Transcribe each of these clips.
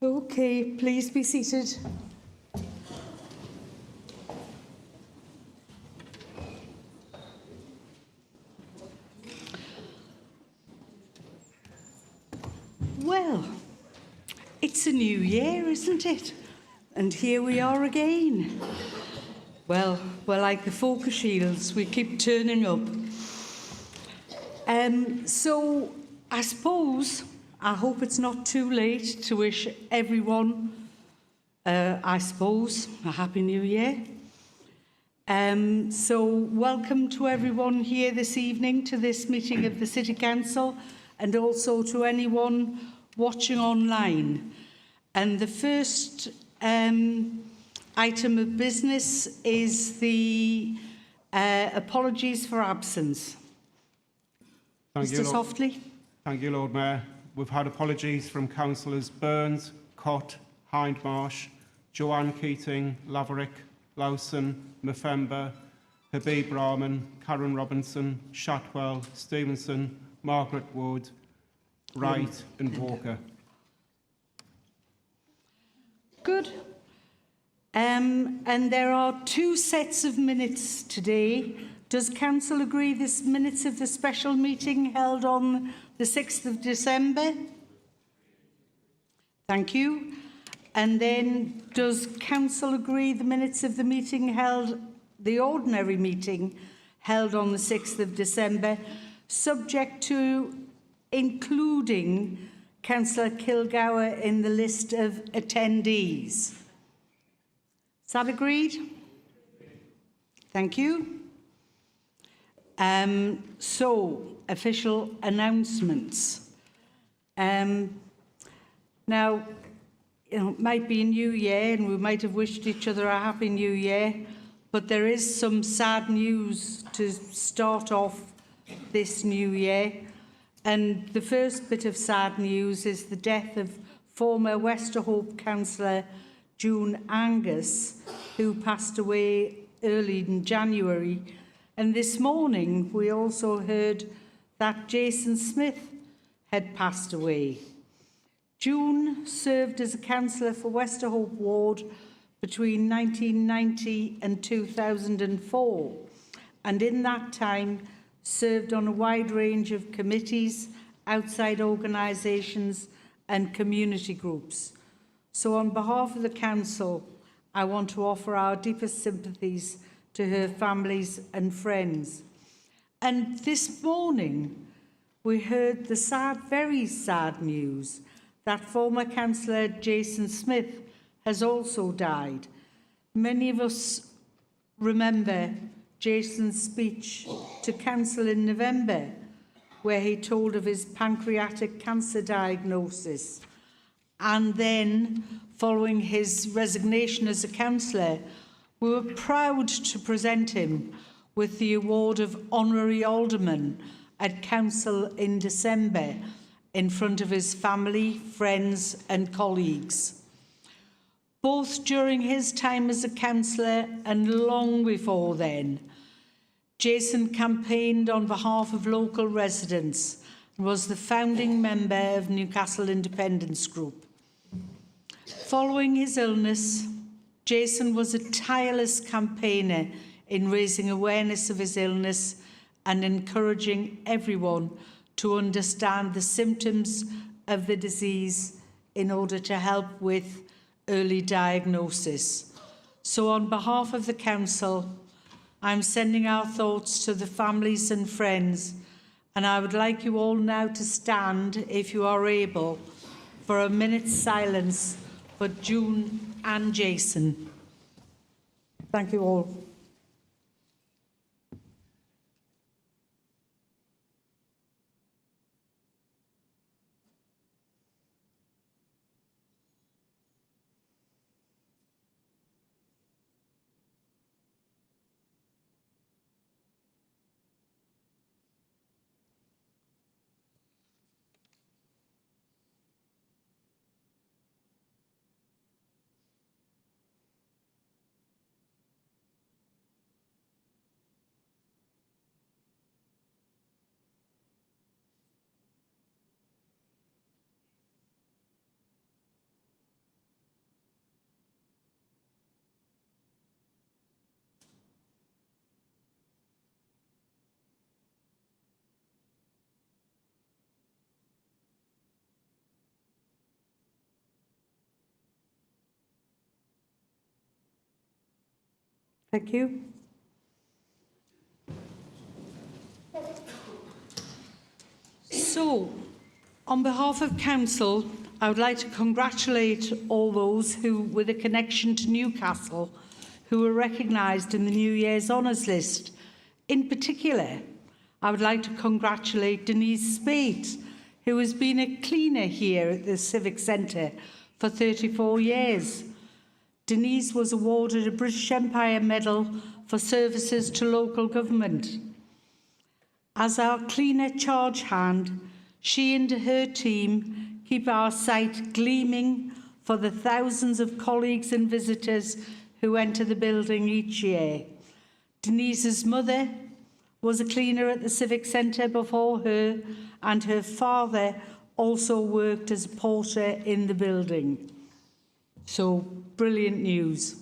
Okay, please be seated. Well, it's a new year, isn't it? And here we are again. Well, we're like the focus shields, we keep turning up. So I suppose, I hope it's not too late to wish everyone, I suppose, a Happy New Year. So welcome to everyone here this evening to this meeting of the City Council, and also to anyone watching online. And the first item of business is the apologies for absence. Mr. Softly. Thank you, Lord Mayor. We've had apologies from councillors Burns, Cott, Hindmarsh, Joanne Keating, Laverick, Lawson, Mafemba, Habib Rahman, Karen Robinson, Shatwell, Stevenson, Margaret Wood, Wright and Walker. Good. And there are two sets of minutes today. Does Council agree this minutes of the special meeting held on the 6th of December? Thank you. And then does Council agree the minutes of the meeting held, the ordinary meeting held on the 6th of December, subject to including Councillor Kilgour in the list of attendees? Is that agreed? Thank you. So, official announcements. Now, it might be a new year and we might have wished each other a happy new year, but there is some sad news to start off this new year. And the first bit of sad news is the death of former Westerhope councillor June Angus, who passed away early in January. And this morning we also heard that Jason Smith had passed away. June served as a councillor for Westerhope Ward between 1990 and 2004, and in that time served on a wide range of committees, outside organisations and community groups. So on behalf of the Council, I want to offer our deepest sympathies to her families and friends. And this morning, we heard the sad, very sad news that former Councillor Jason Smith has also died. Many of us remember Jason's speech to Council in November, where he told of his pancreatic cancer diagnosis. And then, following his resignation as a councillor, we were proud to present him with the award of Honorary Alderman at Council in December in front of his family, friends and colleagues. Both during his time as a councillor and long before then, Jason campaigned on behalf of local residents and was the founding member of Newcastle Independence Group. Following his illness, Jason was a tireless campaigner in raising awareness of his illness and encouraging everyone to understand the symptoms of the disease in order to help with early diagnosis. So on behalf of the Council, I'm sending our thoughts to the families and friends, and I would like you all now to stand, if you are able, for a minute's silence for June and Jason. Thank you all. Thank you. So, on behalf of Council, I would like to congratulate all those who, with a connection to Newcastle, who were recognised in the New Year's Honours List. In particular, I would like to congratulate Denise Spate, who has been a cleaner here at the Civic Centre for 34 years. Denise was awarded a British Empire Medal for services to local government. As our cleaner charge hand, she and her team keep our site gleaming for the thousands of colleagues and visitors who enter the building each year. Denise's mother was a cleaner at the Civic Centre before her, and her father also worked as a porter in the building. So, brilliant news.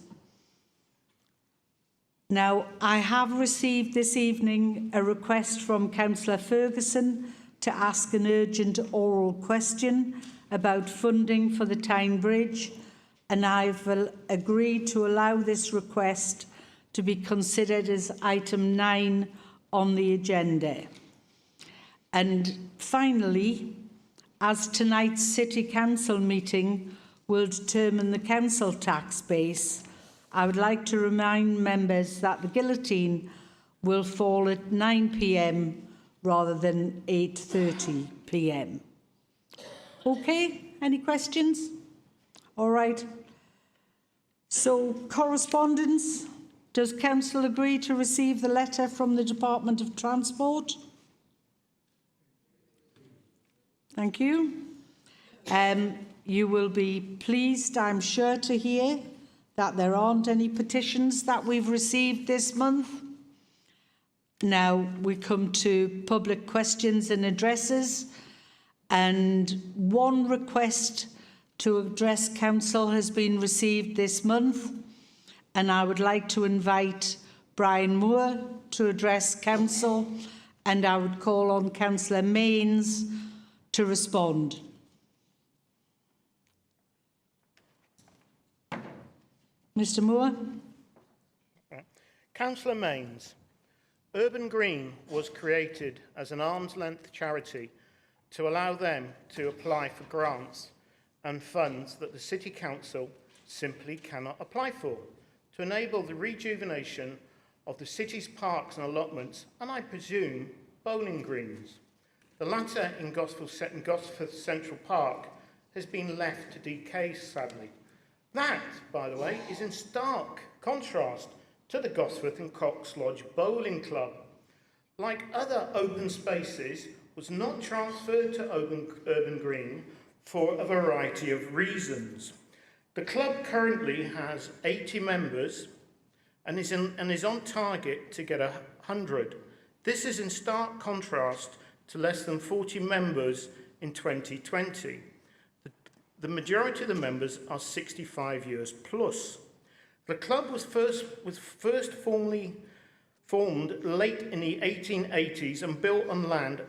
Now, I have received this evening a request from Councillor Ferguson to ask an urgent oral question about funding for the Tyne Bridge, and I've agreed to allow this request to be considered as item 9 on the agenda. And finally, as tonight's City Council meeting will determine the council tax base, I would like to remind members that the guillotine will fall at 9 p.m. rather than 8:30 p.m. Okay, any questions? All right. So, correspondence. Does Council agree to receive the letter from the Department of Transport? Thank you. You will be pleased, I'm sure, to hear that there aren't any petitions that we've received this month. Now we come to public questions and addresses, and one request to address Council has been received this month, and I would like to invite Brian Moore to address Council, and I would call on Councillor Mains to respond. Mr. Moore. Councillor Mains, Urban Green was created as an arm's-length charity to allow them to apply for grants and funds that the City Council simply cannot apply for, to enable the rejuvenation of the city's parks and allotments, and I presume bowling greens. The latter in Gosforth Central Park has been left to decay, sadly. That, by the way, is in stark contrast to the Gosforth and Cox Lodge Bowling Club. Like other open spaces, was not transferred to Urban Green for a variety of reasons. The club currently has 80 members and is on target to get 100. This is in stark contrast to less than 40 members in 2020. The majority of the members are 65 years plus. The club was first formally formed late in the 1880s and built on land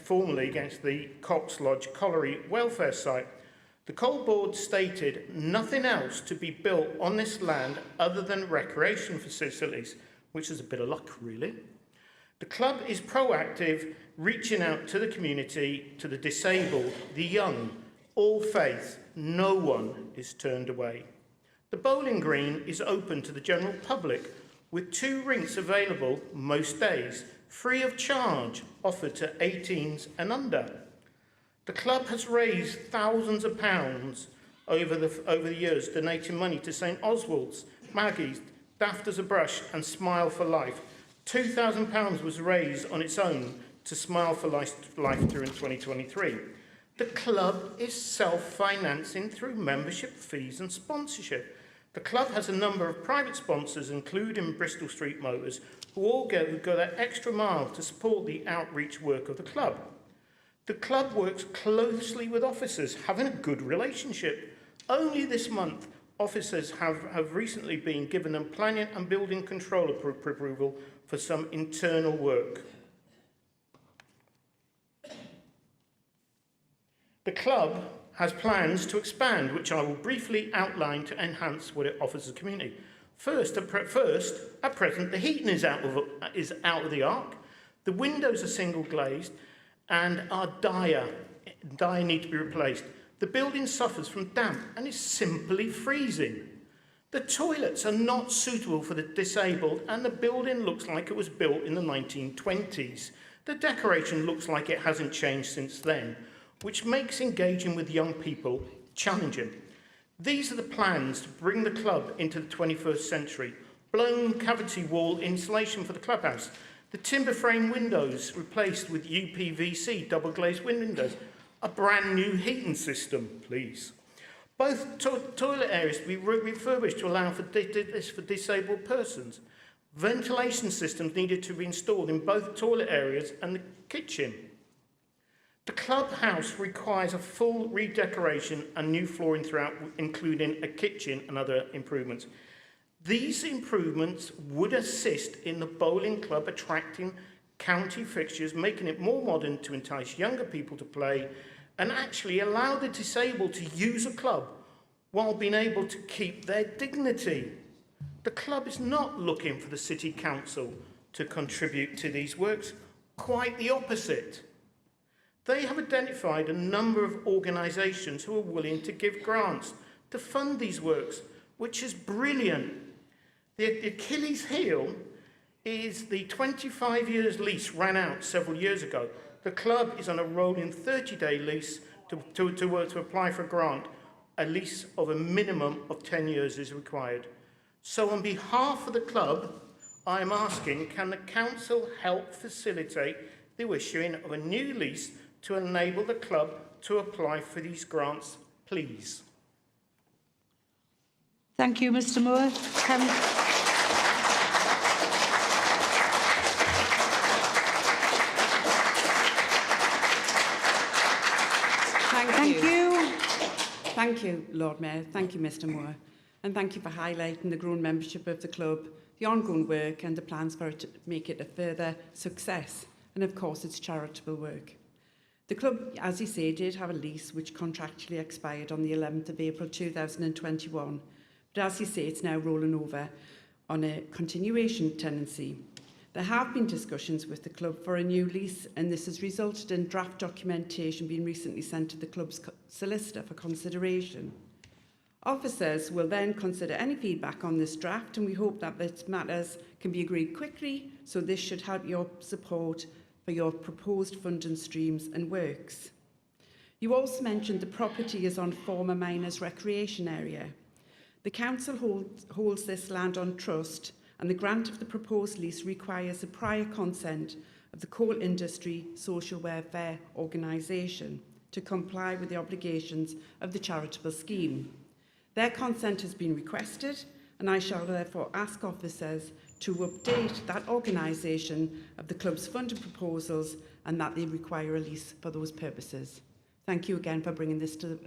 formerly against the Cox Lodge Colliery welfare site. The Coal Board stated nothing else to be built on this land other than recreation facilities, which is a bit of luck, really. The club is proactive, reaching out to the community, to the disabled, the young, all faiths. No one is turned away. The bowling green is open to the general public, with 2 rinks available most days, free of charge, offered to 18s and under. The club has raised thousands of pounds over the years, donating money to St Oswald's, Maggie's, Daft as a Brush and Smile for Life. £2,000 was raised on its own to Smile for Life during 2023. The club is self-financing through membership fees and sponsorship. The club has a number of private sponsors, including Bristol Street Motors, who all go that extra mile to support the outreach work of the club. The club works closely with officers, having a good relationship. Only this month, officers have recently been given them planning and building control approval for some internal work. The club has plans to expand, which I will briefly outline to enhance what it offers the community. First, at present, the heating is out of the arc, the windows are single glazed, and are dire need to be replaced. The building suffers from damp and is simply freezing. The toilets are not suitable for the disabled, and the building looks like it was built in the 1920s. The decoration looks like it hasn't changed since then, which makes engaging with young people challenging. These are the plans to bring the club into the 21st century. Blown cavity wall insulation for the clubhouse. The timber frame windows replaced with UPVC double glazed windows. A brand new heating system, please. Both toilet areas to be refurbished to allow for this for disabled persons. Ventilation systems needed to be installed in both toilet areas and the kitchen. The clubhouse requires a full redecoration and new flooring throughout, including a kitchen and other improvements. These improvements would assist in the bowling club attracting county fixtures, making it more modern to entice younger people to play, and actually allow the disabled to use a club while being able to keep their dignity. The club is not looking for the City Council to contribute to these works, quite the opposite. They have identified a number of organisations who are willing to give grants to fund these works, which is brilliant. The Achilles heel is the 25 years lease ran out several years ago. The club is on a rolling 30-day lease to apply for a grant. A lease of a minimum of 10 years is required. So on behalf of the club, I am asking, can the council help facilitate the issuing of a new lease to enable the club to apply for these grants, please? Thank you, Mr. Moore. Thank you, Lord Mayor. Thank you, Mr. Moore. And thank you for highlighting the growing membership of the club, the ongoing work and the plans for it to make it a further success. And of course, it's charitable work. The club, as you say, did have a lease which contractually expired on the 11th of April 2021. But as you say, it's now rolling over on a continuation tenancy. There have been discussions with the club for a new lease, and this has resulted in draft documentation being recently sent to the club's solicitor for consideration. Officers will then consider any feedback on this draft, and we hope that these matters can be agreed quickly, so this should help your support for your proposed funding streams and works. You also mentioned the property is on former miners' recreation area. The council holds this land on trust, and the grant of the proposed lease requires the prior consent of the coal industry social welfare organisation to comply with the obligations of the charitable scheme. Their consent has been requested, and I shall therefore ask officers to update that organisation of the club's funding proposals and that they require a lease for those purposes. Thank you again for bringing this to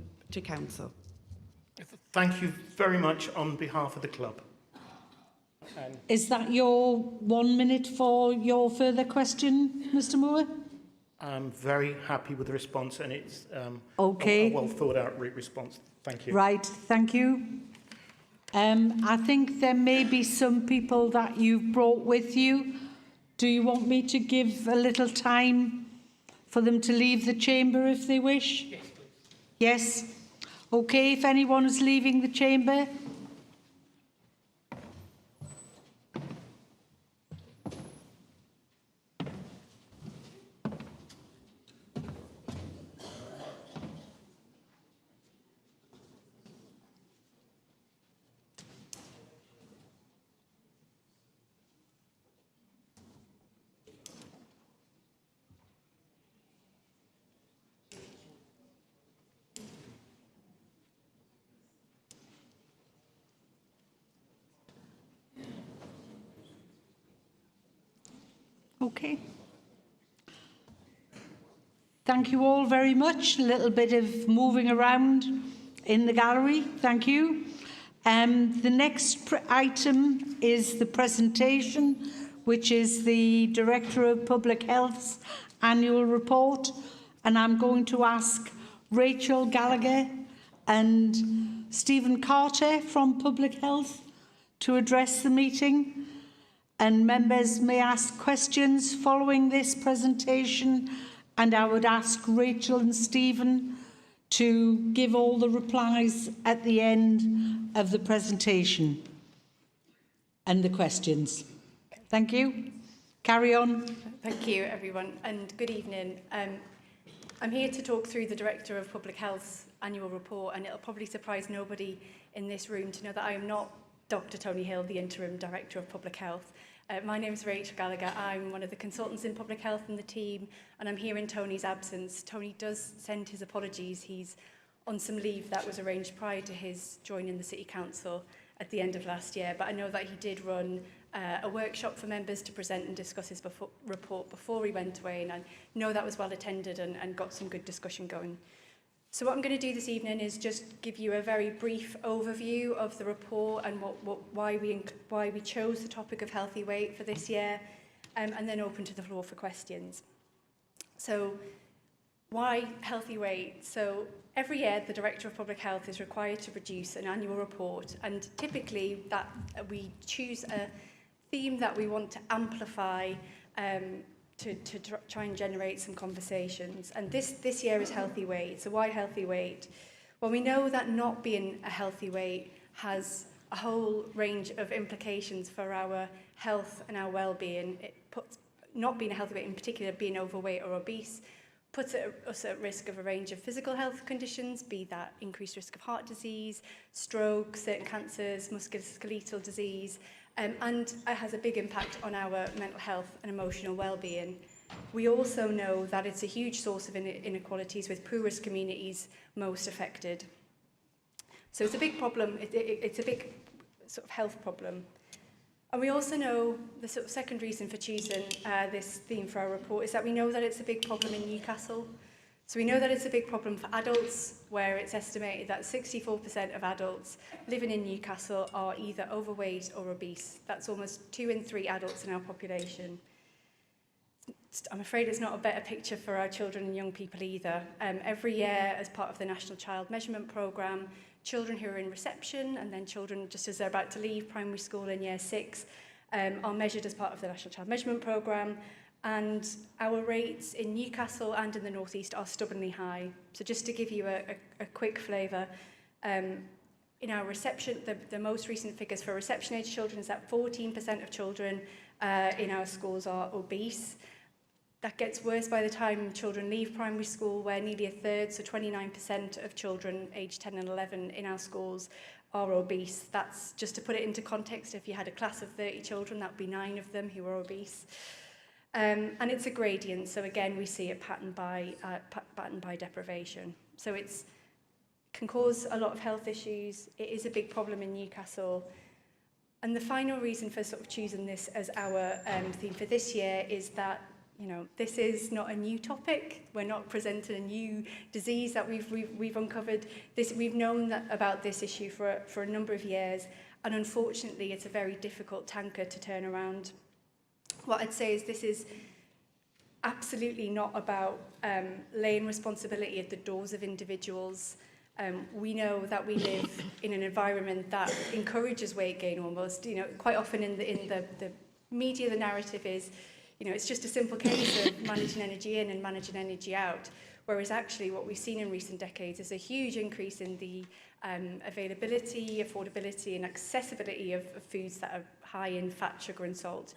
Thank you very much on behalf of the club. Is that your 1 minute for your further question, Mr. Moore? I'm very happy with the response, and it's okay. A well thought out response. Thank you. Right, thank you. I think there may be some people that you've brought with you. Do you want me to give a little time for them to leave the chamber if they wish? Yes, please. Yes. Okay, if anyone is leaving the chamber. Okay. Thank you all very much. A little bit of moving around in the gallery. Thank you. The next item is the presentation, which is the Director of Public Health's annual report. And I'm going to ask Rachel Gallagher and Stephen Carter from Public Health to address the meeting, and members may ask questions following this presentation, and I would ask Rachel and Stephen to give all the replies at the end of the presentation and the questions. Thank you. Carry on. Thank you, everyone, and good evening. I'm here to talk through the Director of Public Health's annual report, and it'll probably surprise nobody in this room to know that I am not Dr. Tony Hill, the Interim Director of Public Health. My name is Rachel Gallagher. I'm one of the consultants in Public Health in the team, and I'm here in Tony's absence. Tony does send his apologies. He's on some leave that was arranged prior to his joining the City Council at the end of last year, but I know that he did run a workshop for members to present and discuss his report before he went away, and I know that was well attended and got some good discussion going. So what I'm going to do this evening is just give you a very brief overview of the report and why we chose the topic of healthy weight for this year, and then open to the floor for questions. So why healthy weight? So every year the Director of Public Health is required to produce an annual report, and typically that we choose a theme that we want to amplify to try and generate some conversations. And this year is healthy weight. So why healthy weight? Well, we know that not being a healthy weight has a whole range of implications for our health and our well-being. It puts not being a healthy weight, in particular being overweight or obese, puts us at risk of a range of physical health conditions, be that increased risk of heart disease, stroke, certain cancers, musculoskeletal disease, and it has a big impact on our mental health and emotional well-being. We also know that it's a huge source of inequalities, with poorest communities most affected. So it's a big problem. It's a big sort of health problem. And we also know the sort of second reason for choosing this theme for our report is that we know that it's a big problem in Newcastle. So we know that it's a big problem for adults, where it's estimated that 64% of adults living in Newcastle are either overweight or obese. That's almost 2 in 3 adults in our population. I'm afraid it's not a better picture for our children and young people either. Every year, as part of the National Child Measurement Programme, children who are in reception and then children just as they're about to leave primary school in year 6 are measured as part of the National Child Measurement Programme. And our rates in Newcastle and in the North East are stubbornly high. So just to give you a quick flavour, in our reception, the most recent figures for reception-age children is that 14% of children in our schools are obese. That gets worse by the time children leave primary school, where nearly a third, so 29% of children aged 10 and 11 in our schools are obese. That's just to put it into context. If you had a class of 30 children, that would be 9 of them who are obese. And it's a gradient, so again we see it patterned by deprivation. So it can cause a lot of health issues. It is a big problem in Newcastle. And the final reason for sort of choosing this as our theme for this year is that, you know, this is not a new topic. We're not presenting a new disease that we've uncovered. We've known about this issue for a number of years, and unfortunately it's a very difficult tanker to turn around. What I'd say is this is absolutely not about laying responsibility at the doors of individuals. We know that we live in an environment that encourages weight gain almost. You know, quite often in the media, the narrative is, you know, it's just a simple case of managing energy in and managing energy out. Whereas actually what we've seen in recent decades is a huge increase in the availability, affordability and accessibility of foods that are high in fat, sugar and salt,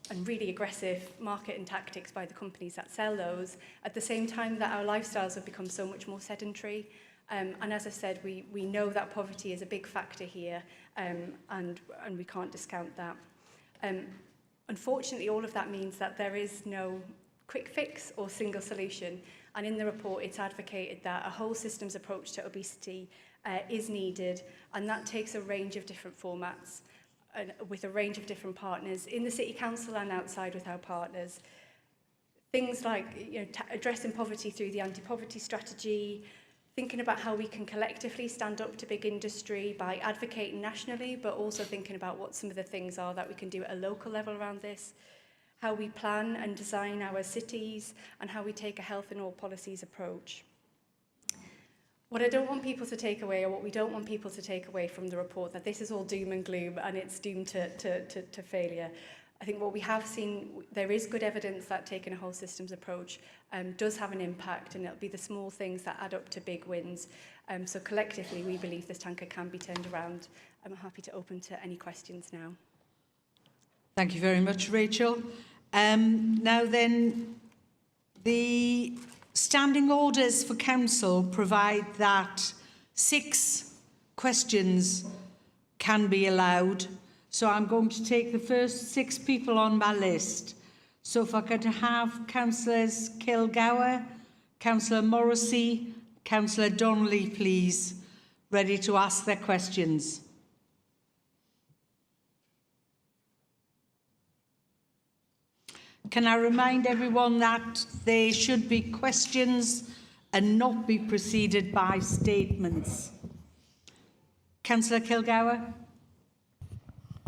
and really aggressive marketing tactics by the companies that sell those, at the same time that our lifestyles have become so much more sedentary. And as I said, we know that poverty is a big factor here, and we can't discount that. Unfortunately, all of that means that there is no quick fix or single solution. And in the report, it's advocated that a whole systems approach to obesity is needed, and that takes a range of different formats, with a range of different partners in the City Council and outside with our partners. Things like, you know, addressing poverty through the anti-poverty strategy, thinking about how we can collectively stand up to big industry by advocating nationally, but also thinking about what some of the things are that we can do at a local level around this, how we plan and design our cities, and how we take a health in all policies approach. What I don't want people to take away, or what we don't want people to take away from the report, that this is all doom and gloom and it's doomed to failure. I think what we have seen, there is good evidence that taking a whole systems approach does have an impact, and it'll be the small things that add up to big wins. So collectively, we believe this tanker can be turned around. I'm happy to open to any questions now. Thank you very much, Rachel. Now then, the standing orders for council provide that 6 questions can be allowed. So I'm going to take the first 6 people on my list. So if I could have Councillors Kilgour, Councillor Morrissey, Councillor Donnelly, please, ready to ask their questions. Can I remind everyone that they should be questions and not be preceded by statements? Councillor Kilgour.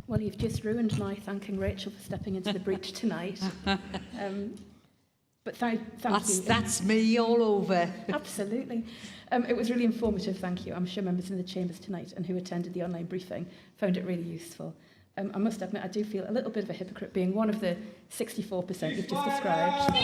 Well, you've just ruined my thanking Rachel for stepping into the breach tonight. But thank you. That's me all over. Absolutely. It was really informative, thank you. I'm sure members in the chambers tonight and who attended the online briefing found it really useful. I must admit, I do feel a little bit of a hypocrite being one of the 64% you've just described.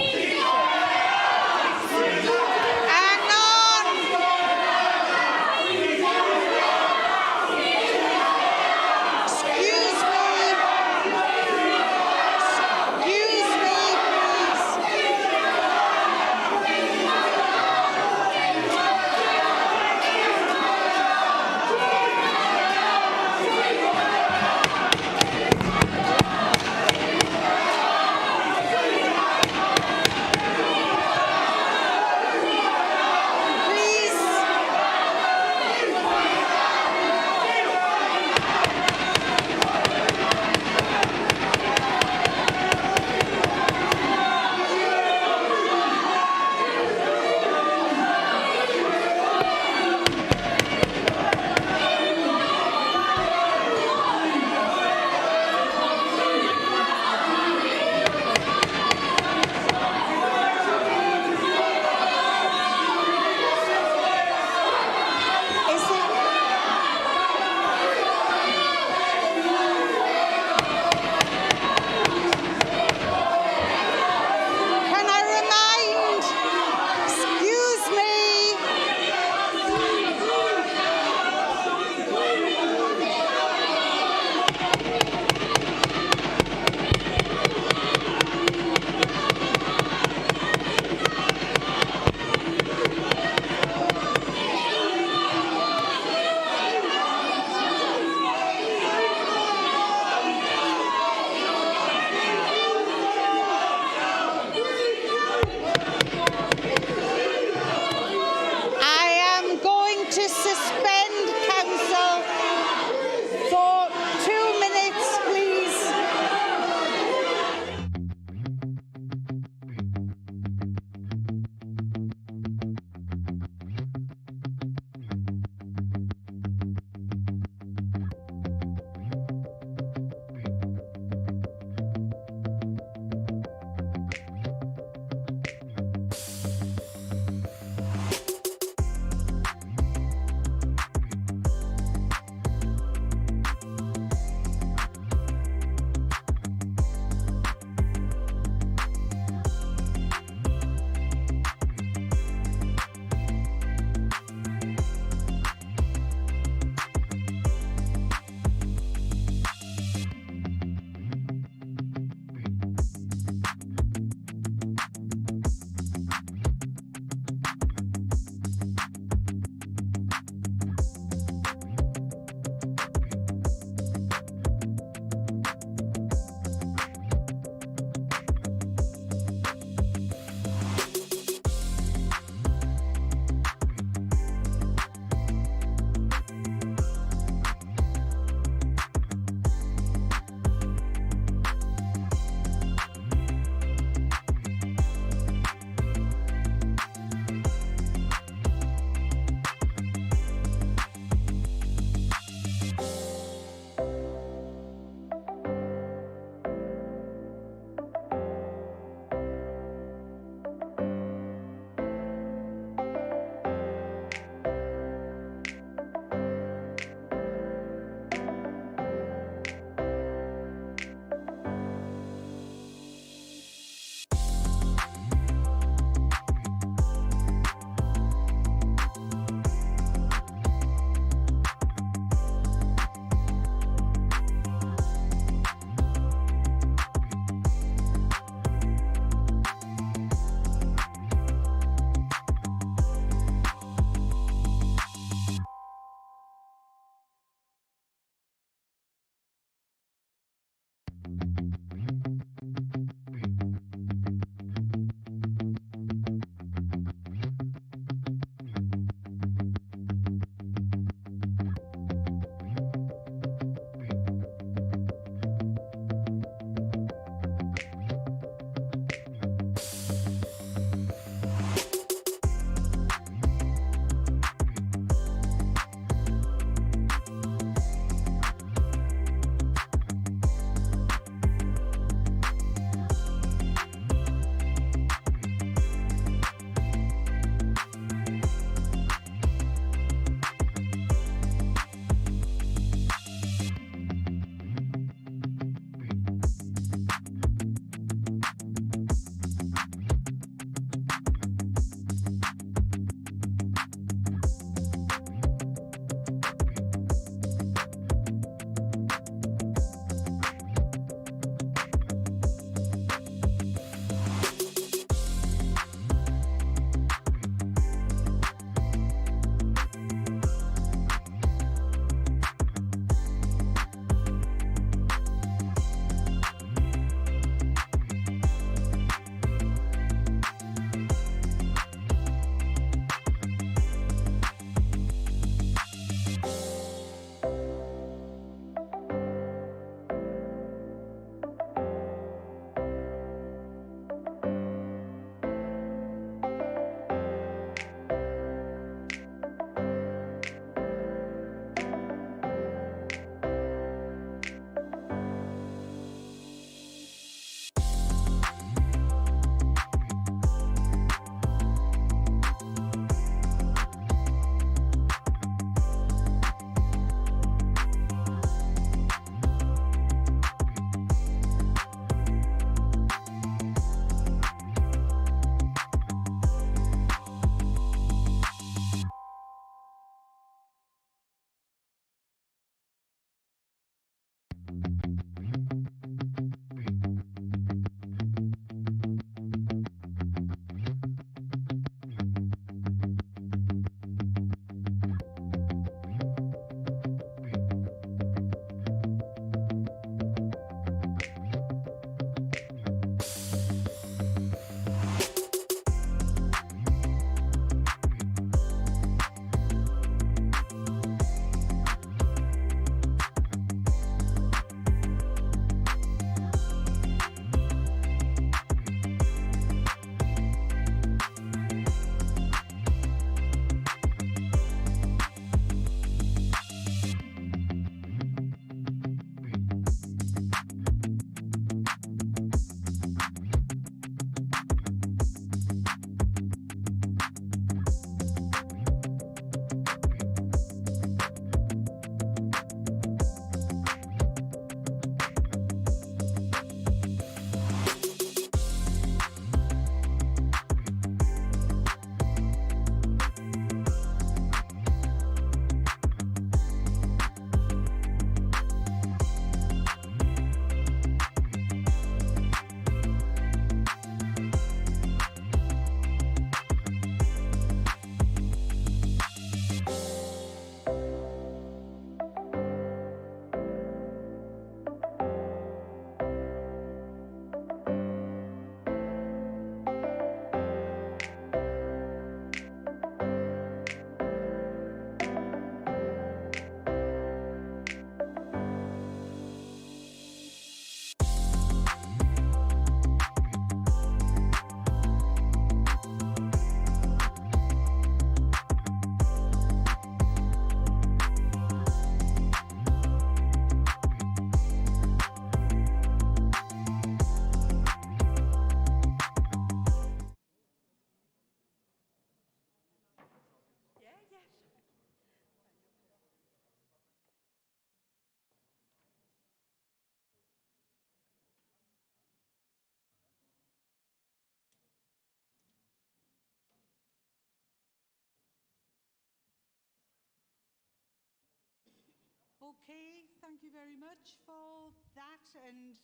Okay, thank you very much for that, and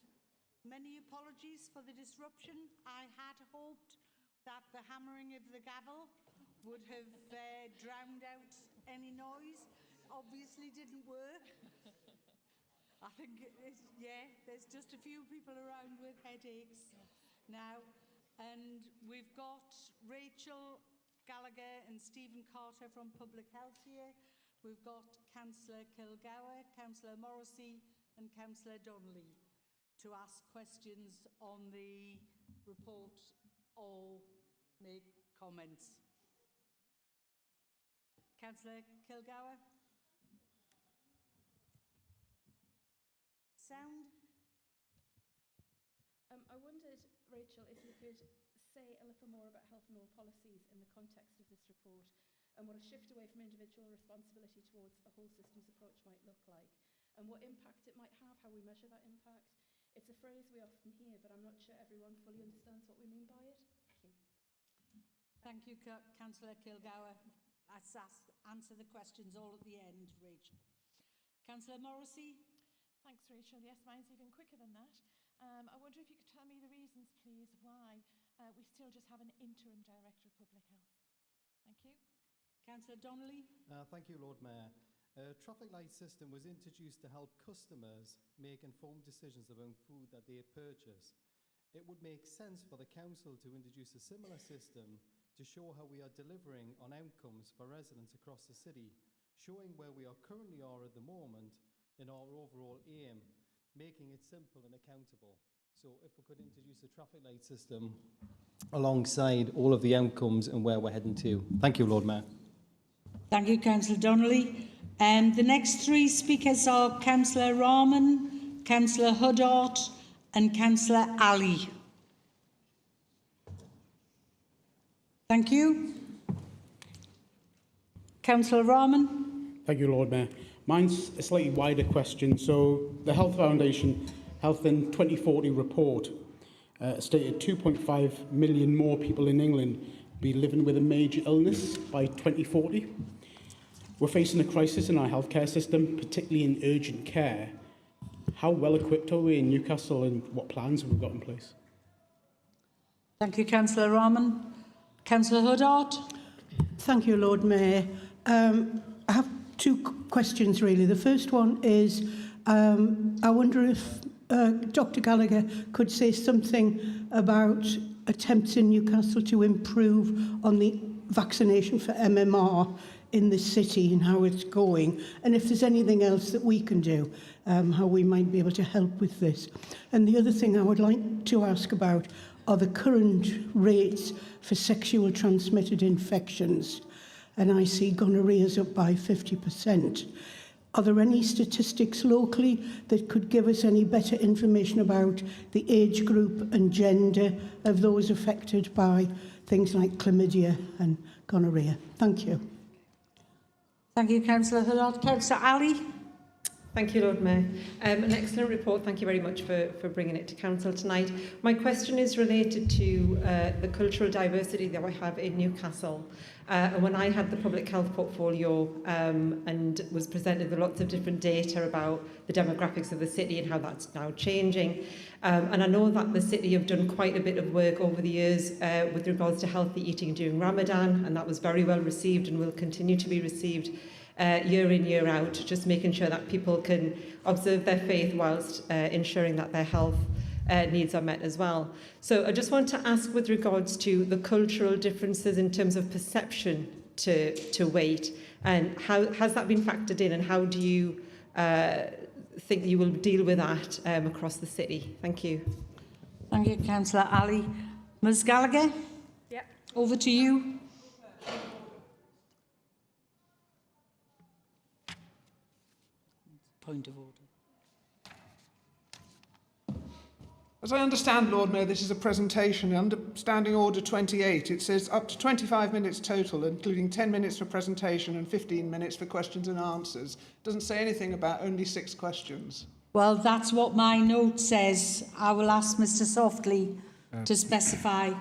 many apologies for the disruption. I had hoped that the hammering of the gavel would have drowned out any noise. Obviously didn't work. I think, there's just a few people around with headaches now. And we've got Rachel Gallagher and Stephen Carter from Public Health here. We've got Councillor Kilgour, Councillor Morrissey and Councillor Donnelly to ask questions on the report or make comments. Councillor Kilgour? Sound? I wondered, Rachel, if you could say a little more about health and all policies in the context of this report and what a shift away from individual responsibility towards a whole systems approach might look like and what impact it might have, how we measure that impact. It's a phrase we often hear, but I'm not sure everyone fully understands what we mean by it. Thank you. Thank you, Councillor Kilgour. Answer the questions all at the end, Rachel. Councillor Morrissey? Thanks, Rachel. Yes, mine's even quicker than that. I wonder if you could tell me the reasons, please, why we still just have an interim Director of Public Health. Thank you. Councillor Donnelly? Thank you, Lord Mayor. A traffic light system was introduced to help customers make informed decisions about food that they purchase. It would make sense for the council to introduce a similar system to show how we are delivering on outcomes for residents across the city, showing where we currently are at the moment in our overall aim, making it simple and accountable. So if we could introduce a traffic light system alongside all of the outcomes and where we're heading to. Thank you, Lord Mayor. Thank you, Councillor Donnelly. The next three speakers are Councillor Rahman, Councillor Huddart and Councillor Ali. Thank you. Councillor Rahman. Thank you, Lord Mayor. Mine's a slightly wider question. So the Health Foundation Health in 2040 report stated 2.5 million more people in England will be living with a major illness by 2040. We're facing a crisis in our healthcare system, particularly in urgent care. How well equipped are we in Newcastle and what plans have we got in place? Thank you, Councillor Rahman. Councillor Huddart. Thank you, Lord Mayor. I have two questions, really. The first one is, I wonder if Dr Gallagher could say something about attempts in Newcastle to improve on the vaccination for MMR in the city and how it's going, and if there's anything else that we can do, how we might be able to help with this. And the other thing I would like to ask about are the current rates for sexual transmitted infections. And I see gonorrhea's up by 50%. Are there any statistics locally that could give us any better information about the age group and gender of those affected by things like chlamydia and gonorrhea? Thank you. Thank you, Councillor Huddart. Councillor Ali. Thank you, Lord Mayor. An excellent report. Thank you very much for bringing it to Council tonight. My question is related to the cultural diversity that we have in Newcastle. And when I had the public health portfolio and was presented with lots of different data about the demographics of the city and how that's now changing. And I know that the city have done quite a bit of work over the years with regards to healthy eating during Ramadan, and that was very well received and will continue to be received year in, year out, just making sure that people can observe their faith whilst ensuring that their health needs are met as well. So I just want to ask with regards to the cultural differences in terms of perception to weight, and how has that been factored in, and how do you think you will deal with that across the city? Thank you. Thank you, Councillor Ali. Ms Gallagher? Yeah. Over to you. Point of order. As I understand, Lord Mayor, this is a presentation. Under Standing Order 28, it says up to 25 minutes total, including 10 minutes for presentation and 15 minutes for questions and answers. It doesn't say anything about only 6 questions. Well, that's what my note says. I will ask Mr Softly to specify.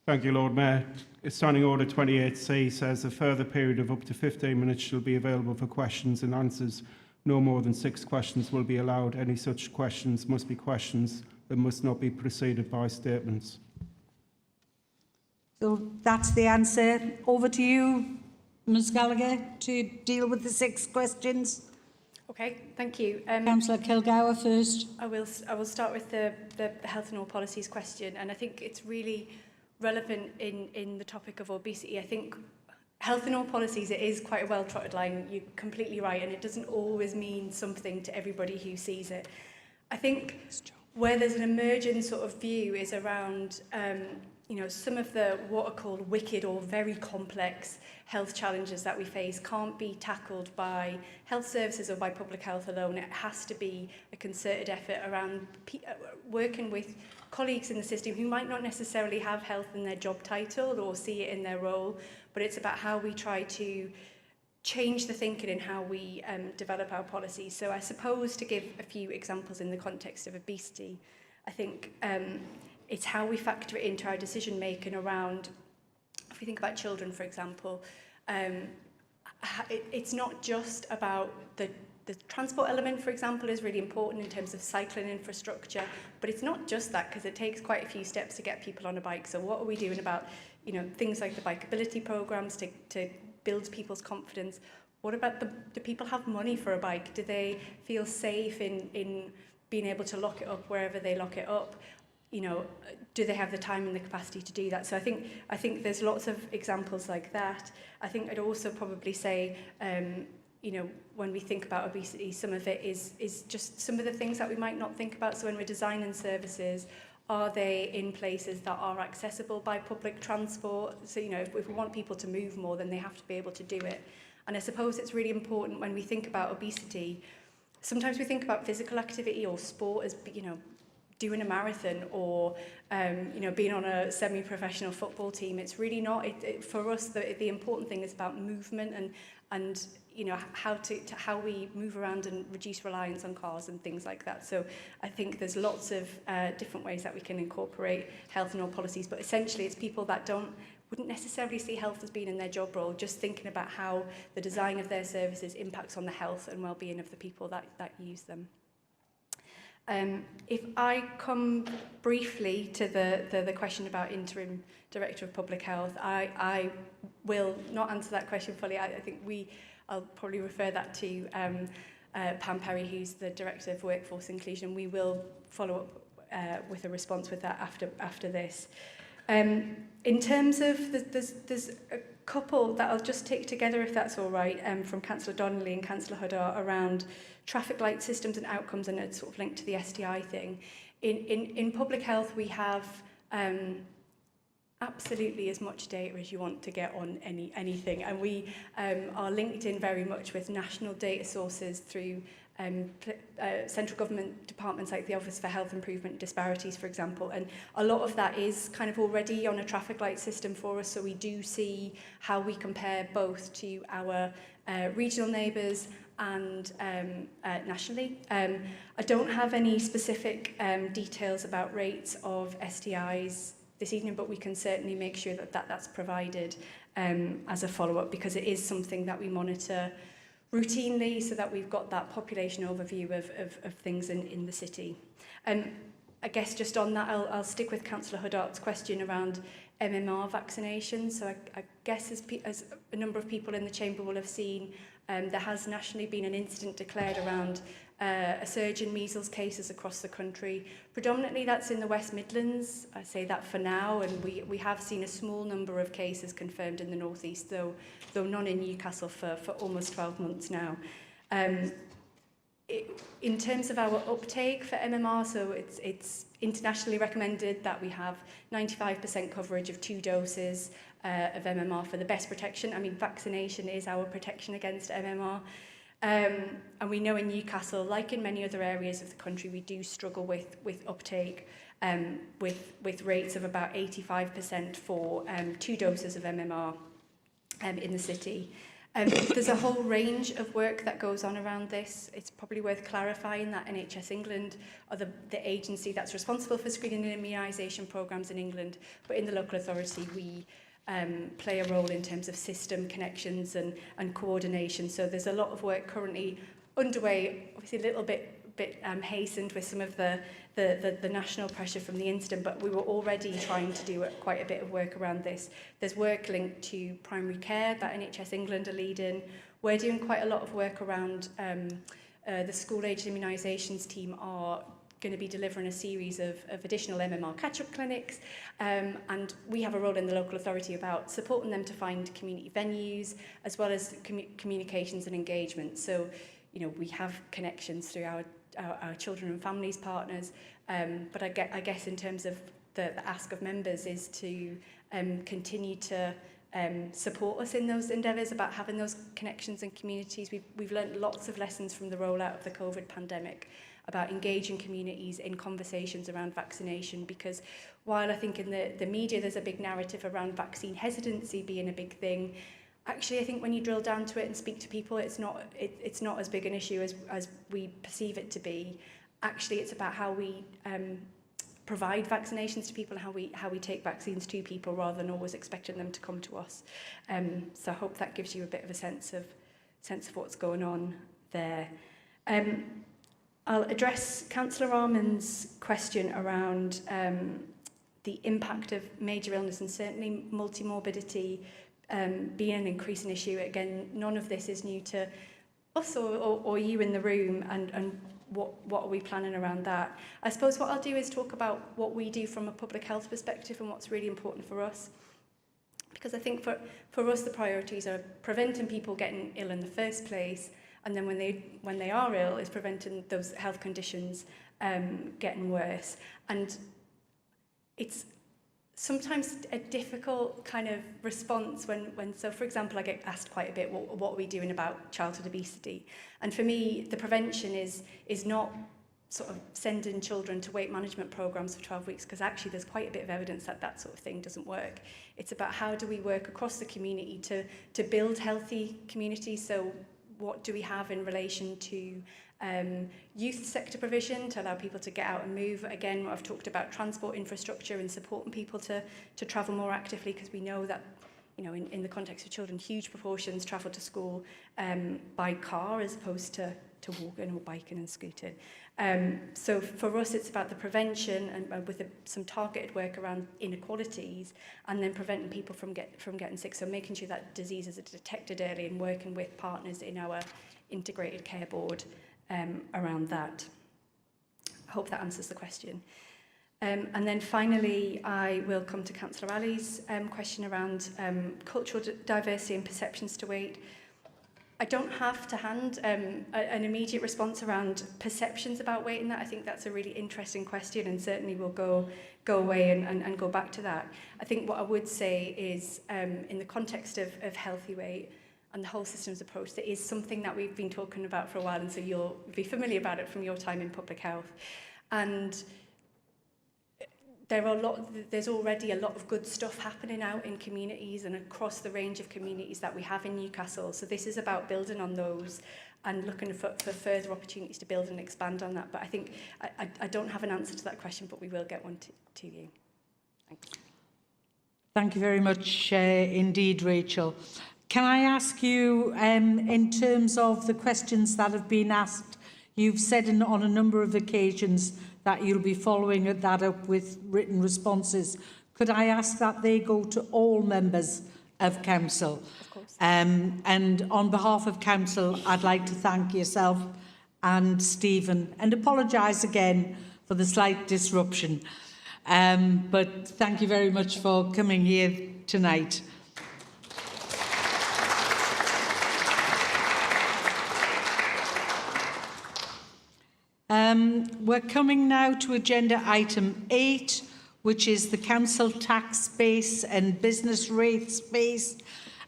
Thank you, Lord Mayor. Standing Order 28C says a further period of up to 15 minutes shall be available for questions and answers No more than 6 questions will be allowed. Any such questions must be questions that must not be preceded by statements. So that's the answer. Over to you, Ms Gallagher, to deal with the 6 questions. Okay, thank you. Councillor Kilgour first. I will start with the health and all policies question, and I think it's really relevant in the topic of obesity. I think health and all policies, it is quite a well-trotted line. You're completely right, and it doesn't always mean something to everybody who sees it. I think where there's an emerging sort of view is around some of the what are called wicked or very complex health challenges that we face can't be tackled by health services or by public health alone. It has to be a concerted effort around working with colleagues in the system who might not necessarily have health in their job title or see it in their role, but it's about how we try to change the thinking in how we develop our policies. So I suppose to give a few examples in the context of obesity, I think it's how we factor it into our decision making around, if we think about children, for example, it's not just about the transport element, for example, is really important in terms of cycling infrastructure, but it's not just that, because it takes quite a few steps to get people on a bike. So what are we doing about, things like the bikeability programs to build people's confidence? What about do people have money for a bike? Do they feel safe in being able to lock it up wherever they lock it up? Do they have the time and the capacity to do that? So I think there's lots of examples like that. I think I'd also probably say, when we think about obesity, some of it is just some of the things that we might not think about. So when we're designing services, are they in places that are accessible by public transport? So, if we want people to move more, then they have to be able to do it. And I suppose it's really important when we think about obesity, sometimes we think about physical activity or sport as, doing a marathon or, being on a semi-professional football team. It's really not. For us, the important thing is about movement and how we move around and reduce reliance on cars and things like that. So I think there's lots of different ways that we can incorporate health in all policies, but essentially it's people that wouldn't necessarily see health as being in their job role, just thinking about how the design of their services impacts on the health and well-being of the people that use them. If I come briefly to the question about interim director of public health, I will not answer that question fully. I think I'll probably refer that to Pam Perry, who's the director of workforce inclusion. We will follow up with a response with that after this. In terms of there's a couple that I'll just take together, if that's all right, from Councillor Donnelly and Councillor Huddar around traffic light systems and outcomes, and it's sort of linked to the STI thing. In public health, we have absolutely as much data as you want to get on anything, and we are linked in very much with national data sources through central government departments like the Office for Health Improvement and Disparities, for example, and a lot of that is kind of already on a traffic light system for us, so we do see how we compare both to our regional neighbours and nationally. I don't have any specific details about rates of STIs this evening, but we can certainly make sure that's provided as a follow-up, because it is something that we monitor routinely so that we've got that population overview of things in the city. I guess just on that, I'll stick with Councillor Huddart's question around MMR vaccinations. So I guess as a number of people in the chamber will have seen, there has nationally been an incident declared around a surge in measles cases across the country. Predominantly that's in the West Midlands. I say that for now, and we have seen a small number of cases confirmed in the North East, though none in Newcastle for almost 12 months now. In terms of our uptake for MMR, so it's internationally recommended that we have 95% coverage of 2 doses of MMR for the best protection. I mean, vaccination is our protection against MMR. And we know in Newcastle, like in many other areas of the country, we do struggle with uptake, with rates of about 85% for 2 doses of MMR in the city. There's a whole range of work that goes on around this. It's probably worth clarifying that NHS England are the agency that's responsible for screening and immunisation programmes in England, but in the local authority we play a role in terms of system connections and coordination. So there's a lot of work currently underway, obviously a little bit hastened with some of the national pressure from the incident, but we were already trying to do quite a bit of work around this. There's work linked to primary care that NHS England are leading. We're doing quite a lot of work around the school-aged immunisations team are going to be delivering a series of additional MMR catch-up clinics, and we have a role in the local authority about supporting them to find community venues as well as communications and engagement. So, you know, we have connections through our children and families partners, but I guess in terms of the ask of members is to continue to support us in those endeavours about having those connections and communities. We've learned lots of lessons from the rollout of the COVID pandemic about engaging communities in conversations around vaccination, because while I think in the media there's a big narrative around vaccine hesitancy being a big thing, actually I think when you drill down to it and speak to people, it's not as big an issue as we perceive it to be. Actually, it's about how we provide vaccinations to people and how we take vaccines to people rather than always expecting them to come to us. So I hope that gives you a bit of a sense of what's going on there. I'll address Councillor Armand's question around the impact of major illness and certainly multimorbidity being an increasing issue. Again, none of this is new to us or you in the room, and what are we planning around that. I suppose what I'll do is talk about what we do from a public health perspective and what's really important for us. Because I think for us the priorities are preventing people getting ill in the first place, and then when they are ill is preventing those health conditions getting worse. And it's sometimes a difficult kind of response when so for example I get asked quite a bit what are we doing about childhood obesity, and for me the prevention is not sort of sending children to weight management programs for 12 weeks, because actually there's quite a bit of evidence that sort of thing doesn't work. It's about how do we work across the community to build healthy communities. So what do we have in relation to youth sector provision to allow people to get out and move? Again, I've talked about transport infrastructure and supporting people to travel more actively, because we know that, you know, in the context of children, huge proportions travel to school by car as opposed to walking or biking and scooting. So for us, it's about the prevention and with some targeted work around inequalities, and then preventing people from getting sick. So making sure that diseases are detected early and working with partners in our integrated care board around that. I hope that answers the question. And then finally, I will come to Councillor Ali's question around cultural diversity and perceptions to weight. I don't have to hand an immediate response around perceptions about weight in that. I think that's a really interesting question, and certainly we'll go away and go back to that. I think what I would say is in the context of healthy weight and the whole systems approach, that is something that we've been talking about for a while, and so you'll be familiar about it from your time in public health. And there's already a lot of good stuff happening out in communities and across the range of communities that we have in Newcastle. So this is about building on those and looking for further opportunities to build and expand on that. But I think I don't have an answer to that question, but we will get one to you. Thanks. Thank you very much indeed, Rachel. Can I ask you, in terms of the questions that have been asked, you've said on a number of occasions that you'll be following that up with written responses. Could I ask that they go to all members of Council? Of course. And on behalf of Council, I'd like to thank yourself and Stephen and apologise again for the slight disruption. But thank you very much for coming here tonight. We're coming now to agenda item 8, which is the council tax base and business rates base.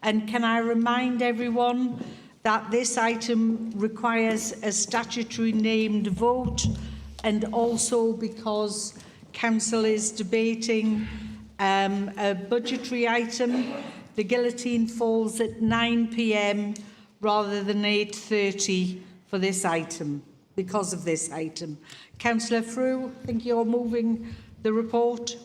And can I remind everyone that this item requires a statutory named vote, and also because council is debating a budgetary item, the guillotine falls at 9 p.m. rather than 8:30 for this item. Because of this item. Councillor Frew, I think you're moving the report.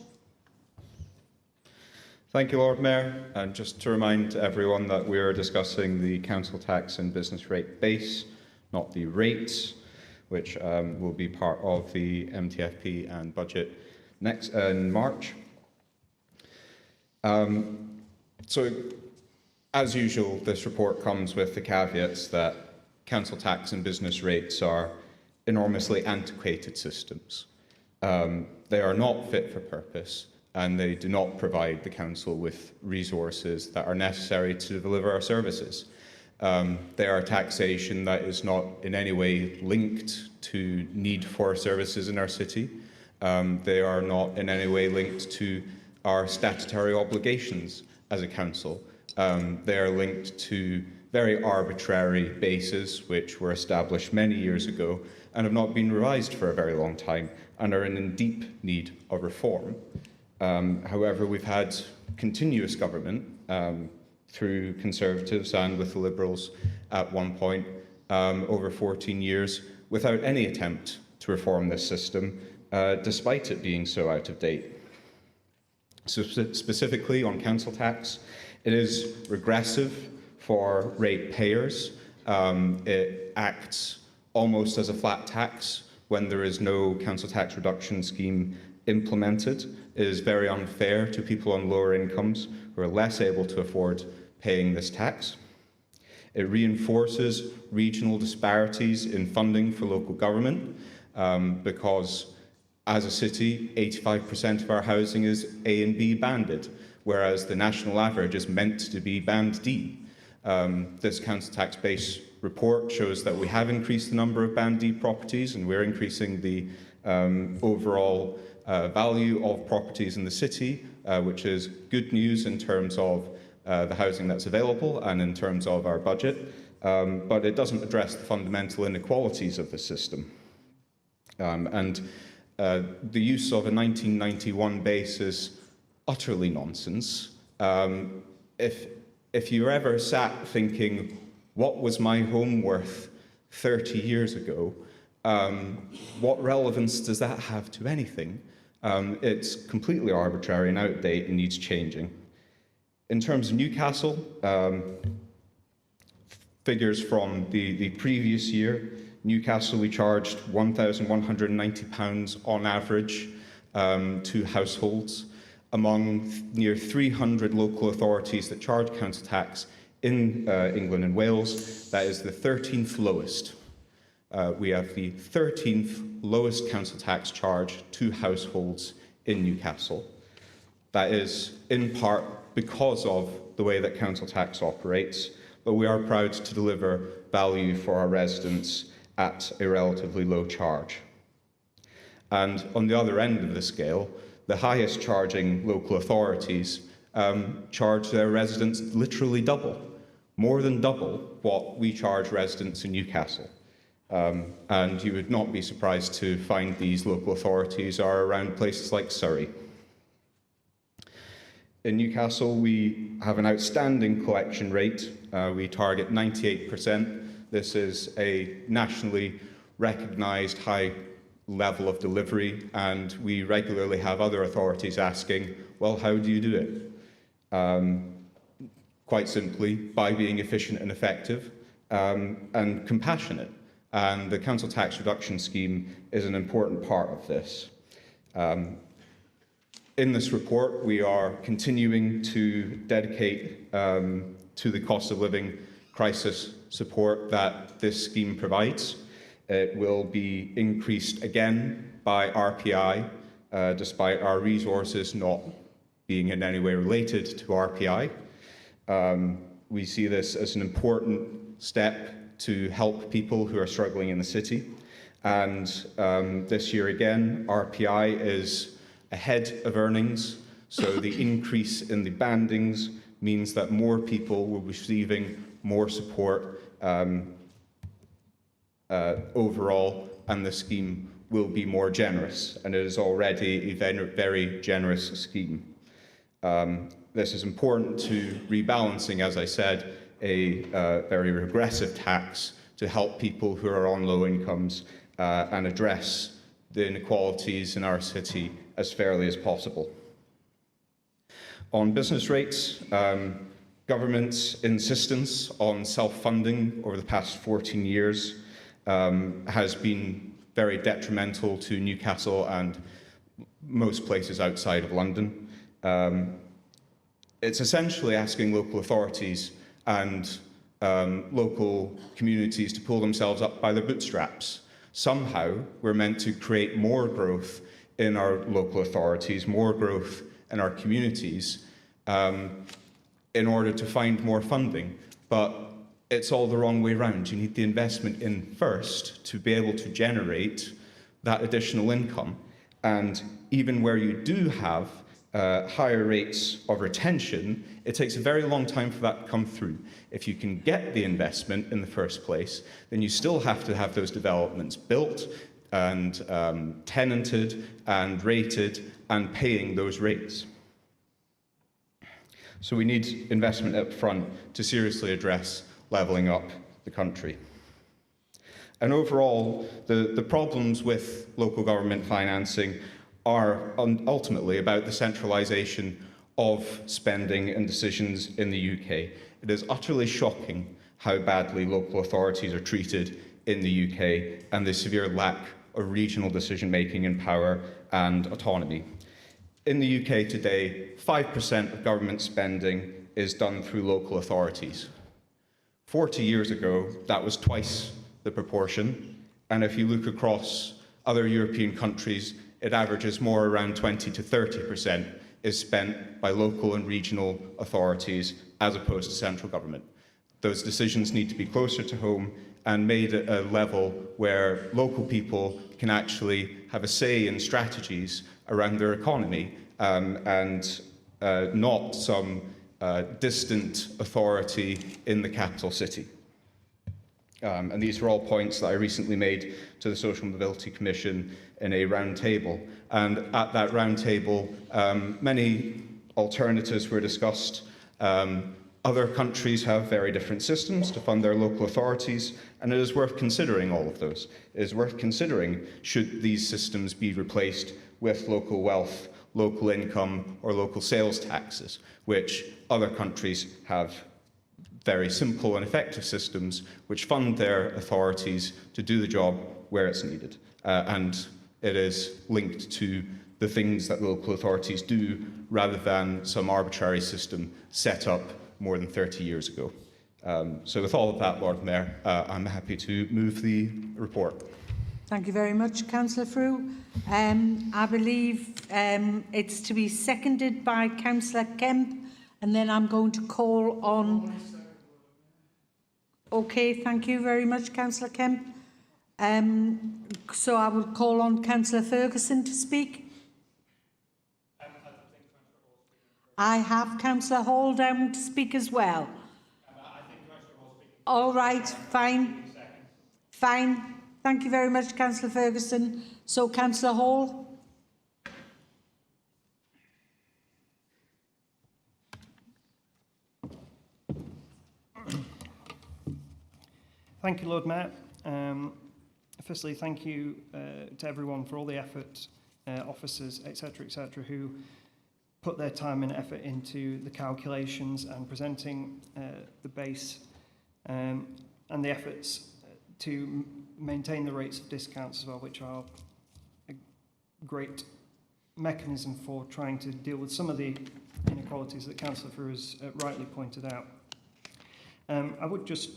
Thank you, Lord Mayor. And just to remind everyone that we are discussing the council tax and business rate base not the rates, which will be part of the MTFP and budget next in March. So, as usual, this report comes with the caveats that council tax and business rates are enormously antiquated systems. They are not fit for purpose, and they do not provide the council with resources that are necessary to deliver our services. They are taxation that is not in any way linked to need for services in our city. They are not in any way linked to our statutory obligations as a council. They are linked to very arbitrary bases which were established many years ago and have not been revised for a very long time and are in deep need of reform. However, we've had continuous government through Conservatives and with the Liberals at one point over 14 years without any attempt to reform this system, despite it being so out of date. So specifically on council tax, it is regressive for ratepayers. It acts almost as a flat tax when there is no council tax reduction scheme implemented. It is very unfair to people on lower incomes who are less able to afford paying this tax. It reinforces regional disparities in funding for local government because as a city, 85% of our housing is A and B banded, whereas the national average is meant to be band D. This council tax base report shows that we have increased the number of band D properties, and we're increasing the overall value of properties in the city, which is good news in terms of the housing that's available and in terms of our budget, but it doesn't address the fundamental inequalities of the system. The use of a 1991 base is utterly nonsense. If you ever sat thinking, what was my home worth 30 years ago, what relevance does that have to anything? It's completely arbitrary and out of date and needs changing. In terms of Newcastle, figures from the previous year, Newcastle, we charged £1,190 on average to households. Among near 300 local authorities that charge council tax in England and Wales, that is the 13th lowest. We have the 13th lowest council tax charge to households in Newcastle. That is in part because of the way that council tax operates, but we are proud to deliver value for our residents at a relatively low charge. And on the other end of the scale, the highest charging local authorities charge their residents literally double, more than double what we charge residents in Newcastle. And you would not be surprised to find these local authorities are around places like Surrey. In Newcastle, we have an outstanding collection rate. We target 98%. This is a nationally recognised high level of delivery, and we regularly have other authorities asking, well, how do you do it? Quite simply, by being efficient and effective and compassionate. And the council tax reduction scheme is an important part of this. In this report, we are continuing to dedicate to the cost of living crisis support that this scheme provides. It will be increased again by RPI, despite our resources not being in any way related to RPI. We see this as an important step to help people who are struggling in the city. And this year again, RPI is ahead of earnings, so the increase in the bandings means that more people will be receiving more support overall, and the scheme will be more generous, and it is already a very generous scheme. This is important to rebalancing, as I said, a very regressive tax to help people who are on low incomes and address the inequalities in our city as fairly as possible. On business rates, government's insistence on self-funding over the past 14 years has been very detrimental to Newcastle and most places outside of London. It's essentially asking local authorities and local communities to pull themselves up by their bootstraps. Somehow, we're meant to create more growth in our local authorities, more growth in our communities, in order to find more funding. But it's all the wrong way round. You need the investment in first to be able to generate that additional income. And even where you do have higher rates of retention, it takes a very long time for that to come through. If you can get the investment in the first place, then you still have to have those developments built and tenanted and rated and paying those rates. So we need investment up front to seriously address levelling up the country. And overall, the problems with local government financing are ultimately about the centralisation of spending and decisions in the UK. It is utterly shocking how badly local authorities are treated in the UK and the severe lack of regional decision-making and power and autonomy. In the UK today, 5% of government spending is done through local authorities. 40 years ago, that was twice the proportion, and if you look across other European countries, it averages more around 20 to 30% is spent by local and regional authorities as opposed to central government. Those decisions need to be closer to home and made at a level where local people can actually have a say in strategies around their economy and not some distant authority in the capital city. And these are all points that I recently made to the Social Mobility Commission in a round table. And at that round table, many alternatives were discussed. Other countries have very different systems to fund their local authorities, and it is worth considering all of those. It is worth considering should these systems be replaced with local wealth, local income, or local sales taxes, which other countries have very simple and effective systems which fund their authorities to do the job where it's needed. And it is linked to the things that local authorities do rather than some arbitrary system set up more than 30 years ago. So with all of that, Lord Mayor, I'm happy to move the report. Thank you very much, Councillor Frew. I believe it's to be seconded by Councillor Kemp, and then I'm going to call on... Okay, thank you very much, Councillor Kemp. So I will call on Councillor Ferguson to speak. I have Councillor Hall down to speak as well. All right, fine. Fine. Thank you very much, Councillor Ferguson. So, Councillor Hall. Thank you, Lord Mayor. Firstly, thank you to everyone for all the effort, officers, etc., who put their time and effort into the calculations and presenting the base and the efforts to maintain the rates of discounts as well, which are a great mechanism for trying to deal with some of the inequalities that Councillor Frew has rightly pointed out. I would just,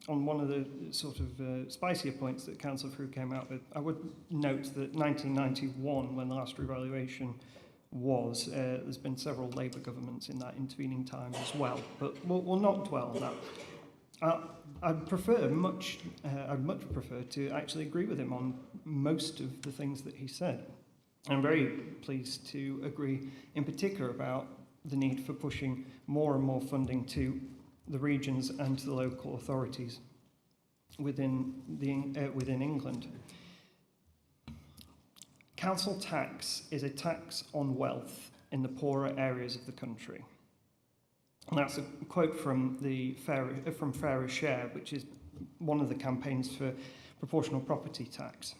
on one of the sort of spicier points that Councillor Frew came out with, I would note that 1991, when the last revaluation was, there's been several Labour governments in that intervening time as well, but we'll not dwell on that. I'd much prefer to actually agree with him on most of the things that he said. I'm very pleased to agree in particular about the need for pushing more and more funding to the regions and to the local authorities within England. Council tax is a tax on wealth in the poorer areas of the country. And that's a quote from from Fairer Share, which is one of the campaigns for proportional property tax.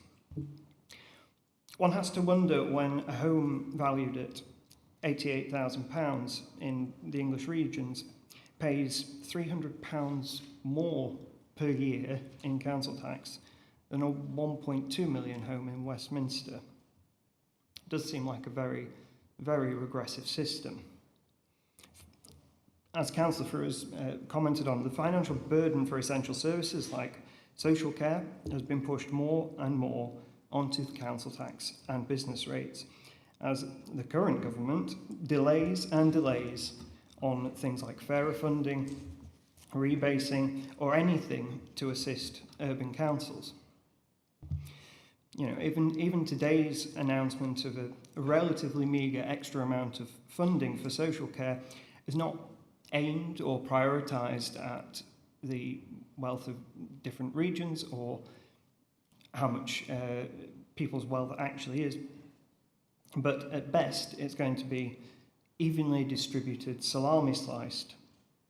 One has to wonder when a home valued at £88,000 in the English regions pays £300 more per year in council tax than a 1.2 million home in Westminster. It does seem like a very, very regressive system. As Councillor Frew has commented on, the financial burden for essential services like social care has been pushed more and more onto the council tax and business rates, as the current government delays and delays on things like fairer funding, rebasing, or anything to assist urban councils. You know, even today's announcement of a relatively meagre extra amount of funding for social care is not aimed or prioritised at the wealth of different regions or how much people's wealth actually is. But at best, it's going to be evenly distributed, salami sliced,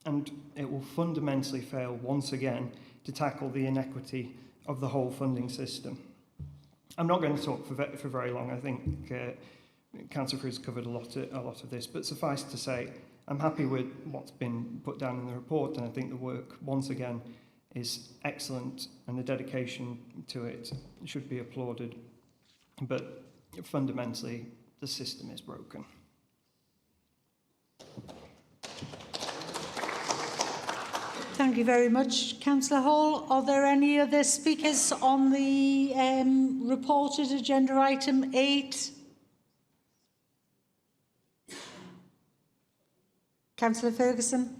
and it will fundamentally fail once again to tackle the inequity of the whole funding system. I'm not going to talk for very long. I think Councillor Frew's covered a lot of this, but suffice to say, I'm happy with what's been put down in the report, and I think the work, once again, is excellent, and the dedication to it should be applauded. But fundamentally, the system is broken. Thank you very much, Councillor Hall. Are there any other speakers on the reported agenda item 8? Councillor Ferguson.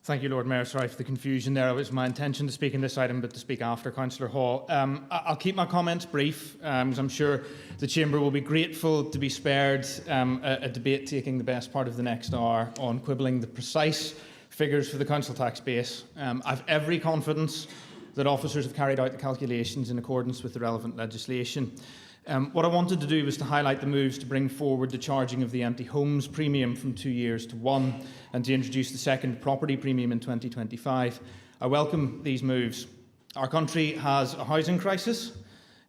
Thank you, Lord Mayor. Sorry for the confusion there. It was my intention to speak in this item, but to speak after Councillor Hall. I'll keep my comments brief, because I'm sure the Chamber will be grateful to be spared a debate taking the best part of the next hour on quibbling the precise figures for the council tax base. I've every confidence that officers have carried out the calculations in accordance with the relevant legislation. What I wanted to do was to highlight the moves to bring forward the charging of the empty homes premium from 2 years to 1 and to introduce the second property premium in 2025. I welcome these moves. Our country has a housing crisis.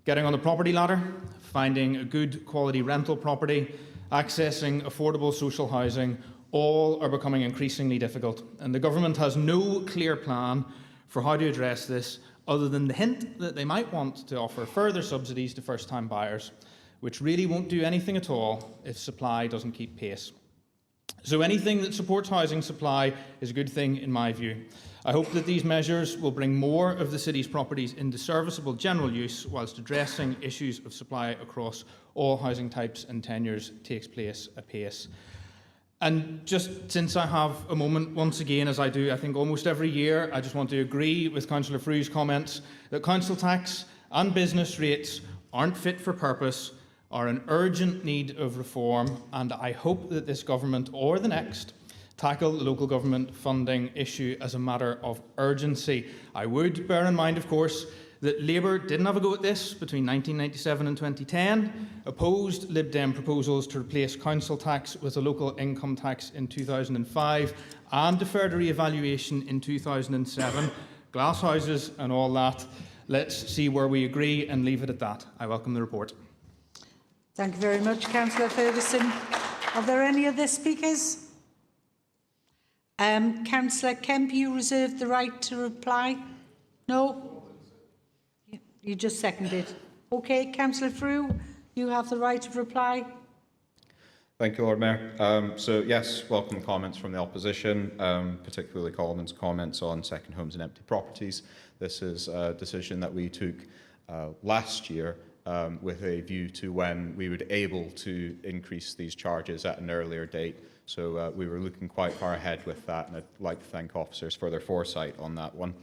Getting on the property ladder, finding a good quality rental property, accessing affordable social housing, all are becoming increasingly difficult. And the government has no clear plan for how to address this, other than the hint that they might want to offer further subsidies to first-time buyers, which really won't do anything at all if supply doesn't keep pace. So anything that supports housing supply is a good thing in my view. I hope that these measures will bring more of the city's properties into serviceable general use, whilst addressing issues of supply across all housing types and tenures takes place apace. And just since I have a moment, once again, as I do, I think almost every year, I just want to agree with Councillor Frew's comments that council tax and business rates aren't fit for purpose, are in urgent need of reform, and I hope that this government or the next tackle the local government funding issue as a matter of urgency. I would bear in mind, of course, that Labour didn't have a go at this between 1997 and 2010, opposed Lib Dem proposals to replace council tax with a local income tax in 2005, and deferred a re-evaluation in 2007. Glass houses and all that. Let's see where we agree and leave it at that. I welcome the report. Thank you very much, Councillor Ferguson. Are there any other speakers? Councillor Kemp, you reserved the right to reply? No? You just seconded. Okay, Councillor Frew, you have the right of reply. Thank you, Lord Mayor. So yes, welcome comments from the opposition, particularly Coleman's comments on second homes and empty properties. This is a decision that we took last year with a view to when we would be able to increase these charges at an earlier date. So we were looking quite far ahead with that, and I'd like to thank officers for their foresight on that one.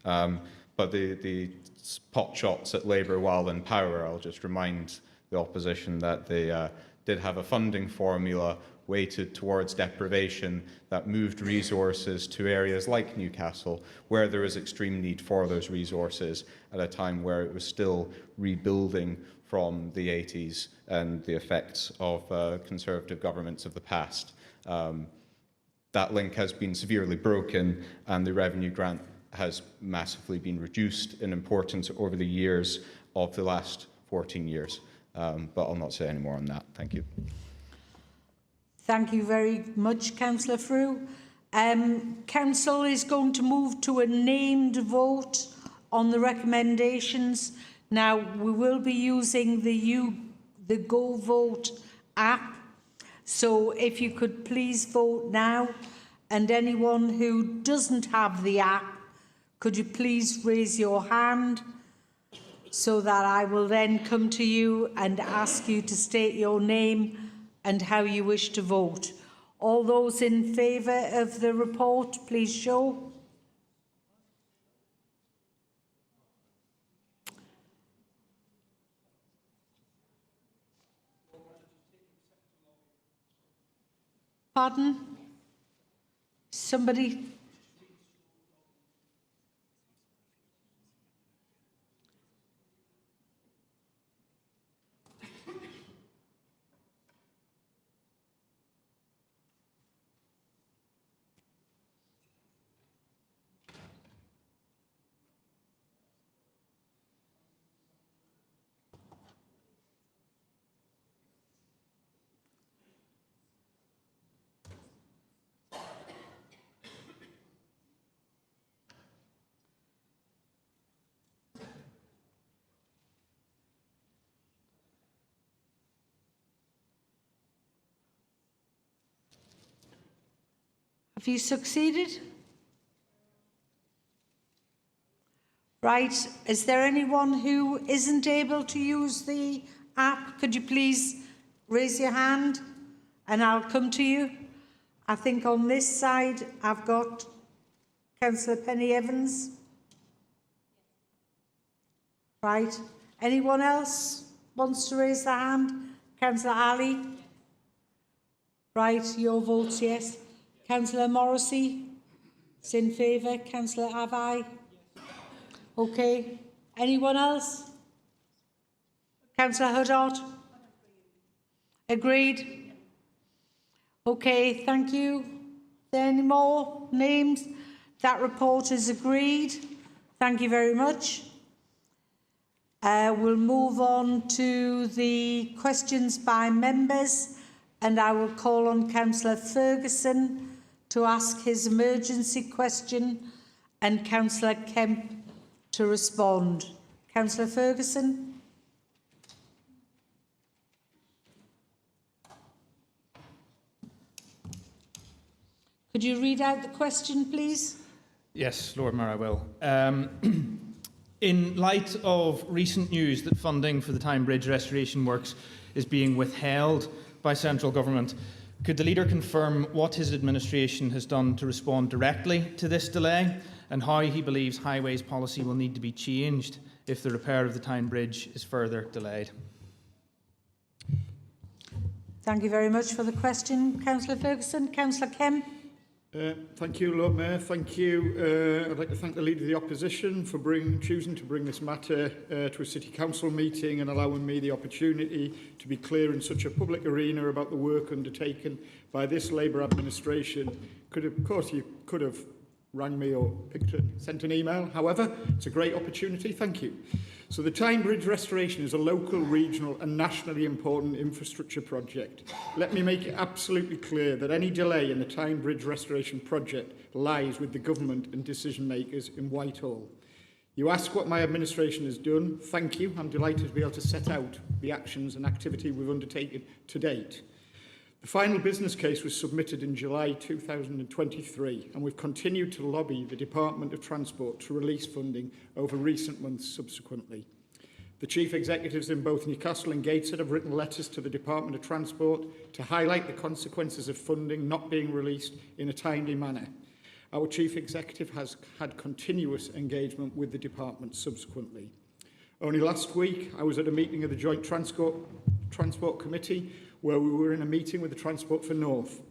But the pot shots at Labour while in power, I'll just remind the opposition that they did have a funding formula weighted towards deprivation that moved resources to areas like Newcastle, where there is extreme need for those resources at a time where it was still rebuilding from the 80s and the effects of Conservative governments of the past. That link has been severely broken, and the revenue grant has massively been reduced in importance over the years of the last 14 years. But I'll not say any more on that. Thank you. Thank you very much, Councillor Frew. Council is going to move to a named vote on the recommendations. Now, we will be using the Go Vote app. So if you could please vote now, and anyone who doesn't have the app, could you please raise your hand so that I will then come to you and ask you to state your name and how you wish to vote. All those in favour of the report, please show. Pardon? Somebody? Have you succeeded? Right. Is there anyone who isn't able to use the app? Could you please raise your hand and I'll come to you? I think on this side I've got Councillor Penny Evans. Right. Anyone else wants to raise their hand? Councillor Ali? Right. Your vote's yes. Councillor Morrissey is in favour. Councillor Avai? Okay. Anyone else? Councillor Huddart? Agreed? Okay, thank you. Are there any more names? That report is agreed. Thank you very much. We'll move on to the questions by members, and I will call on Councillor Ferguson to ask his emergency question and Councillor Kemp to respond. Councillor Ferguson. Could you read out the question, please? Yes, Lord Mayor, I will. In light of recent news that funding for the Tyne Bridge restoration works is being withheld by central government, could the leader confirm what his administration has done to respond directly to this delay and how he believes highways policy will need to be changed if the repair of the Tyne Bridge is further delayed? Thank you very much for the question, Councillor Ferguson. Councillor Kemp. Thank you, Lord Mayor. Thank you. I'd like to thank the Leader of the Opposition for choosing to bring this matter to a City Council meeting and allowing me the opportunity to be clear in such a public arena about the work undertaken by this Labour administration. Of course, you could have rang me or sent an email. However, it's a great opportunity. Thank you. So the Tyne Bridge restoration is a local, regional and nationally important infrastructure project. Let me make it absolutely clear that any delay in the Tyne Bridge restoration project lies with the government and decision makers in Whitehall. You ask what my administration has done. Thank you. I'm delighted to be able to set out the actions and activity we've undertaken to date. The final business case was submitted in July 2023, and we've continued to lobby the Department of Transport to release funding over recent months subsequently. The Chief Executives in both Newcastle and Gateshead have written letters to the Department of Transport to highlight the consequences of funding not being released in a timely manner. Our Chief Executive has had continuous engagement with the Department subsequently. Only last week, I was at a meeting of the Joint Transport Committee where we were in a meeting with the Transport for North.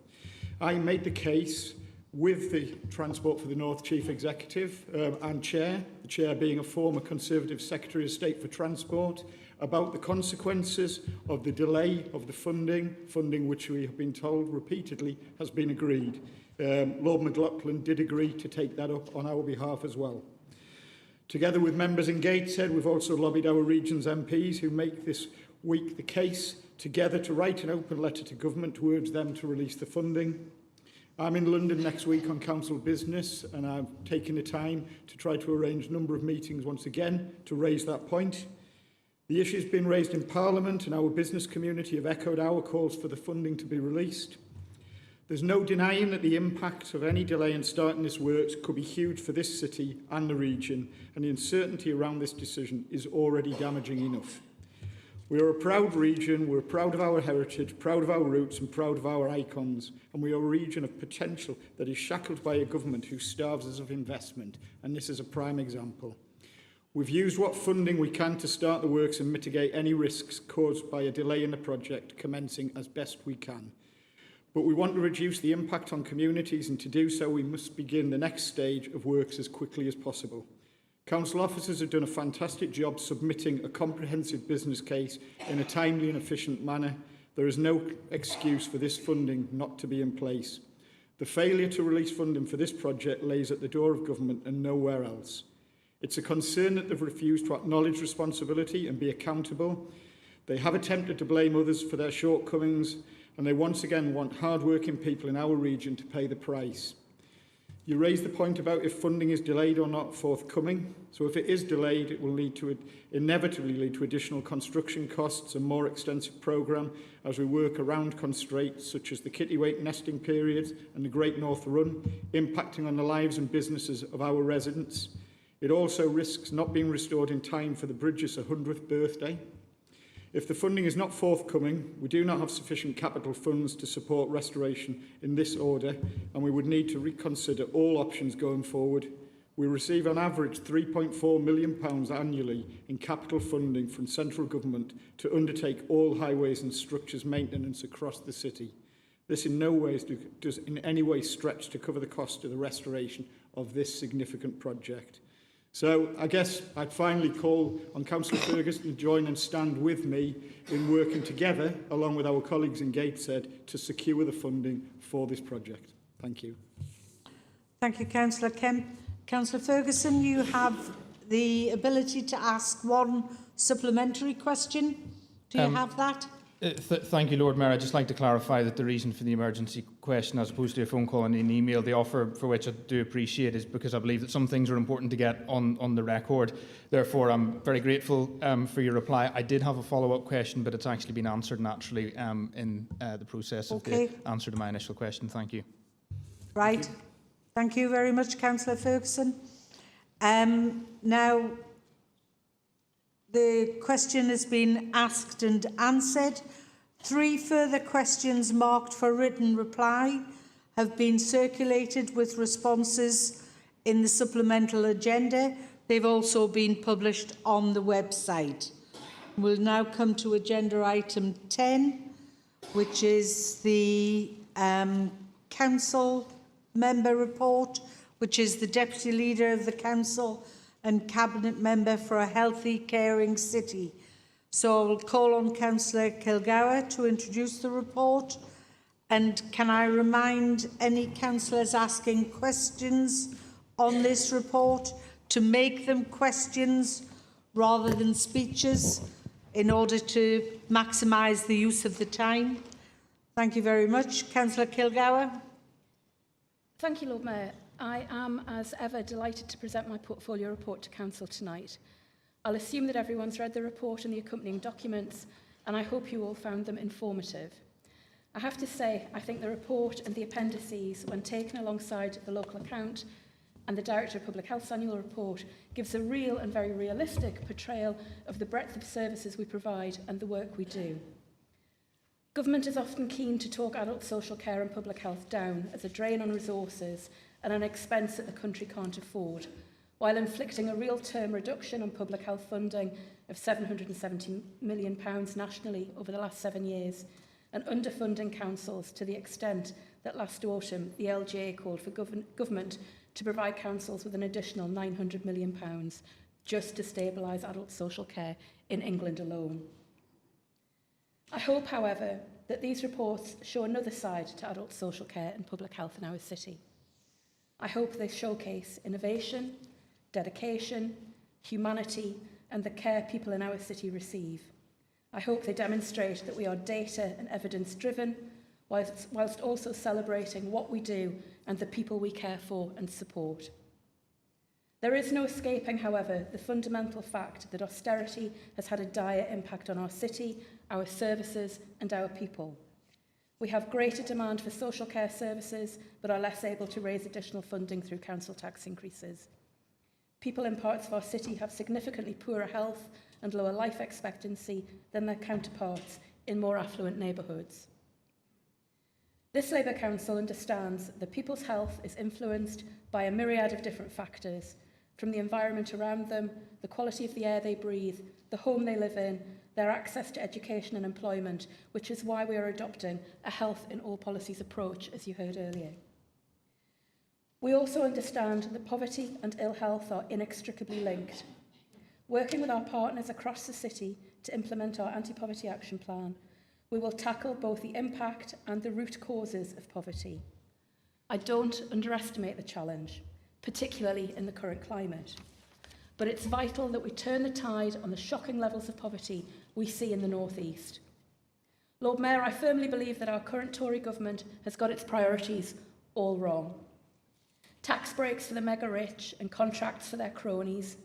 I made the case with the Transport for the North Chief Executive and Chair, the Chair being a former Conservative Secretary of State for Transport, about the consequences of the delay of the funding which we have been told repeatedly has been agreed. Lord McLaughlin did agree to take that up on our behalf as well. Together with members in Gateshead, we've also lobbied our region's MPs who make this week the case together to write an open letter to government to urge them to release the funding. I'm in London next week on council business, and I've taken the time to try to arrange a number of meetings once again to raise that point. The issue has been raised in Parliament, and our business community have echoed our calls for the funding to be released. There's no denying that the impact of any delay in starting this works could be huge for this city and the region, and the uncertainty around this decision is already damaging enough. We are a proud region, we're proud of our heritage, proud of our roots and proud of our icons, and we are a region of potential that is shackled by a government who starves us of investment, and this is a prime example. We've used what funding we can to start the works and mitigate any risks caused by a delay in the project commencing as best we can. But we want to reduce the impact on communities, and to do so we must begin the next stage of works as quickly as possible. Council officers have done a fantastic job submitting a comprehensive business case in a timely and efficient manner. There is no excuse for this funding not to be in place. The failure to release funding for this project lays at the door of government and nowhere else. It's a concern that they've refused to acknowledge responsibility and be accountable. They have attempted to blame others for their shortcomings, and they once again want hard-working people in our region to pay the price. You raised the point about if funding is delayed or not forthcoming. So if it is delayed, it will inevitably lead to additional construction costs and more extensive programme as we work around constraints such as the kittiwake nesting periods and the Great North Run, impacting on the lives and businesses of our residents. It also risks not being restored in time for the bridge's 100th birthday. If the funding is not forthcoming, we do not have sufficient capital funds to support restoration in this order, and we would need to reconsider all options going forward. We receive on average £3.4 million annually in capital funding from central government to undertake all highways and structures maintenance across the city. This in no way does in any way stretch to cover the cost of the restoration of this significant project. So I guess I'd finally call on Councillor Ferguson to join and stand with me in working together, along with our colleagues in Gateshead, to secure the funding for this project. Thank you. Thank you, Councillor Kemp. Councillor Ferguson, you have the ability to ask one supplementary question. Do you have that? Thank you, Lord Mayor. I'd just like to clarify that the reason for the emergency question, as opposed to a phone call and an email, the offer for which I do appreciate, is because I believe that some things are important to get on the record. Therefore, I'm very grateful for your reply. I did have a follow-up question, but it's actually been answered naturally in the process of the answer to my initial question. Thank you. Right. Thank you very much, Councillor Ferguson. Now, the question has been asked and answered. 3 further questions marked for written reply have been circulated with responses in the supplemental agenda. They've also been published on the website. We'll now come to agenda item 10, which is the council member report, which is the Deputy Leader of the Council and Cabinet Member for a Healthy, Caring City. So I'll call on Councillor Kilgour to introduce the report. And can I remind any councillors asking questions on this report to make them questions rather than speeches in order to maximise the use of the time? Thank you very much. Councillor Kilgour. Thank you, Lord Mayor. I am, as ever, delighted to present my portfolio report to Council tonight. I'll assume that everyone's read the report and the accompanying documents, and I hope you all found them informative. I have to say, I think the report and the appendices, when taken alongside the local account and the Director of Public Health's annual report, gives a real and very realistic portrayal of the breadth of services we provide and the work we do. Government is often keen to talk adult social care and public health down as a drain on resources and an expense that the country can't afford, while inflicting a real-term reduction on public health funding of £770 million nationally over the last 7 years, and underfunding councils to the extent that last autumn the LGA called for government to provide councils with an additional £900 million just to stabilise adult social care in England alone. I hope, however, that these reports show another side to adult social care and public health in our city. I hope they showcase innovation, dedication, humanity, and the care people in our city receive. I hope they demonstrate that we are data and evidence driven, whilst also celebrating what we do and the people we care for and support. There is no escaping, however, the fundamental fact that austerity has had a dire impact on our city, our services and our people. We have greater demand for social care services, but are less able to raise additional funding through council tax increases. People in parts of our city have significantly poorer health and lower life expectancy than their counterparts in more affluent neighbourhoods. This Labour Council understands that people's health is influenced by a myriad of different factors, from the environment around them, the quality of the air they breathe, the home they live in, their access to education and employment, which is why we are adopting a health in all policies approach, as you heard earlier. We also understand that poverty and ill health are inextricably linked. Working with our partners across the city to implement our anti-poverty action plan, we will tackle both the impact and the root causes of poverty. I don't underestimate the challenge, particularly in the current climate, but it's vital that we turn the tide on the shocking levels of poverty we see in the North East. Lord Mayor, I firmly believe that our current Tory government has got its priorities all wrong. Tax breaks for the mega rich and contracts for their cronies,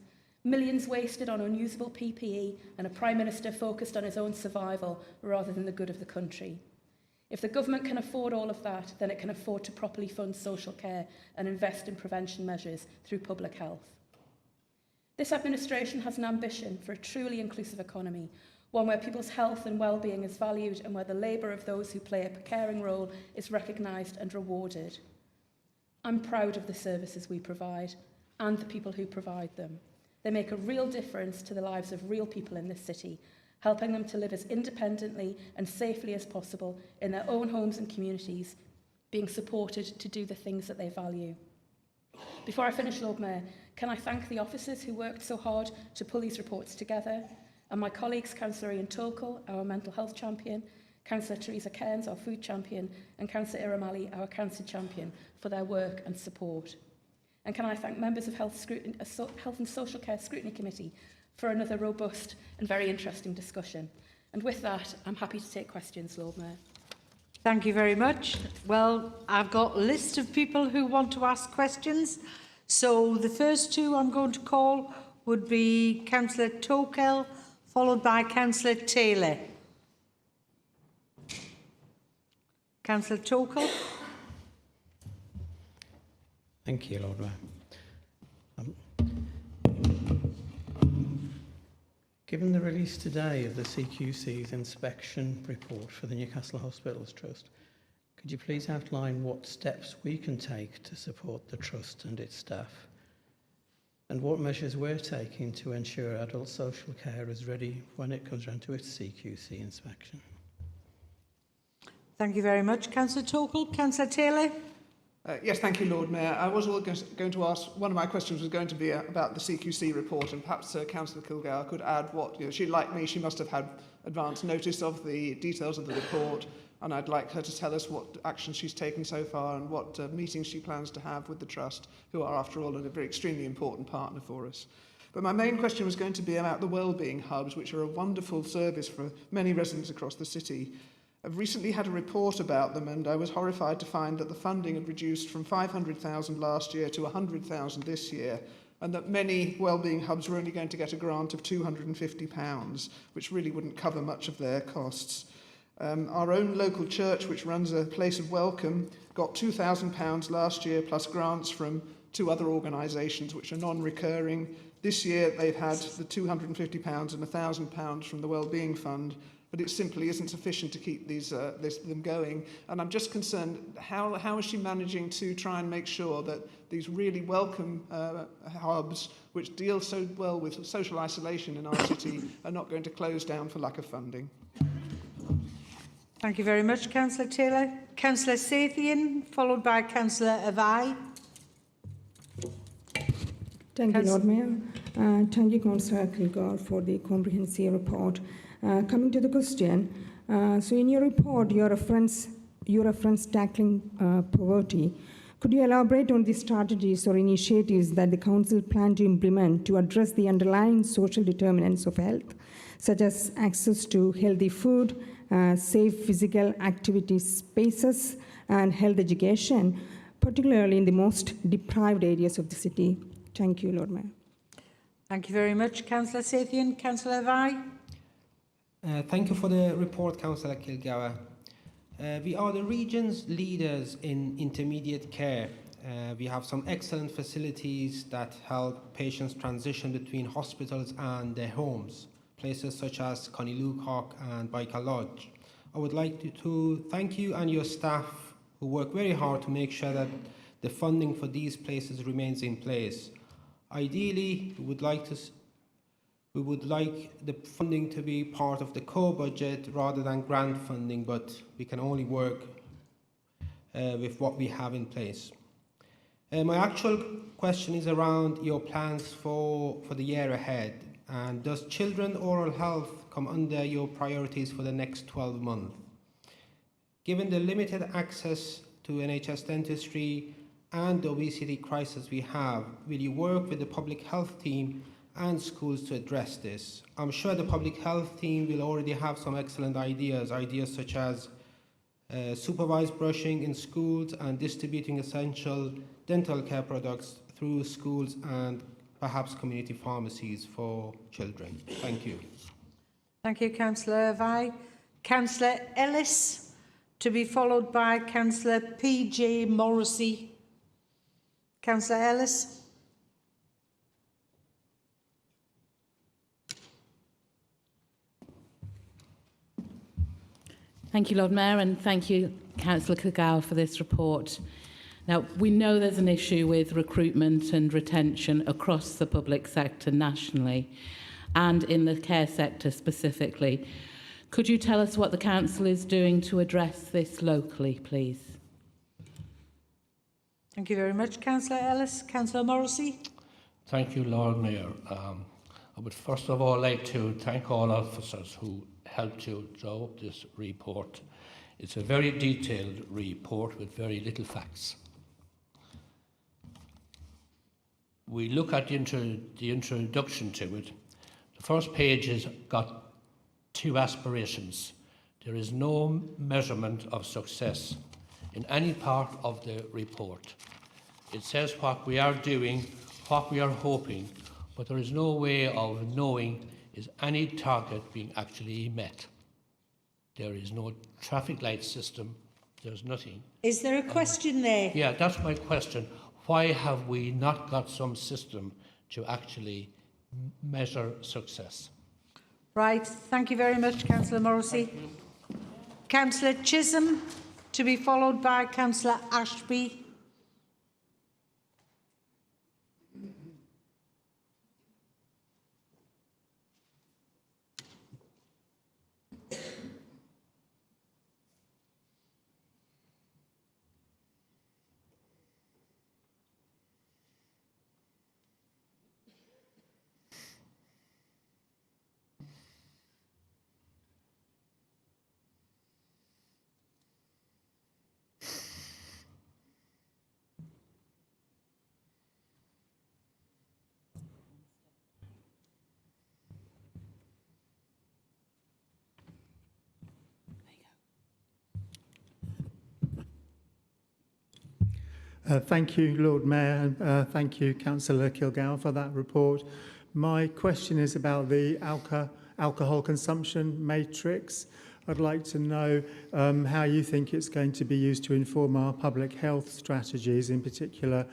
millions wasted on unusable PPE and a Prime Minister focused on his own survival rather than the good of the country. If the government can afford all of that, then it can afford to properly fund social care and invest in prevention measures through public health. This administration has an ambition for a truly inclusive economy, one where people's health and well-being is valued and where the labour of those who play a caring role is recognised and rewarded. I'm proud of the services we provide and the people who provide them. They make a real difference to the lives of real people in this city, helping them to live as independently and safely as possible in their own homes and communities, being supported to do the things that they value. Before I finish, Lord Mayor, can I thank the officers who worked so hard to pull these reports together, and my colleagues, Councillor Ian Tolkle, our mental health champion, Councillor Teresa Cairns, our food champion, and Councillor Iramali, our cancer champion, for their work and support. And can I thank members of Health and Social Care Scrutiny Committee for another robust and very interesting discussion. And with that, I'm happy to take questions, Lord Mayor. Thank you very much. Well, I've got a list of people who want to ask questions. So the first two I'm going to call would be Councillor Tokel, followed by Councillor Taylor. Councillor Tokel. Thank you, Lord Mayor. Given the release today of the CQC's inspection report for the Newcastle Hospitals Trust, could you please outline what steps we can take to support the Trust and its staff, and what measures we're taking to ensure adult social care is ready when it comes round to its CQC inspection? Thank you very much, Councillor Tokel. Councillor Taylor. Yes, thank you, Lord Mayor. I was going to ask, one of my questions was going to be about the CQC report, and perhaps Councillor Kilgour could add what, she, like me, she must have had advance notice of the details of the report, and I'd like her to tell us what actions she's taken so far and what meetings she plans to have with the Trust, who are, after all, a very extremely important partner for us. But my main question was going to be about the wellbeing hubs, which are a wonderful service for many residents across the city. I've recently had a report about them, and I was horrified to find that the funding had reduced from 500,000 last year to 100,000 this year, and that many wellbeing hubs were only going to get a grant of £250, which really wouldn't cover much of their costs. Our own local church, which runs a place of welcome, got £2,000 last year, plus grants from two other organisations which are non-recurring. This year they've had the £250 and £1,000 from the Wellbeing Fund, but it simply isn't sufficient to keep them going. And I'm just concerned, how is she managing to try and make sure that these really welcome hubs, which deal so well with social isolation in our city, are not going to close down for lack of funding? Thank you very much, Councillor Taylor. Councillor Sathian, followed by Councillor Avai. Thank you, Lord Mayor. Thank you, Councillor Kilgour, for the comprehensive report. Coming to the question, so in your report, you reference tackling poverty. Could you elaborate on the strategies or initiatives that the Council plan to implement to address the underlying social determinants of health, such as access to healthy food, safe physical activity spaces, and health education, particularly in the most deprived areas of the city? Thank you, Lord Mayor. Thank you very much, Councillor Sathian. Councillor Vai. Thank you for the report, Councillor Kilgour. We are the region's leaders in intermediate care. We have some excellent facilities that help patients transition between hospitals and their homes, places such as Conillucock and Baikal Lodge. I would like to thank you and your staff who work very hard to make sure that the funding for these places remains in place. Ideally, we would like the funding to be part of the core budget rather than grant funding, but we can only work with what we have in place. My actual question is around your plans for the year ahead. And does children oral health come under your priorities for the next 12 months? Given the limited access to NHS dentistry and the obesity crisis we have, will you work with the public health team and schools to address this? I'm sure the public health team will already have some excellent ideas such as supervised brushing in schools and distributing essential dental care products through schools and perhaps community pharmacies for children. Thank you. Thank you, Councillor Vai. Councillor Ellis, to be followed by Councillor P.J. Morrissey. Councillor Ellis. Thank you, Lord Mayor, and thank you, Councillor Kilgour, for this report. Now, we know there's an issue with recruitment and retention across the public sector nationally and in the care sector specifically. Could you tell us what the Council is doing to address this locally, please? Thank you very much, Councillor Ellis. Councillor Morrissey. Thank you, Lord Mayor. I would first of all like to thank all officers who helped you draw up this report. It's a very detailed report with very little facts. We look at the introduction to it. The first page has got two aspirations. There is no measurement of success in any part of the report. It says what we are doing, what we are hoping, but there is no way of knowing is any target being actually met. There is no traffic light system, there's nothing. Is there a question there? Yeah, that's my question. Why have we not got some system to actually measure success? Right, thank you very much, Councillor Morrissey. Councillor Chisholm, to be followed by Councillor Ashby. Thank you, Lord Mayor, and thank you, Councillor Kilgour, for that report. My question is about the alcohol consumption matrix. I'd like to know how you think it's going to be used to inform our public health strategies, in particular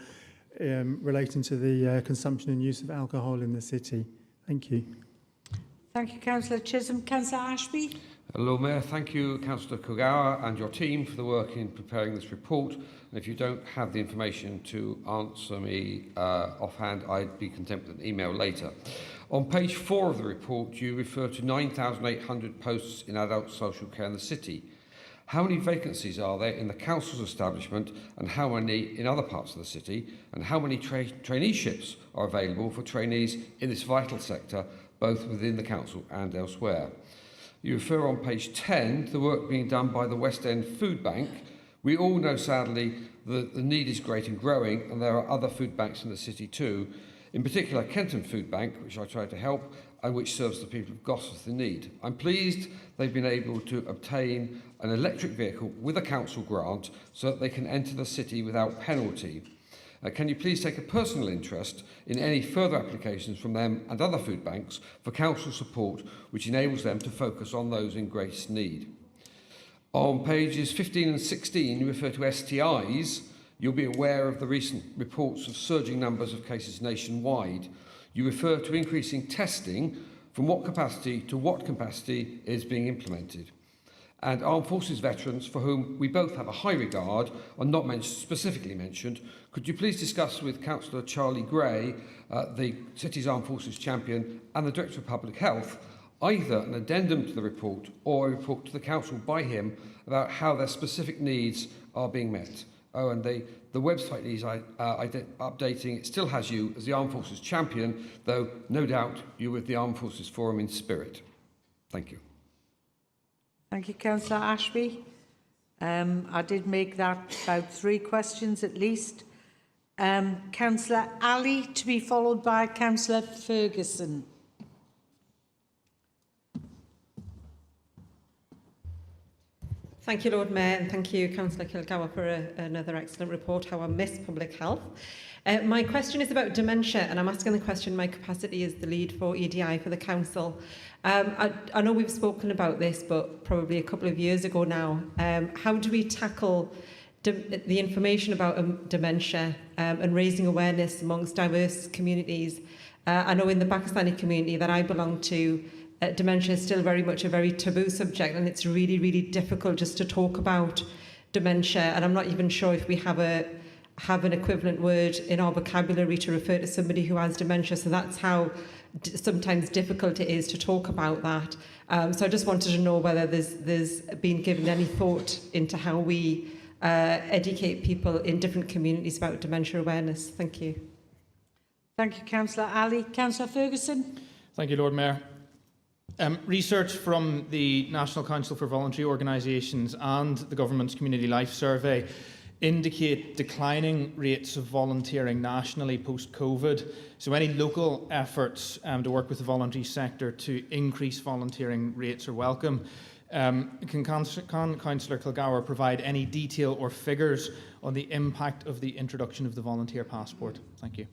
relating to the consumption and use of alcohol in the city. Thank you. Thank you, Councillor Chisholm. Councillor Ashby. Hello, Mayor. Thank you, Councillor Kilgour, and your team for the work in preparing this report. And if you don't have the information to answer me offhand, I'd be content with an email later. On page 4 of the report, you refer to 9,800 posts in adult social care in the city. How many vacancies are there in the council's establishment, and how many in other parts of the city? And how many traineeships are available for trainees in this vital sector, both within the council and elsewhere? You refer on page 10 to the work being done by the West End Food Bank. We all know, sadly, the need is great and growing, and there are other food banks in the city too, in particular Kenton Food Bank, which I try to help, and which serves the people of Gosforth in need. I'm pleased they've been able to obtain an electric vehicle with a council grant so that they can enter the city without penalty. Can you please take a personal interest in any further applications from them and other food banks for council support, which enables them to focus on those in greatest need? On pages 15 and 16, you refer to STIs. You'll be aware of the recent reports of surging numbers of cases nationwide. You refer to increasing testing. From what capacity to what capacity is being implemented? And Armed Forces veterans, for whom we both have a high regard, are not specifically mentioned. Could you please discuss with Councillor Charlie Gray, the City's Armed Forces champion, and the Director of Public Health, either an addendum to the report or a report to the Council by him about how their specific needs are being met? Oh, and the website needs updating. It still has you as the Armed Forces champion, though no doubt you're with the Armed Forces Forum in spirit. Thank you. Thank you, Councillor Ashby. I did make that about 3 questions at least. Councillor Ali, to be followed by Councillor Ferguson. Thank you, Lord Mayor, and thank you, Councillor Kilgour, for another excellent report, How I Miss Public Health. My question is about dementia, and I'm asking the question in my capacity as the lead for EDI for the Council. I know we've spoken about this, but probably a couple of years ago now. How do we tackle the information about dementia and raising awareness amongst diverse communities? I know in the Pakistani community that I belong to, dementia is still very much a very taboo subject, and it's really, really difficult just to talk about dementia. And I'm not even sure if we have an equivalent word in our vocabulary to refer to somebody who has dementia. So that's how sometimes difficult it is to talk about that. So I just wanted to know whether there's been given any thought into how we educate people in different communities about dementia awareness. Thank you. Thank you, Councillor Ali. Councillor Ferguson. Thank you, Lord Mayor. Research from the National Council for Voluntary Organisations and the Government's Community Life Survey indicate declining rates of volunteering nationally post-COVID. So any local efforts to work with the voluntary sector to increase volunteering rates are welcome. Can Councillor Kilgour provide any detail or figures on the impact of the introduction of the volunteer passport? Thank you.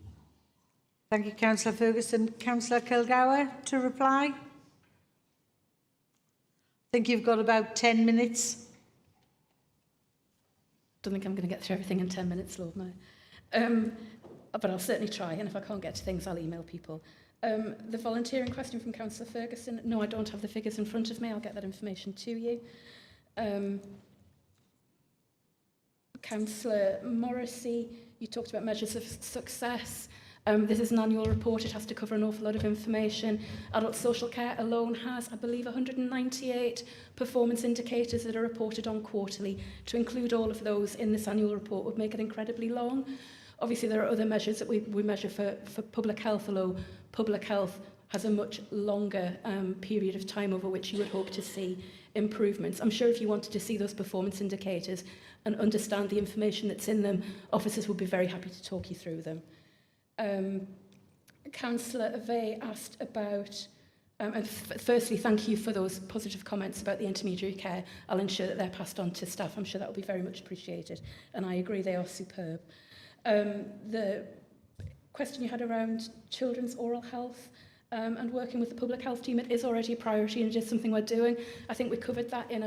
Thank you, Councillor Ferguson. Councillor Kilgour to reply. I think you've got about 10 minutes. Don't think I'm going to get through everything in 10 minutes, Lord Mayor. But I'll certainly try, and if I can't get to things, I'll email people. The volunteering question from Councillor Ferguson, no, I don't have the figures in front of me. I'll get that information to you. Councillor Morrissey, you talked about measures of success. This is an annual report. It has to cover an awful lot of information. Adult social care alone has, I believe, 198 performance indicators that are reported on quarterly. To include all of those in this annual report would make it incredibly long. Obviously, there are other measures that we measure for public health, although public health has a much longer period of time over which you would hope to see improvements. I'm sure if you wanted to see those performance indicators and understand the information that's in them, officers would be very happy to talk you through them. Councillor Ave asked about, and firstly, thank you for those positive comments about the intermediary care. I'll ensure that they're passed on to staff. I'm sure that will be very much appreciated, and I agree they are superb. The question you had around children's oral health and working with the public health team, it is already a priority and it is something we're doing. I think we covered that in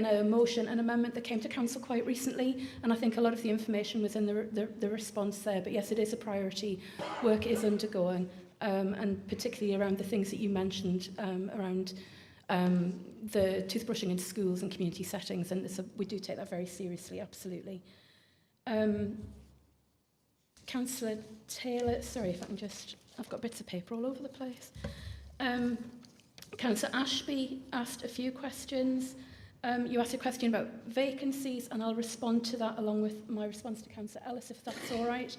a motion, an amendment that came to council quite recently, and I think a lot of the information was in the response there. But yes, it is a priority. Work is undergoing, and particularly around the things that you mentioned around the toothbrushing in schools and community settings, and we do take that very seriously, absolutely. Councillor Taylor, sorry if I can just, I've got bits of paper all over the place. Councillor Ashby asked a few questions. You asked a question about vacancies, and I'll respond to that along with my response to Councillor Ellis, if that's all right.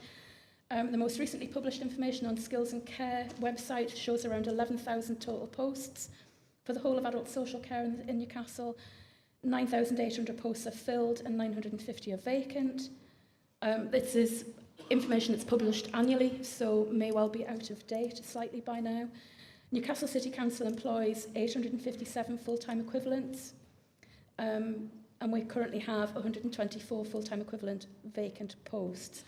The most recently published information on Skills and Care website shows around 11,000 total posts for the whole of adult social care in Newcastle. 9,800 posts are filled and 950 are vacant. This is information that's published annually, so may well be out of date slightly by now. Newcastle City Council employs 857 full-time equivalents, and we currently have 124 full-time equivalent vacant posts.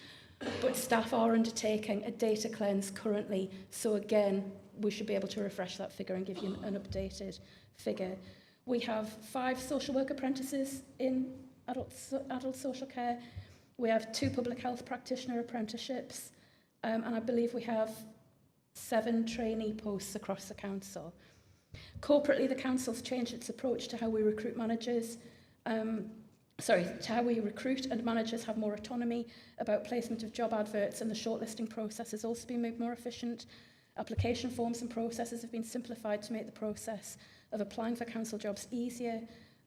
But staff are undertaking a data cleanse currently, so again, we should be able to refresh that figure and give you an updated figure. We have 5 social work apprentices in adult social care. We have 2 public health practitioner apprenticeships, and I believe we have 7 trainee posts across the council. Corporately, the council's changed its approach to how we recruit managers. To how we recruit, and managers have more autonomy about placement of job adverts, and the shortlisting process has also been made more efficient. Application forms and processes have been simplified to make the process of applying for council jobs easier.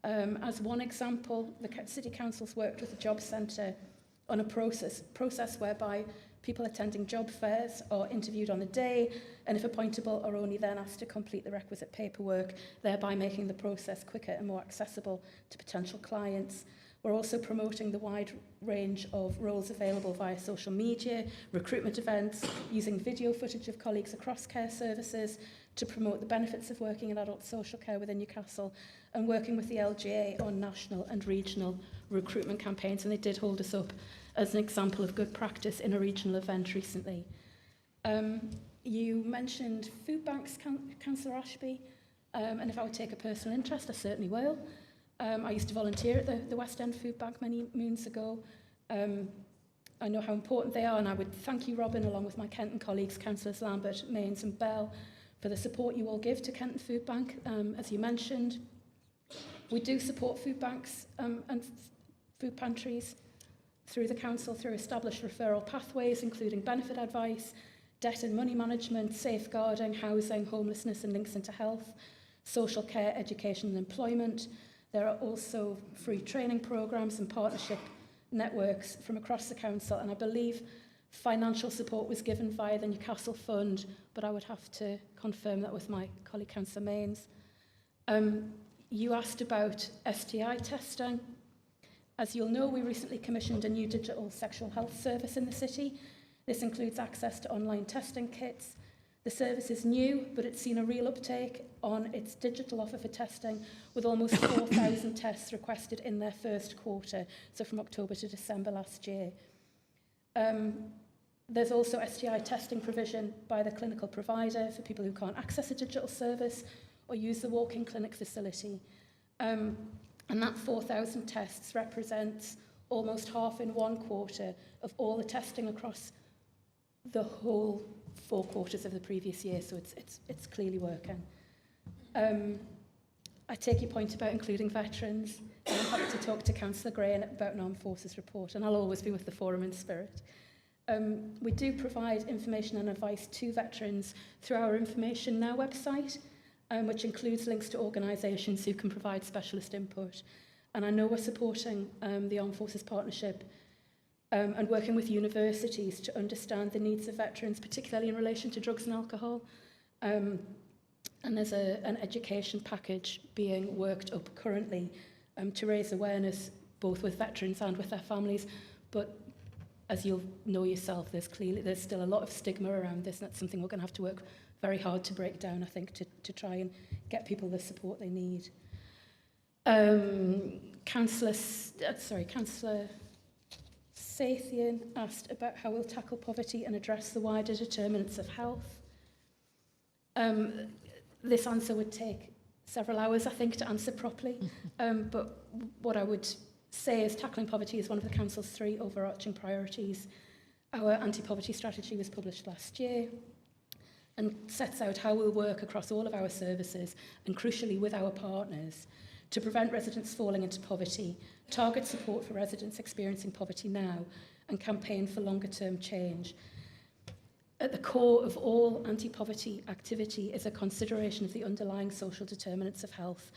As one example, the City Council's worked with the Job Centre on a process whereby people attending job fairs are interviewed on the day, and if appointable are only then asked to complete the requisite paperwork, thereby making the process quicker and more accessible to potential clients. We're also promoting the wide range of roles available via social media, recruitment events, using video footage of colleagues across care services to promote the benefits of working in adult social care within Newcastle, and working with the LGA on national and regional recruitment campaigns. And they did hold us up as an example of good practice in a regional event recently. You mentioned food banks, Councillor Ashby, and if I would take a personal interest, I certainly will. I used to volunteer at the West End Food Bank many moons ago. I know how important they are, and I would thank you, Robin, along with my Kenton colleagues, Councillors Lambert, Mains and Bell, for the support you all give to Kenton Food Bank, as you mentioned. We do support food banks and food pantries through the council through established referral pathways, including benefit advice, debt and money management, safeguarding, housing, homelessness and links into health, social care, education and employment. There are also free training programmes and partnership networks from across the council, and I believe financial support was given via the Newcastle Fund, but I would have to confirm that with my colleague Councillor Mains. You asked about STI testing. As you'll know, we recently commissioned a new digital sexual health service in the city. This includes access to online testing kits. The service is new, but it's seen a real uptake on its digital offer for testing, with almost 4,000 tests requested in their first quarter, so from October to December last year. There's also STI testing provision by the clinical provider for people who can't access a digital service or use the walk-in clinic facility. And that 4,000 tests represents almost half in one quarter of all the testing across the whole 4 quarters of the previous year, so it's clearly working. I take your point about including veterans, and I'm happy to talk to Councillor Gray about an Armed Forces report, and I'll always be with the forum in spirit. We do provide information and advice to veterans through our Information Now website, which includes links to organisations who can provide specialist input. And I know we're supporting the Armed Forces Partnership and working with universities to understand the needs of veterans, particularly in relation to drugs and alcohol. And there's an education package being worked up currently to raise awareness both with veterans and with their families. But as you'll know yourself, there's still a lot of stigma around this, and that's something we're going to have to work very hard to break down, I think, to try and get people the support they need. Councillor Sathian asked about how we'll tackle poverty and address the wider determinants of health. This answer would take several hours, I think, to answer properly. But what I would say is tackling poverty is one of the Council's 3 overarching priorities. Our anti-poverty strategy was published last year and sets out how we'll work across all of our services and, crucially, with our partners to prevent residents falling into poverty, target support for residents experiencing poverty now, and campaign for longer-term change. At the core of all anti-poverty activity is a consideration of the underlying social determinants of health,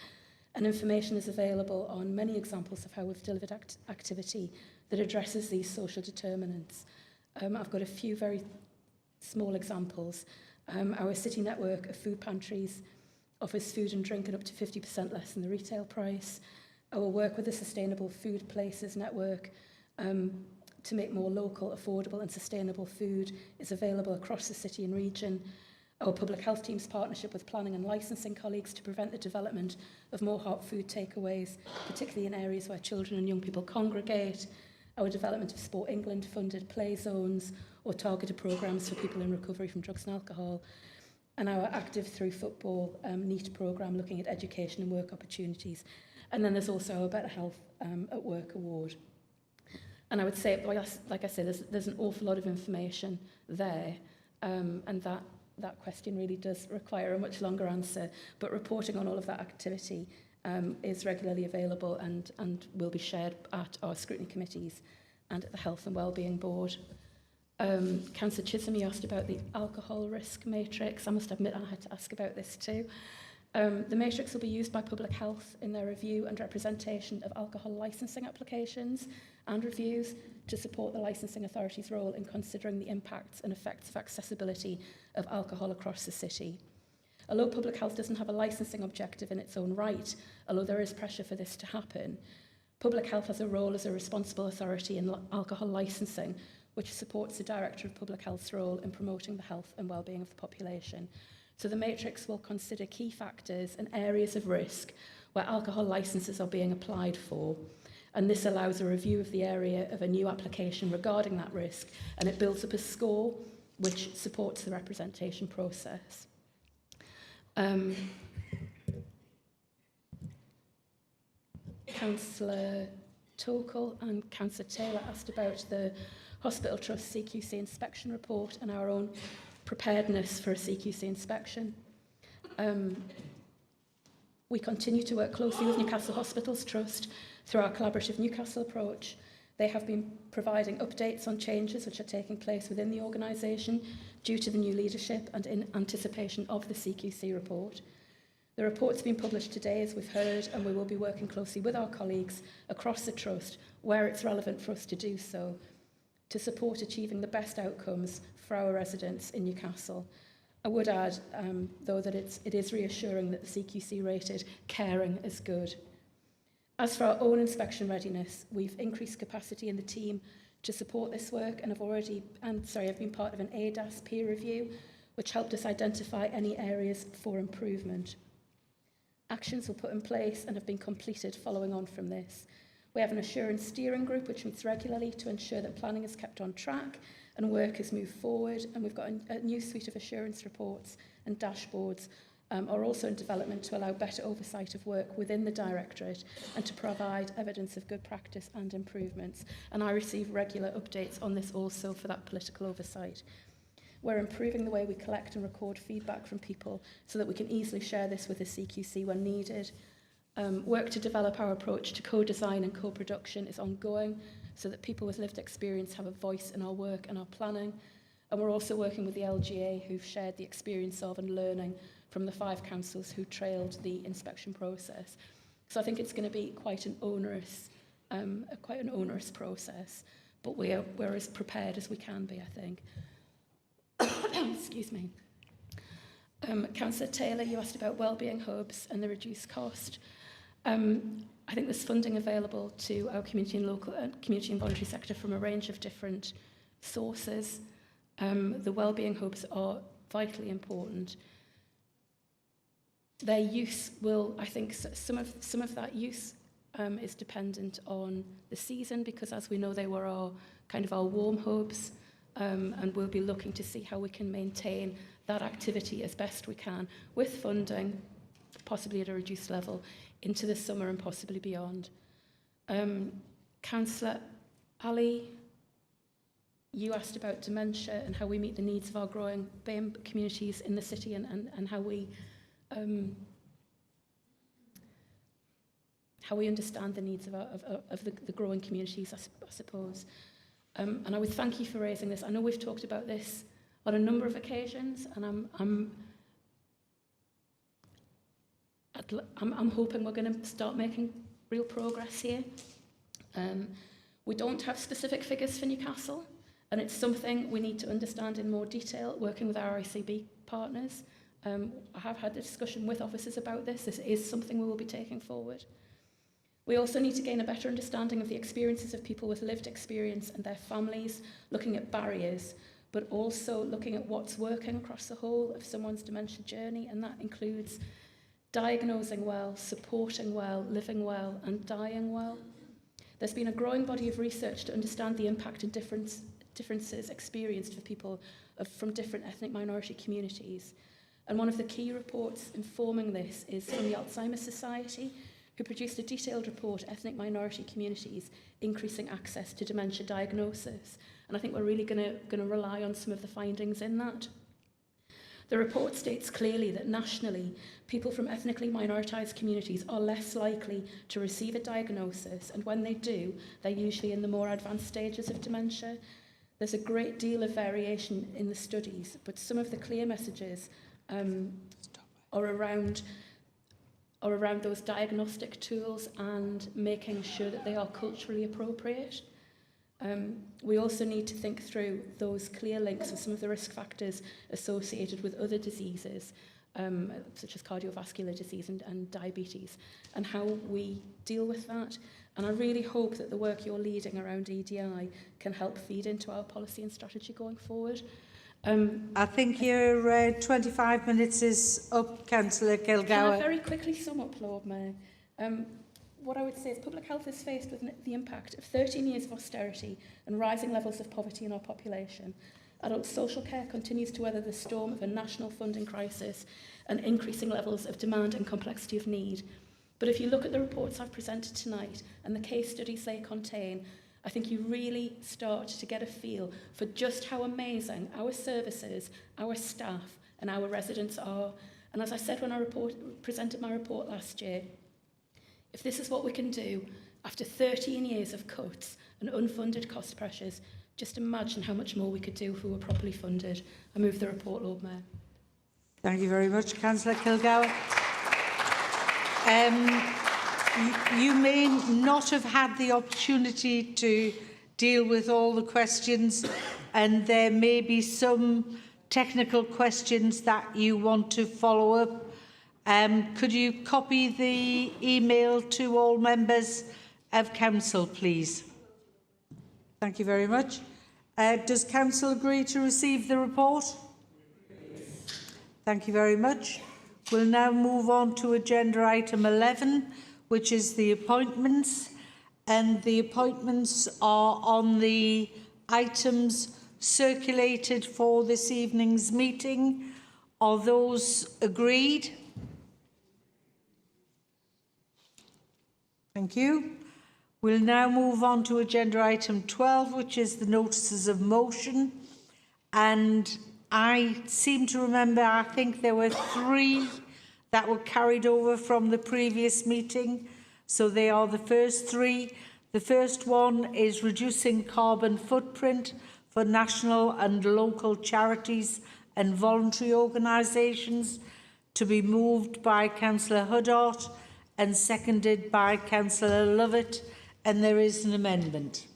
and information is available on many examples of how we've delivered activity that addresses these social determinants. I've got a few very small examples. Our city network of food pantries offers food and drink at up to 50% less than the retail price. Our work with the Sustainable Food Places Network to make more local, affordable and sustainable food is available across the city and region. Our public health team's partnership with planning and licensing colleagues to prevent the development of more hot food takeaways, particularly in areas where children and young people congregate. Our development of Sport England funded play zones or targeted programmes for people in recovery from drugs and alcohol. And our Active Through Football NEAT programme looking at education and work opportunities. And then there's also our Better Health at Work award. And I would say, like I say, there's an awful lot of information there, and that question really does require a much longer answer. But reporting on all of that activity is regularly available and will be shared at our scrutiny committees and at the Health and Wellbeing Board. Councillor Chisholm, you asked about the alcohol risk matrix. I must admit I had to ask about this too. The matrix will be used by Public Health in their review and representation of alcohol licensing applications and reviews to support the licensing authority's role in considering the impacts and effects of accessibility of alcohol across the city. Although Public Health doesn't have a licensing objective in its own right, although there is pressure for this to happen, Public Health has a role as a responsible authority in alcohol licensing, which supports the Director of Public Health's role in promoting the health and wellbeing of the population. So the matrix will consider key factors and areas of risk where alcohol licences are being applied for. And this allows a review of the area of a new application regarding that risk, and it builds up a score which supports the representation process. Councillor Tokel and Councillor Taylor asked about the Hospital Trust CQC inspection report and our own preparedness for a CQC inspection. We continue to work closely with Newcastle Hospitals Trust through our collaborative Newcastle approach. They have been providing updates on changes which are taking place within the organisation due to the new leadership and in anticipation of the CQC report. The report's been published today, as we've heard, and we will be working closely with our colleagues across the Trust where it's relevant for us to do so, to support achieving the best outcomes for our residents in Newcastle. I would add, though, that it is reassuring that the CQC rated caring as good. As for our own inspection readiness, we've increased capacity in the team to support this work, and I've been part of an ADAS peer review, which helped us identify any areas for improvement. Actions were put in place and have been completed following on from this. We have an assurance steering group which meets regularly to ensure that planning is kept on track and work has moved forward, and we've got a new suite of assurance reports and dashboards are also in development to allow better oversight of work within the Directorate and to provide evidence of good practice and improvements. And I receive regular updates on this also for that political oversight. We're improving the way we collect and record feedback from people so that we can easily share this with the CQC when needed. Work to develop our approach to co-design and co-production is ongoing so that people with lived experience have a voice in our work and our planning. And we're also working with the LGA, who've shared the experience of and learning from the 5 councils who trailed the inspection process. So I think it's going to be quite an onerous process, but we're as prepared as we can be, I think. Excuse me. Councillor Taylor, you asked about wellbeing hubs and the reduced cost. I think there's funding available to our community and local community and voluntary sector from a range of different sources. The wellbeing hubs are vitally important. Their use will, I think, some of that use is dependent on the season, because as we know, they were our warm hubs, and we'll be looking to see how we can maintain that activity as best we can with funding, possibly at a reduced level, into the summer and possibly beyond. Councillor Ali, you asked about dementia and how we meet the needs of our growing BAME communities in the city and how we understand the needs of the growing communities, I suppose. And I would thank you for raising this. I know we've talked about this on a number of occasions, and I'm hoping we're going to start making real progress here. We don't have specific figures for Newcastle, and it's something we need to understand in more detail, working with our ICB partners. I have had a discussion with officers about this. This is something we will be taking forward. We also need to gain a better understanding of the experiences of people with lived experience and their families, looking at barriers, but also looking at what's working across the whole of someone's dementia journey, and that includes diagnosing well, supporting well, living well, and dying well. There's been a growing body of research to understand the impact and differences experienced for people from different ethnic minority communities. And one of the key reports informing this is from the Alzheimer's Society, who produced a detailed report, Ethnic Minority Communities, Increasing Access to Dementia Diagnosis. And I think we're really going to rely on some of the findings in that. The report states clearly that nationally, people from ethnically minoritized communities are less likely to receive a diagnosis, and when they do, they're usually in the more advanced stages of dementia. There's a great deal of variation in the studies, but some of the clear messages are around those diagnostic tools and making sure that they are culturally appropriate. We also need to think through those clear links with some of the risk factors associated with other diseases, such as cardiovascular disease and diabetes, and how we deal with that. And I really hope that the work you're leading around EDI can help feed into our policy and strategy going forward. I think your 25 minutes is up, Councillor Kilgour. Can I very quickly sum up, Lord Mayor? What I would say is public health is faced with the impact of 13 years of austerity and rising levels of poverty in our population. Adult social care continues to weather the storm of a national funding crisis and increasing levels of demand and complexity of need. But if you look at the reports I've presented tonight and the case studies they contain, I think you really start to get a feel for just how amazing our services, our staff and our residents are. And as I said when I presented my report last year, if this is what we can do after 13 years of cuts and unfunded cost pressures, just imagine how much more we could do if we were properly funded. I move the report, Lord Mayor. Thank you very much, Councillor Kilgour. You may not have had the opportunity to deal with all the questions, and there may be some technical questions that you want to follow up. Could you copy the email to all members of Council, please? Thank you very much. Does Council agree to receive the report? Thank you very much. We'll now move on to agenda item 11, which is the appointments. And the appointments are on the items circulated for this evening's meeting. Are those agreed? Thank you. We'll now move on to agenda item 12, which is the notices of motion. And I seem to remember, I think there were 3 that were carried over from the previous meeting. So they are the first 3. The first one is reducing carbon footprint for national and local charities and voluntary organisations, to be moved by Councillor Huddart and seconded by Councillor Lovett, and there is an amendment.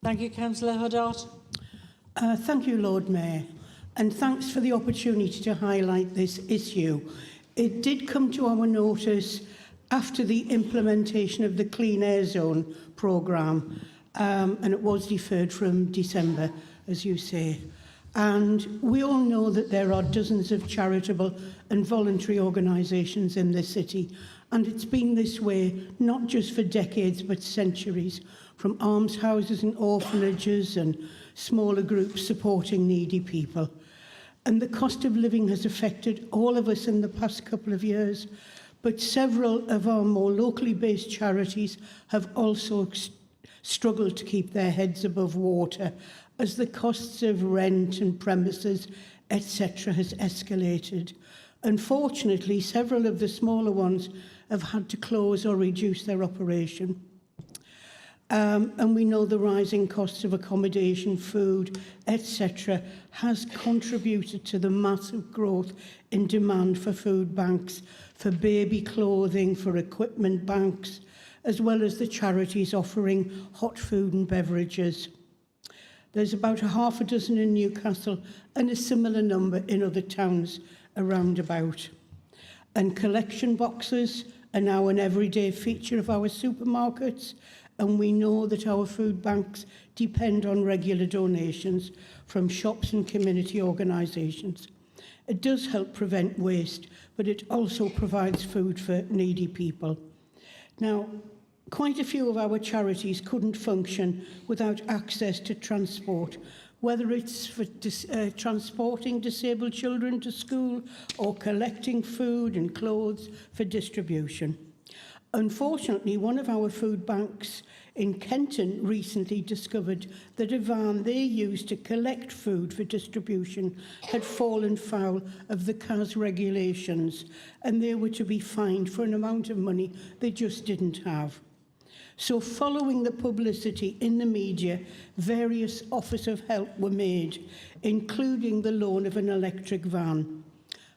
Thank you, Councillor Huddart. Thank you, Lord Mayor, and thanks for the opportunity to highlight this issue. It did come to our notice after the implementation of the Clean Air Zone programme, and it was deferred from December, as you say. And we all know that there are dozens of charitable and voluntary organisations in this city, and it's been this way not just for decades but centuries, from almshouses and orphanages and smaller groups supporting needy people. And the cost of living has affected all of us in the past couple of years, but several of our more locally based charities have also struggled to keep their heads above water as the costs of rent and premises, etc., has escalated. Unfortunately, several of the smaller ones have had to close or reduce their operation. And we know the rising costs of accommodation, food, etc., has contributed to the massive growth in demand for food banks, for baby clothing, for equipment banks, as well as the charities offering hot food and beverages. There's about half a dozen in Newcastle and a similar number in other towns around about. And collection boxes are now an everyday feature of our supermarkets, and we know that our food banks depend on regular donations from shops and community organisations. It does help prevent waste, but it also provides food for needy people. Now, quite a few of our charities couldn't function without access to transport, whether it's for transporting disabled children to school or collecting food and clothes for distribution. Unfortunately, one of our food banks in Kenton recently discovered that a van they used to collect food for distribution had fallen foul of the CAS regulations, and they were to be fined for an amount of money they just didn't have. So following the publicity in the media, various offers of help were made, including the loan of an electric van.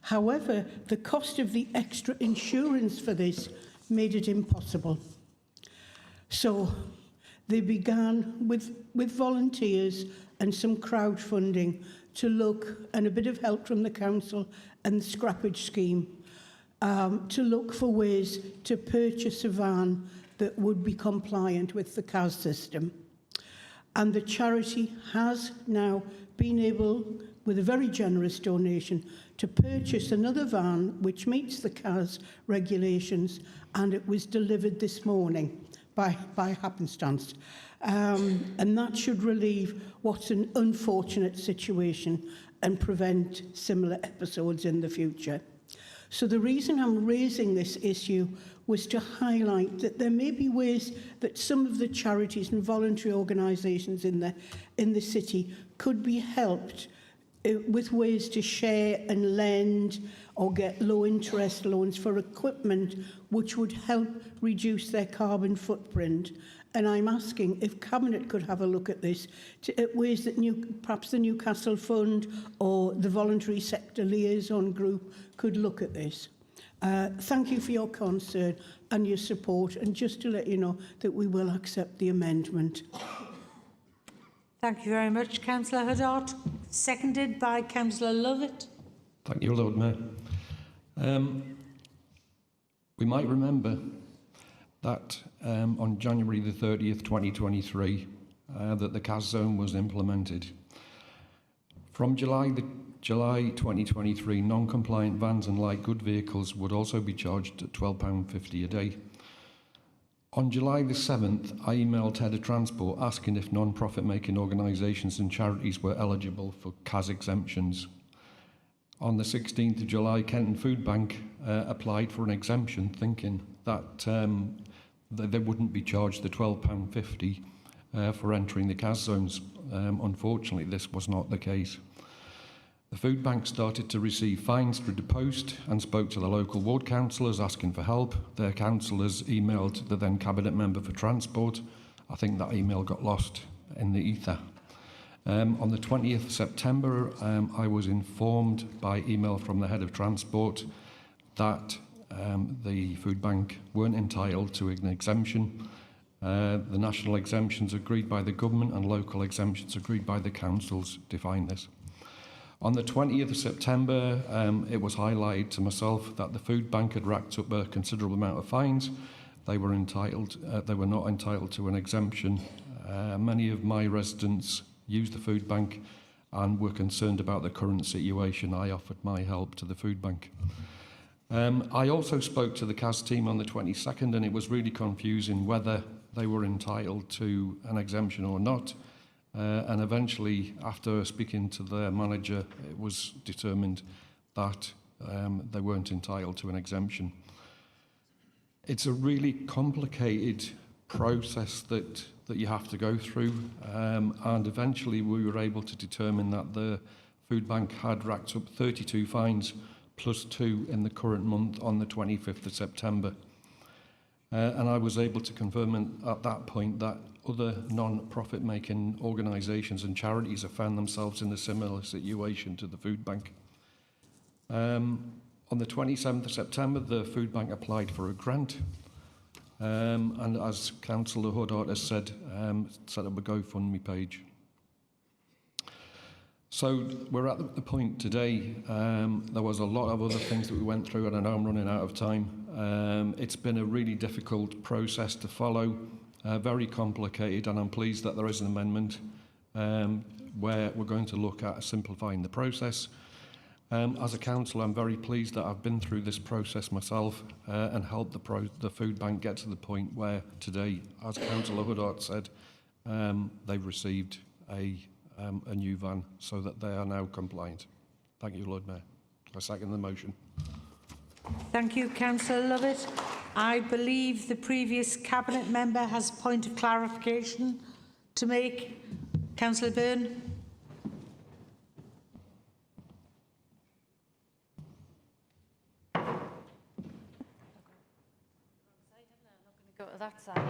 However, the cost of the extra insurance for this made it impossible. So they began with volunteers and some crowdfunding to look, and a bit of help from the council and the scrappage scheme, to look for ways to purchase a van that would be compliant with the CAS system. And the charity has now been able, with a very generous donation, to purchase another van which meets the CAS regulations, and it was delivered this morning by happenstance. And that should relieve what's an unfortunate situation and prevent similar episodes in the future. So the reason I'm raising this issue was to highlight that there may be ways that some of the charities and voluntary organisations in the city could be helped with ways to share and lend or get low interest loans for equipment which would help reduce their carbon footprint. And I'm asking if Cabinet could have a look at this, at ways that perhaps the Newcastle Fund or the Voluntary Sector Liaison Group could look at this. Thank you for your concern and your support, and just to let you know that we will accept the amendment. Thank you very much, Councillor Haddart. Seconded by Councillor Lovett. Thank you, Lord Mayor. We might remember that on January the 30th, 2023, that the CAS zone was implemented. From July 2023, non-compliant vans and light good vehicles would also be charged at £12.50 a day. On July the 7th, I emailed Head of Transport asking if non-profit making organisations and charities were eligible for CAS exemptions. On the 16th of July, Kenton Food Bank applied for an exemption, thinking that they wouldn't be charged the £12.50 for entering the CAS zones. Unfortunately, this was not the case. The food bank started to receive fines through the post and spoke to the local ward councillors asking for help. Their councillors emailed the then Cabinet Member for Transport. I think that email got lost in the ether. On the 20th of September, I was informed by email from the Head of Transport that the food bank weren't entitled to an exemption. The national exemptions agreed by the government and local exemptions agreed by the councils define this. On the 20th of September, it was highlighted to myself that the food bank had racked up a considerable amount of fines. They were not entitled to an exemption. Many of my residents used the food bank and were concerned about the current situation. I offered my help to the food bank. I also spoke to the CAS team on the 22nd, and it was really confusing whether they were entitled to an exemption or not. And eventually, after speaking to their manager, it was determined that they weren't entitled to an exemption. It's a really complicated process that you have to go through, and eventually we were able to determine that the food bank had racked up 32 fines plus 2 in the current month on the 25th of September. And I was able to confirm at that point that other non-profit making organisations and charities have found themselves in a similar situation to the food bank. On the 27th of September, the food bank applied for a grant, and as Councillor Huddart has said, set up a GoFundMe page. So we're at the point today, there was a lot of other things that we went through and I know I'm running out of time. It's been a really difficult process to follow, very complicated, and I'm pleased that there is an amendment where we're going to look at simplifying the process. As a councillor, I'm very pleased that I've been through this process myself and helped the food bank get to the point where today, as Councillor Huddart said, they've received a new van so that they are now compliant. Thank you, Lord Mayor. I second the motion. Thank you, Councillor Lovett. I believe the previous Cabinet member has a point of clarification to make. Councillor Byrne. Go to that side.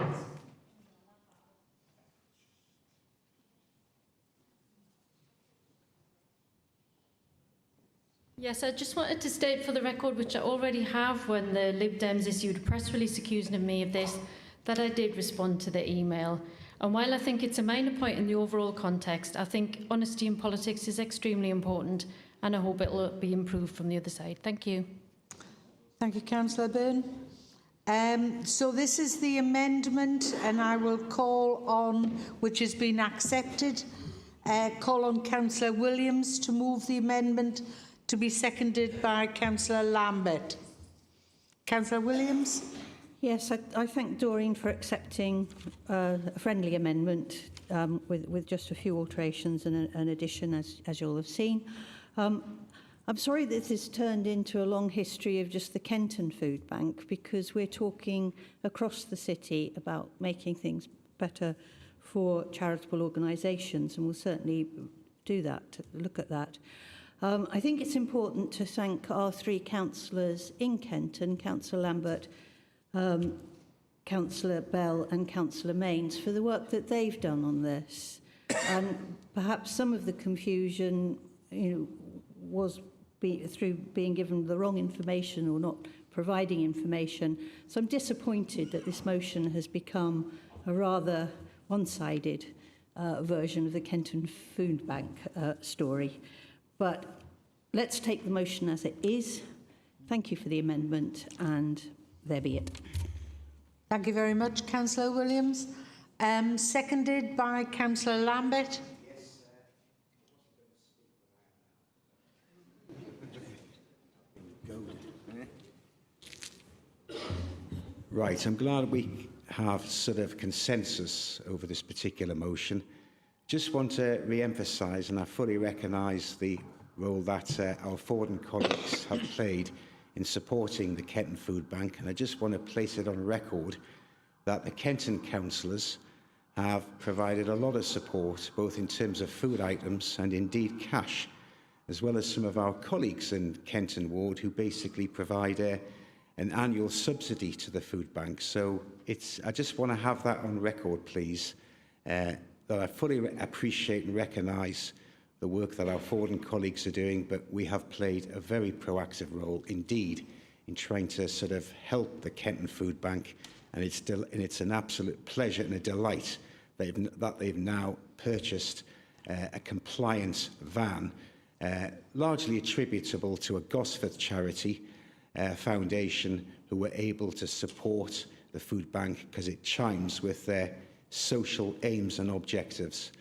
Yes, I just wanted to state for the record, which I already have when the Lib Dems issued a press release accusing me of this, that I did respond to the email. And while I think it's a minor point in the overall context, I think honesty in politics is extremely important, and I hope it'll be improved from the other side. Thank you. Thank you, Councillor Byrne. So this is the amendment, and I will call on, which has been accepted, call on Councillor Williams to move the amendment, to be seconded by Councillor Lambert. Councillor Williams. Yes, I thank Doreen for accepting a friendly amendment with just a few alterations and an addition, as you'll have seen. I'm sorry that this has turned into a long history of just the Kenton Food Bank, because we're talking across the city about making things better for charitable organisations, and we'll certainly do that, look at that. I think it's important to thank our three councillors in Kenton, Councillor Lambert, Councillor Bell and Councillor Mains, for the work that they've done on this. Perhaps some of the confusion, was through being given the wrong information or not providing information. So I'm disappointed that this motion has become a rather one-sided version of the Kenton Food Bank story. But let's take the motion as it is. Thank you for the amendment, and there be it. Thank you very much, Councillor Williams. Seconded by Councillor Lambert. Right, I'm glad we have sort of consensus over this particular motion. Just want to re-emphasise, and I fully recognise the role that our Forden colleagues have played in supporting the Kenton Food Bank, and I just want to place it on record that the Kenton councillors have provided a lot of support, both in terms of food items and indeed cash, as well as some of our colleagues in Kenton Ward who basically provide an annual subsidy to the food bank. So I just want to have that on record, please, that I fully appreciate and recognise the work that our Forden colleagues are doing, but we have played a very proactive role indeed in trying to sort of help the Kenton Food Bank, and it's an absolute pleasure and a delight that they've now purchased a compliant van, largely attributable to a Gosforth charity foundation who were able to support the food bank because it chimes with their social aims and objectives.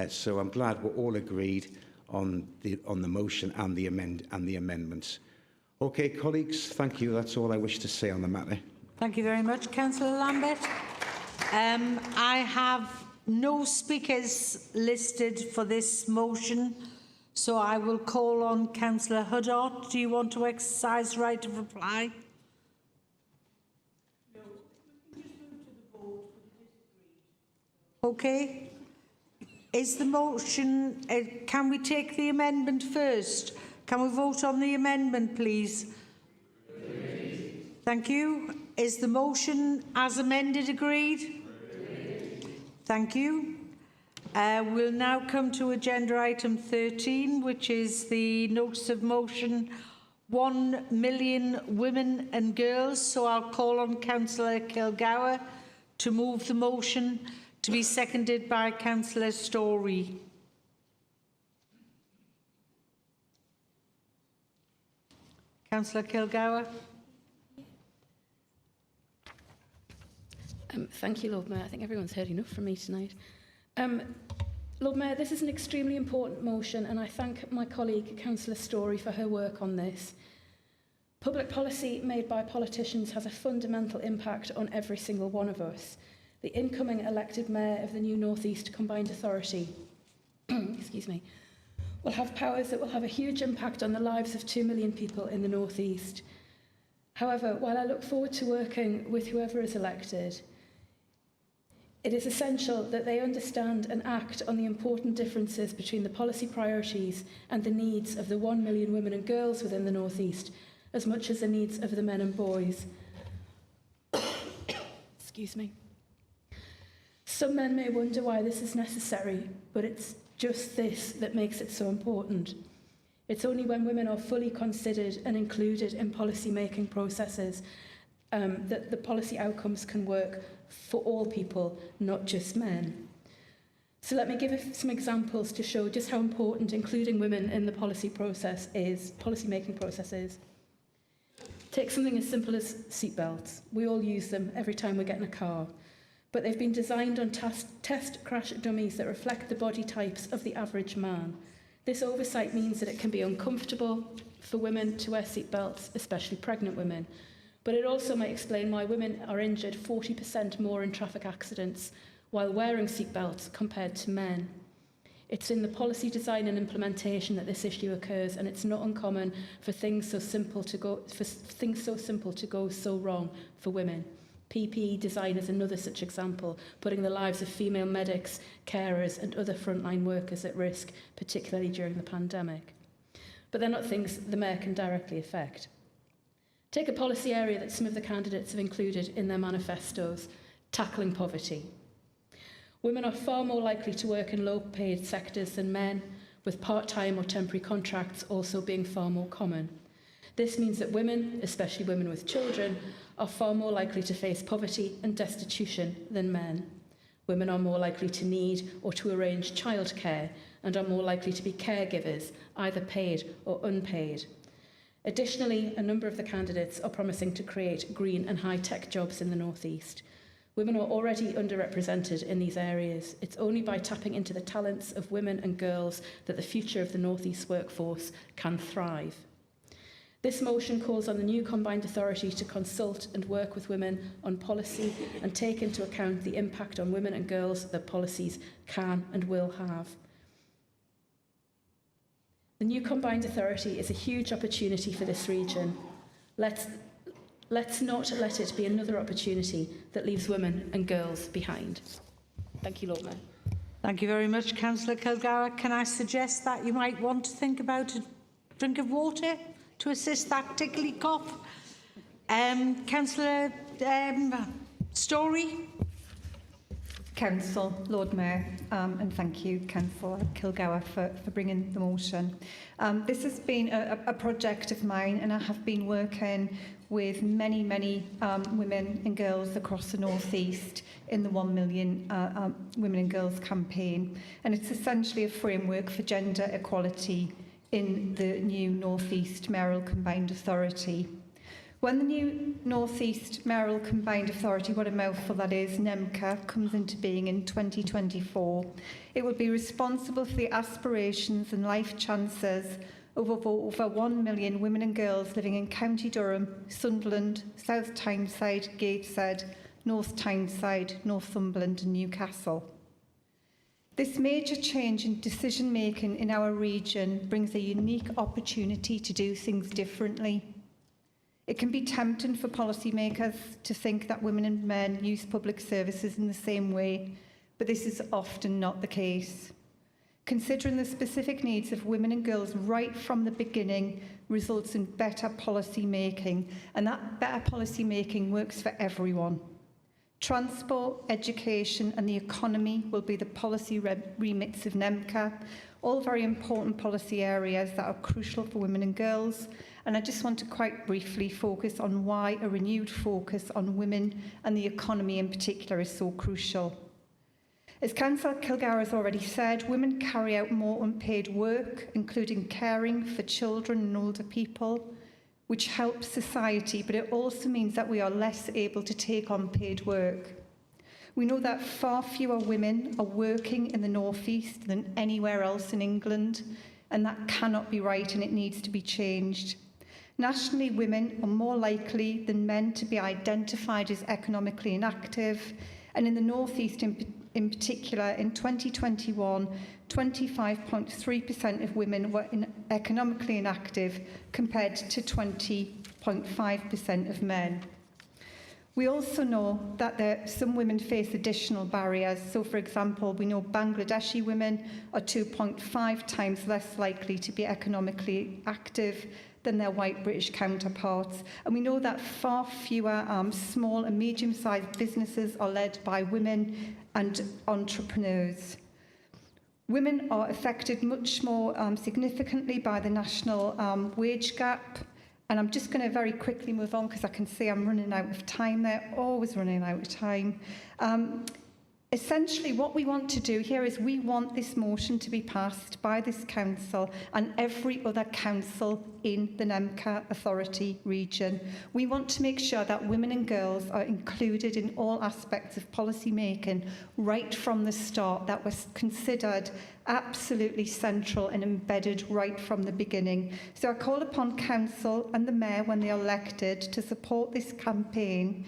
So I'm glad we're all agreed on the motion and the amendments. Okay, colleagues, thank you. That's all I wish to say on the matter. Thank you very much, Councillor Lambert. I have no speakers listed for this motion, so I will call on Councillor Huddart. Do you want to exercise right of reply? No. We can just move to the vote, but it is agreed. Okay. Is the motion... can we take the amendment first? Can we vote on the amendment, please? Agreed. Thank you. Is the motion as amended agreed? Agreed. Thank you. We'll now come to agenda item 13, which is the notice of motion 1 million women and girls. So I'll call on Councillor Kilgour to move the motion, to be seconded by Councillor Story. Councillor Kilgour. Thank you, Lord Mayor. I think everyone's heard enough from me tonight. Lord Mayor, this is an extremely important motion, and I thank my colleague, Councillor Story, for her work on this. Public policy made by politicians has a fundamental impact on every single one of us. The incoming elected Mayor of the new North East Combined Authority excuse me, will have powers that will have a huge impact on the lives of 2 million people in the North East. However, while I look forward to working with whoever is elected, it is essential that they understand and act on the important differences between the policy priorities and the needs of the 1 million women and girls within the North East, as much as the needs of the men and boys. Excuse me. Some men may wonder why this is necessary, but it's just this that makes it so important. It's only when women are fully considered and included in policy-making processes that the policy outcomes can work for all people, not just men. So let me give some examples to show just how important including women in the policy making process is. Take something as simple as seatbelts. We all use them every time we get in a car, but they've been designed on test crash dummies that reflect the body types of the average man. This oversight means that it can be uncomfortable for women to wear seatbelts, especially pregnant women. But it also might explain why women are injured 40% more in traffic accidents while wearing seatbelts compared to men. It's in the policy design and implementation that this issue occurs, and it's not uncommon for things so simple to go so wrong for women. PPE design is another such example, putting the lives of female medics, carers and other frontline workers at risk, particularly during the pandemic. But they're not things the Mayor can directly affect. Take a policy area that some of the candidates have included in their manifestos, tackling poverty. Women are far more likely to work in low-paid sectors than men, with part-time or temporary contracts also being far more common. This means that women, especially women with children, are far more likely to face poverty and destitution than men. Women are more likely to need or to arrange childcare and are more likely to be caregivers, either paid or unpaid. Additionally, a number of the candidates are promising to create green and high-tech jobs in the North East. Women are already underrepresented in these areas. It's only by tapping into the talents of women and girls that the future of the North East workforce can thrive. This motion calls on the new Combined Authority to consult and work with women on policy and take into account the impact on women and girls that policies can and will have. The new Combined Authority is a huge opportunity for this region. Let's not let it be another opportunity that leaves women and girls behind. Thank you, Lord Mayor. Thank you very much, Councillor Kilgour. Can I suggest that you might want to think about a drink of water to assist that tickly cough? Councillor Story. Council, Lord Mayor, and thank you, Councillor Kilgour, for bringing the motion. This has been a project of mine, and I have been working with many women and girls across the North East in the 1 Million Women and Girls campaign. And it's essentially a framework for gender equality in the new North East Mayoral Combined Authority. When the new North East Mayoral Combined Authority, what a mouthful that is, NEMCA, comes into being in 2024, it will be responsible for the aspirations and life chances of over 1 million women and girls living in County Durham, Sunderland, South Tyneside, Gateshead, North Tyneside, Northumberland and Newcastle. This major change in decision-making in our region brings a unique opportunity to do things differently. It can be tempting for policymakers to think that women and men use public services in the same way, but this is often not the case. Considering the specific needs of women and girls right from the beginning results in better policy making, and that better policy making works for everyone. Transport, education and the economy will be the policy remits of NEMCA, all very important policy areas that are crucial for women and girls. And I just want to quite briefly focus on why a renewed focus on women and the economy in particular is so crucial. As Councillor Kilgour has already said, women carry out more unpaid work, including caring for children and older people. which helps society, but it also means that we are less able to take on paid work. We know that far fewer women are working in the North East than anywhere else in England, and that cannot be right, and it needs to be changed. Nationally, women are more likely than men to be identified as economically inactive, and in the North East in particular, in 2021, 25.3% of women were economically inactive compared to 20.5% of men. We also know that some women face additional barriers. So, for example, we know Bangladeshi women are 2.5 times less likely to be economically active than their white British counterparts. And we know that far fewer small and medium-sized businesses are led by women and entrepreneurs. Women are affected much more significantly by the national wage gap. And I'm just going to very quickly move on because I can see I'm running out of time there, always running out of time. Essentially, what we want to do here is we want this motion to be passed by this council and every other council in the NEMCA authority region. We want to make sure that women and girls are included in all aspects of policy making right from the start, that was considered absolutely central and embedded right from the beginning. So I call upon council and the mayor when they are elected to support this campaign,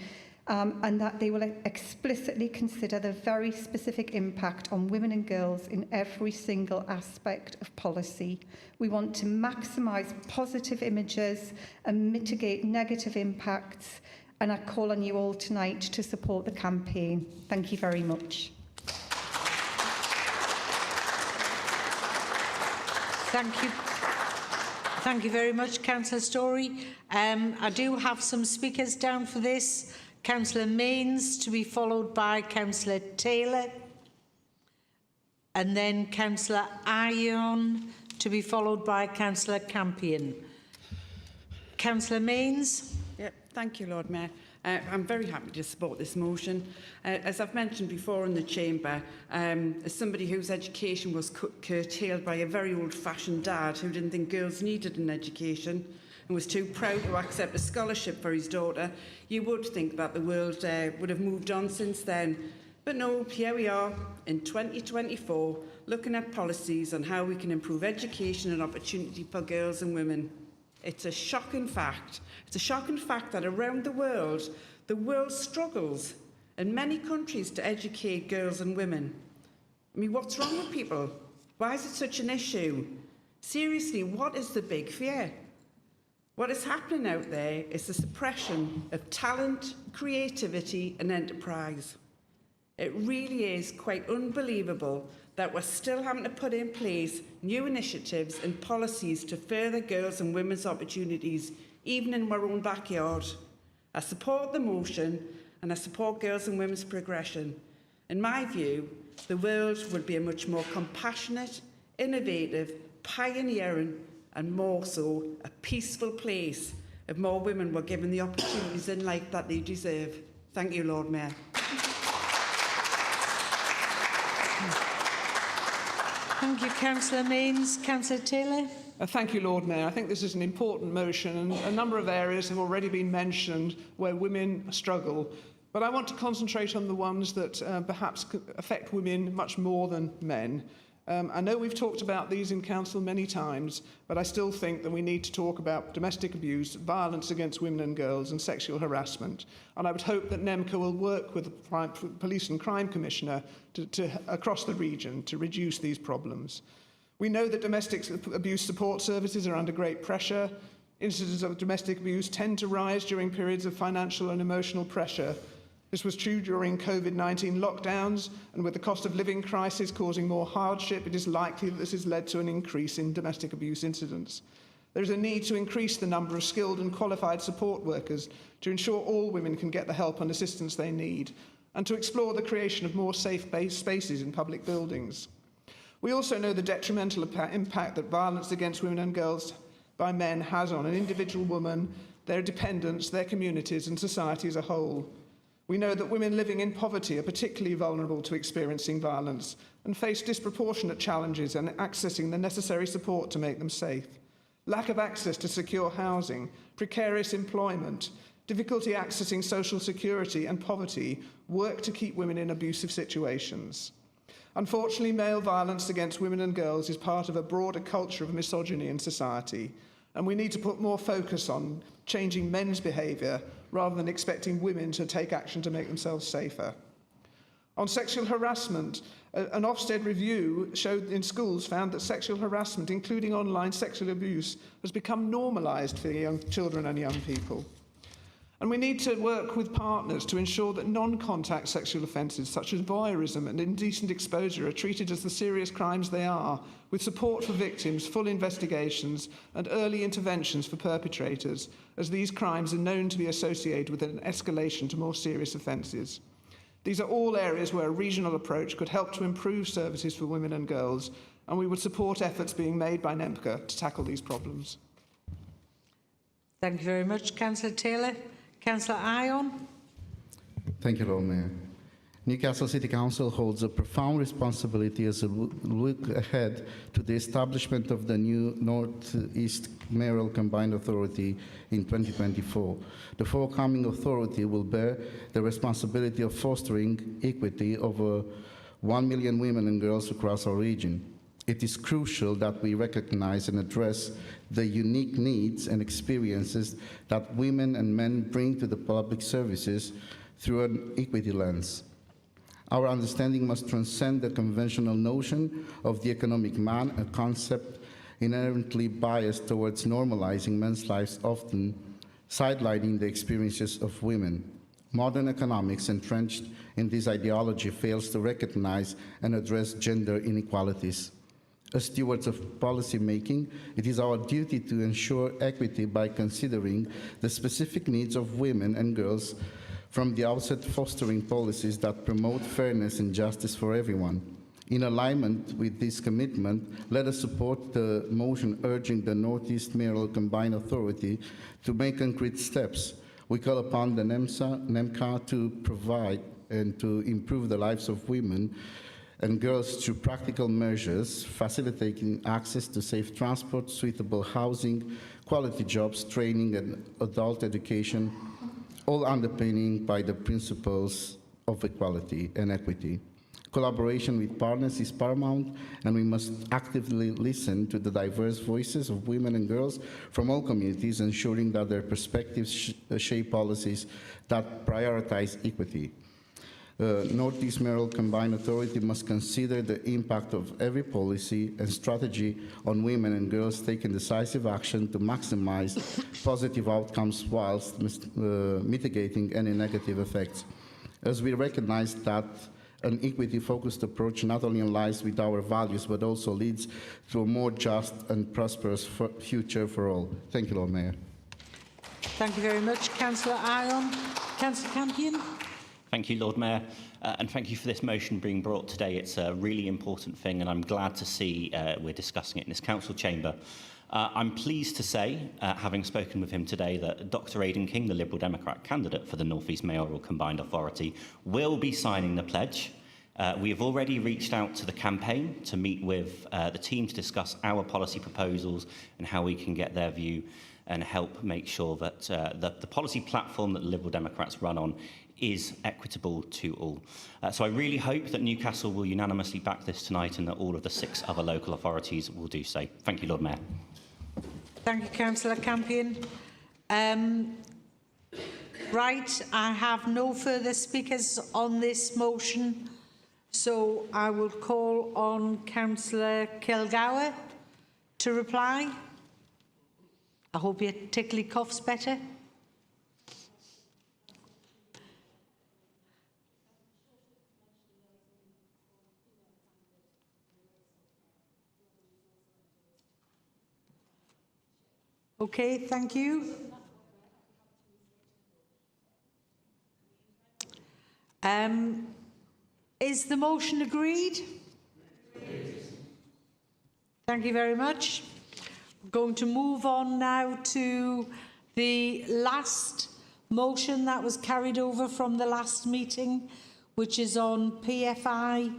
and that they will explicitly consider the very specific impact on women and girls in every single aspect of policy. We want to maximise positive images and mitigate negative impacts, and I call on you all tonight to support the campaign. Thank you very much. Thank you. Thank you very much, Councillor Story. I do have some speakers down for this. Councillor Mains, to be followed by Councillor Taylor, and then Councillor Ion, to be followed by Councillor Campion. Councillor Mains. Thank you, Lord Mayor. I'm very happy to support this motion. As I've mentioned before in the chamber, as somebody whose education was curtailed by a very old-fashioned dad who didn't think girls needed an education and was too proud to accept a scholarship for his daughter, you would think that the world would have moved on since then. But no, here we are in 2024, looking at policies on how we can improve education and opportunity for girls and women. It's a shocking fact. It's a shocking fact that around the world struggles in many countries to educate girls and women. I mean, what's wrong with people? Why is it such an issue? Seriously, what is the big fear? What is happening out there is the suppression of talent, creativity and enterprise. It really is quite unbelievable that we're still having to put in place new initiatives and policies to further girls' and women's opportunities, even in our own backyard. I support the motion and I support girls' and women's progression. In my view, the world would be a much more compassionate, innovative, pioneering and more so a peaceful place if more women were given the opportunities in life that they deserve. Thank you, Lord Mayor. Thank you, Councillor Mains. Councillor Taylor. Thank you, Lord Mayor. I think this is an important motion, and a number of areas have already been mentioned where women struggle. But I want to concentrate on the ones that perhaps affect women much more than men. I know we've talked about these in Council many times, but I still think that we need to talk about domestic abuse, violence against women and girls, and sexual harassment. And I would hope that NEMCA will work with the Police and Crime Commissioner across the region to reduce these problems. We know that domestic abuse support services are under great pressure. Incidents of domestic abuse tend to rise during periods of financial and emotional pressure. This was true during COVID-19 lockdowns, and with the cost of living crisis causing more hardship, it is likely that this has led to an increase in domestic abuse incidents. There is a need to increase the number of skilled and qualified support workers to ensure all women can get the help and assistance they need, and to explore the creation of more safe spaces in public buildings. We also know the detrimental impact that violence against women and girls by men has on an individual woman, their dependents, their communities, and society as a whole. We know that women living in poverty are particularly vulnerable to experiencing violence and face disproportionate challenges in accessing the necessary support to make them safe. lack of access to secure housing, precarious employment, difficulty accessing social security and poverty work to keep women in abusive situations. Unfortunately, male violence against women and girls is part of a broader culture of misogyny in society, and we need to put more focus on changing men's behaviour rather than expecting women to take action to make themselves safer. On sexual harassment, an Ofsted review in schools found that sexual harassment, including online sexual abuse, has become normalised for young children and young people. And we need to work with partners to ensure that non-contact sexual offences such as voyeurism and indecent exposure are treated as the serious crimes they are, with support for victims, full investigations and early interventions for perpetrators, as these crimes are known to be associated with an escalation to more serious offences. These are all areas where a regional approach could help to improve services for women and girls, and we would support efforts being made by NEMCA to tackle these problems. Thank you very much. Councillor Taylor. Councillor Ion. Thank you, Lord Mayor. Newcastle City Council holds a profound responsibility as we look ahead to the establishment of the new North East Mayoral Combined Authority in 2024. The forthcoming authority will bear the responsibility of fostering equity over 1 million women and girls across our region. It is crucial that we recognize and address the unique needs and experiences that women and men bring to the public services through an equity lens. Our understanding must transcend the conventional notion of the economic man, a concept inherently biased towards normalizing men's lives, often sidelining the experiences of women. Modern economics, entrenched in this ideology, fails to recognize and address gender inequalities. As stewards of policy making, it is our duty to ensure equity by considering the specific needs of women and girls from the outset, fostering policies that promote fairness and justice for everyone. In alignment with this commitment, let us support the motion urging the Northeast Mayoral Combined Authority to make concrete steps. We call upon the NEMCA to provide and to improve the lives of women and girls through practical measures, facilitating access to safe transport, suitable housing, quality jobs, training, and adult education, all underpinning by the principles of equality and equity. Collaboration with partners is paramount, and we must actively listen to the diverse voices of women and girls from all communities, ensuring that their perspectives shape policies that prioritize equity. Northeast Mayoral Combined Authority must consider the impact of every policy and strategy on women and girls, taking decisive action to maximize positive outcomes whilst mitigating any negative effects. As we recognize that an equity-focused approach not only aligns with our values, but also leads to a more just and prosperous future for all. Thank you, Lord Mayor. Thank you very much. Councillor Ion. Councillor Campion. Thank you, Lord Mayor, and thank you for this motion being brought today. It's a really important thing, and I'm glad to see we're discussing it in this council chamber. I'm pleased to say, having spoken with him today, that Dr. Aidan King, the Liberal Democrat candidate for the North East Mayoral Combined Authority, will be signing the pledge. We have already reached out to the campaign to meet with the team to discuss our policy proposals and how we can get their view and help make sure that the policy platform that the Liberal Democrats run on is equitable to all. So I really hope that Newcastle will unanimously back this tonight and that all of the 6 other local authorities will do so. Thank you, Lord Mayor. Thank you, Councillor Campion. Right, I have no further speakers on this motion, so I will call on Councillor Kilgour to reply. I hope your tickly cough's better. Okay, thank you. Is the motion agreed? Thank you very much. We're going to move on now to the last motion that was carried over from the last meeting, which is on PFI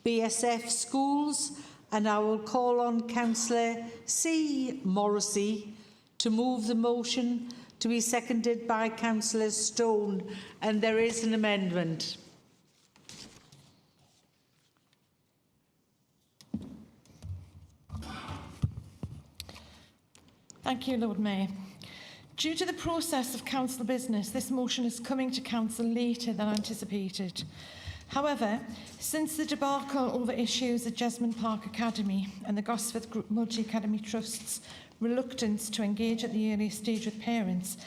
BSF schools. and I will call on Councillor C. Morrissey to move the motion, to be seconded by Councillor Stone, and there is an amendment. Thank you, Lord Mayor. Due to the process of council business, this motion is coming to council later than anticipated. However, since the debacle over issues at Jesmond Park Academy and the Gosforth Group Multi-Academy Trust's reluctance to engage at the earliest stage with parents,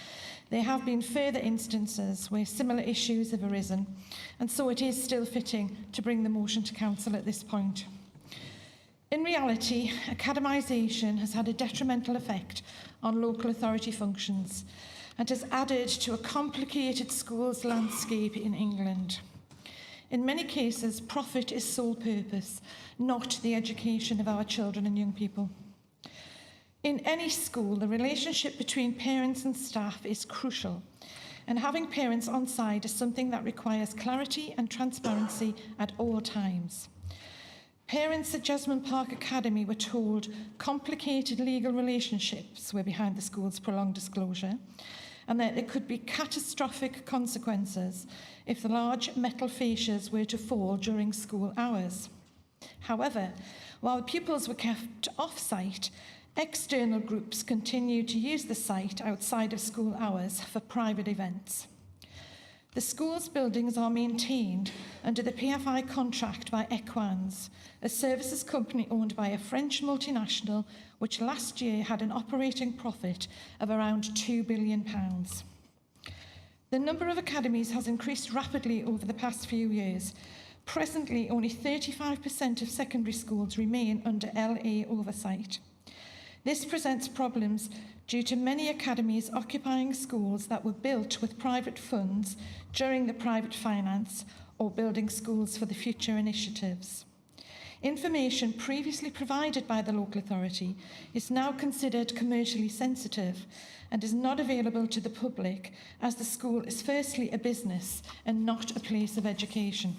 there have been further instances where similar issues have arisen, and so it is still fitting to bring the motion to council at this point. In reality, academisation has had a detrimental effect on local authority functions and has added to a complicated schools landscape in England. In many cases, profit is sole purpose, not the education of our children and young people. In any school, the relationship between parents and staff is crucial, and having parents on side is something that requires clarity and transparency at all times. Parents at Jesmond Park Academy were told complicated legal relationships were behind the school's prolonged disclosure, and that there could be catastrophic consequences if the large metal fascias were to fall during school hours. However, while pupils were kept off-site, external groups continued to use the site outside of school hours for private events. The school's buildings are maintained under the PFI contract by Equans, a services company owned by a French multinational which last year had an operating profit of around £2 billion. The number of academies has increased rapidly over the past few years. Presently, only 35% of secondary schools remain under LA oversight. This presents problems due to many academies occupying schools that were built with private funds during the private finance or building schools for the future initiatives. Information previously provided by the local authority is now considered commercially sensitive and is not available to the public, as the school is firstly a business and not a place of education.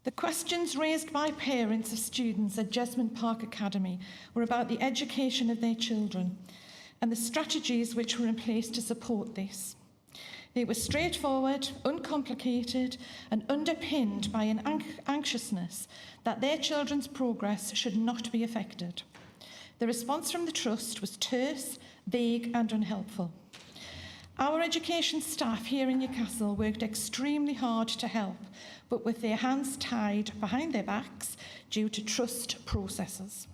The questions raised by parents of students at Jesmond Park Academy were about the education of their children and the strategies which were in place to support this. They were straightforward, uncomplicated, and underpinned by an anxiousness that their children's progress should not be affected. The response from the Trust was terse, vague, and unhelpful. Our education staff here in Newcastle worked extremely hard to help, but with their hands tied behind their backs due to trust processes.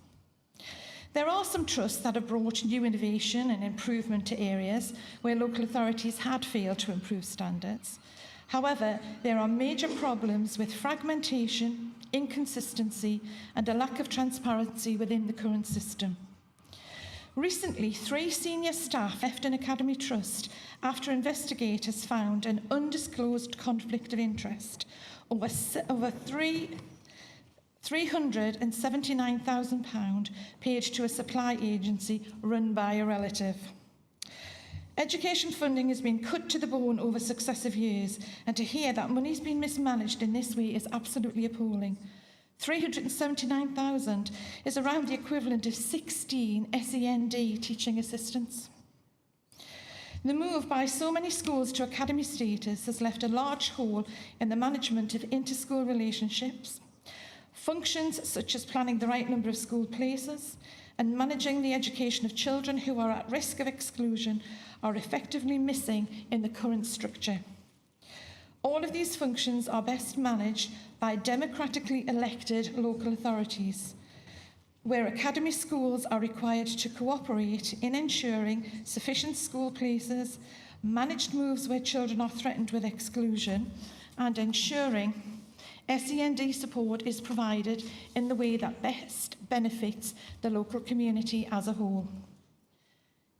There are some trusts that have brought new innovation and improvement to areas where local authorities had failed to improve standards. However, there are major problems with fragmentation, inconsistency, and a lack of transparency within the current system. Recently, 3 senior staff left an academy trust after investigators found an undisclosed conflict of interest over £379,000 paid to a supply agency run by a relative. Education funding has been cut to the bone over successive years, and to hear that money's been mismanaged in this way is absolutely appalling. £379,000 is around the equivalent of 16 SEND teaching assistants. The move by so many schools to academy status has left a large hole in the management of inter-school relationships. Functions such as planning the right number of school places and managing the education of children who are at risk of exclusion are effectively missing in the current structure. All of these functions are best managed by democratically elected local authorities, where academy schools are required to cooperate in ensuring sufficient school places, managed moves where children are threatened with exclusion, and ensuring SEND support is provided in the way that best benefits the local community as a whole.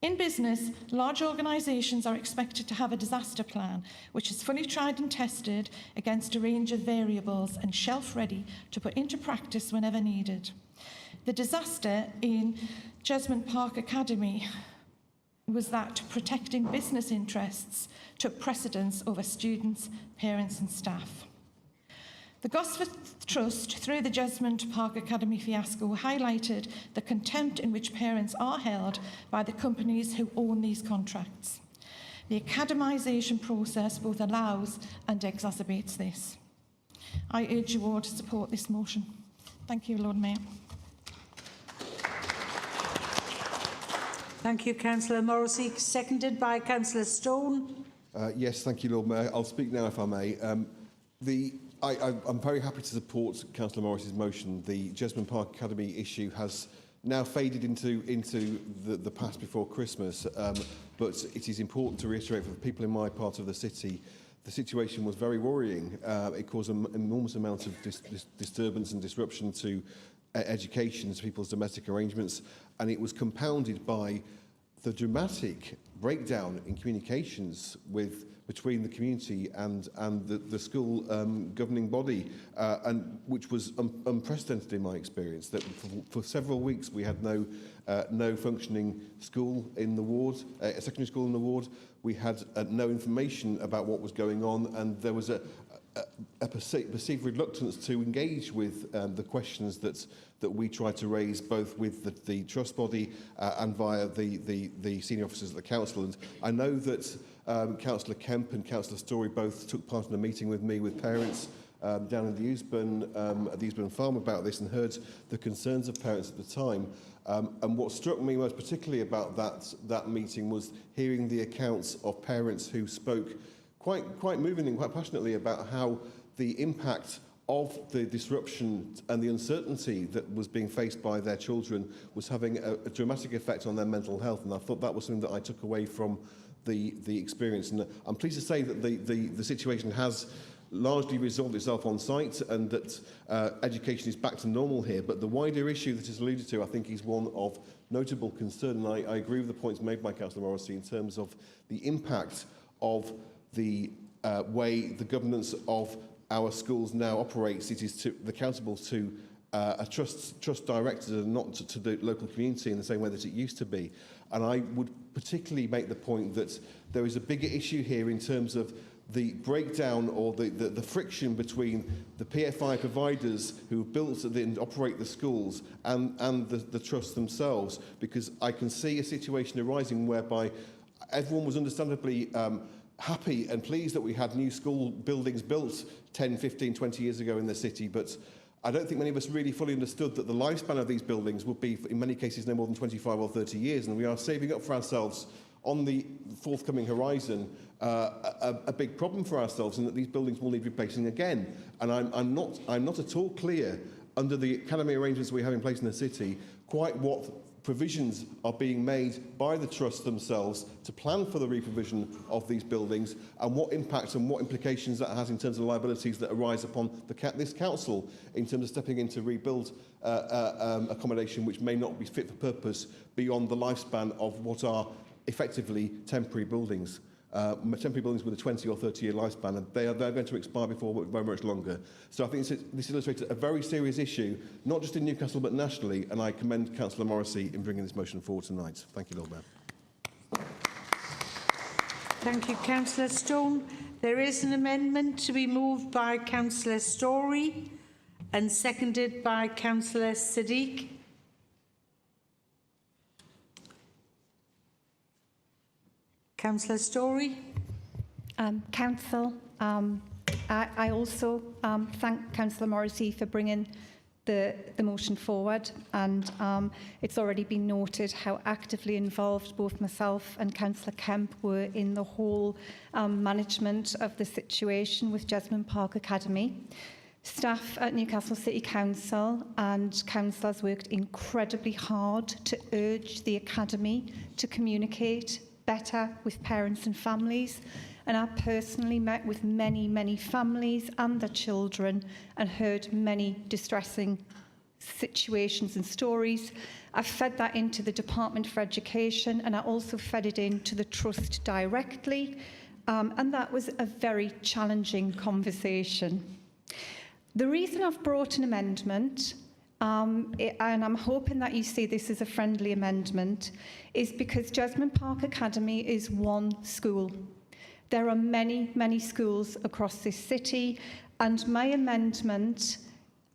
In business, large organisations are expected to have a disaster plan, which is fully tried and tested against a range of variables and shelf-ready to put into practice whenever needed. The disaster in Jesmond Park Academy was that protecting business interests took precedence over students, parents and staff. The Gosforth Trust, through the Jesmond Park Academy fiasco, highlighted the contempt in which parents are held by the companies who own these contracts. The academisation process both allows and exacerbates this. I urge you all to support this motion. Thank you, Lord Mayor. Thank you, Councillor Morrissey. Seconded by Councillor Stone. Yes, thank you, Lord Mayor. I'll speak now if I may. I'm very happy to support Councillor Morris's motion. The Jesmond Park Academy issue has now faded into the past before Christmas, but it is important to reiterate for the people in my part of the city, the situation was very worrying. It caused an enormous amount of disturbance and disruption to education, to people's domestic arrangements, and it was compounded by the dramatic breakdown in communications between the community and the school governing body, and which was unprecedented in my experience. That for several weeks we had no functioning school in the ward, a secondary school in the ward. We had no information about what was going on, and there was a perceived reluctance to engage with the questions that we tried to raise, both with the trust body and via the senior officers at the council. And I know that Councillor Kemp and Councillor Story both took part in a meeting with me with parents down in the Eastbourne farm about this, and heard the concerns of parents at the time. And what struck me most particularly about that meeting was hearing the accounts of parents who spoke quite movingly and quite passionately about how the impact of the disruption and the uncertainty that was being faced by their children was having a dramatic effect on their mental health. And I thought that was something that I took away from the experience. And I'm pleased to say that the situation has largely resolved itself on site, and that education is back to normal here. But the wider issue that is alluded to, I think, is one of notable concern. And I agree with the points made by Councillor Morrissey in terms of the impact of the way the governance of our schools now operates. It is accountable to a trust director and not to the local community in the same way that it used to be. And I would particularly make the point that there is a bigger issue here in terms of the breakdown or the friction between the PFI providers who built and operate the schools and the trusts themselves, because I can see a situation arising whereby everyone was understandably happy and pleased that we had new school buildings built 10, 15, 20 years ago in the city, but I don't think many of us really fully understood that the lifespan of these buildings would be, in many cases, no more than 25 or 30 years, and we are saving up for ourselves on the forthcoming horizon a big problem for ourselves, and that these buildings will need replacing again. And I'm not at all clear, under the academy arrangements we have in place in the city, quite what provisions are being made by the trusts themselves to plan for the reprovision of these buildings, and what impact and what implications that has in terms of liabilities that arise upon this council in terms of stepping in to rebuild accommodation which may not be fit for purpose beyond the lifespan of what are effectively temporary buildings. Temporary buildings with a 20 or 30-year lifespan, and they're going to expire before very much longer. So I think this illustrates a very serious issue, not just in Newcastle but nationally, and I commend Councillor Morrissey in bringing this motion forward tonight. Thank you, Lord Mayor. Thank you, Councillor Stone. There is an amendment to be moved by Councillor Story and seconded by Councillor Sadiq. Councillor Story. Council, I also thank Councillor Morrissey for bringing the motion forward, and it's already been noted how actively involved both myself and Councillor Kemp were in the whole management of the situation with Jesmond Park Academy. Staff at Newcastle City Council and councillors worked incredibly hard to urge the Academy to communicate better with parents and families, and I personally met with many families and their children and heard many distressing situations and stories. I fed that into the Department for Education, and I also fed it into the Trust directly, and that was a very challenging conversation. The reason I've brought an amendment, and I'm hoping that you see this as a friendly amendment, is because Jesmond Park Academy is one school. There are many schools across this city, And my amendment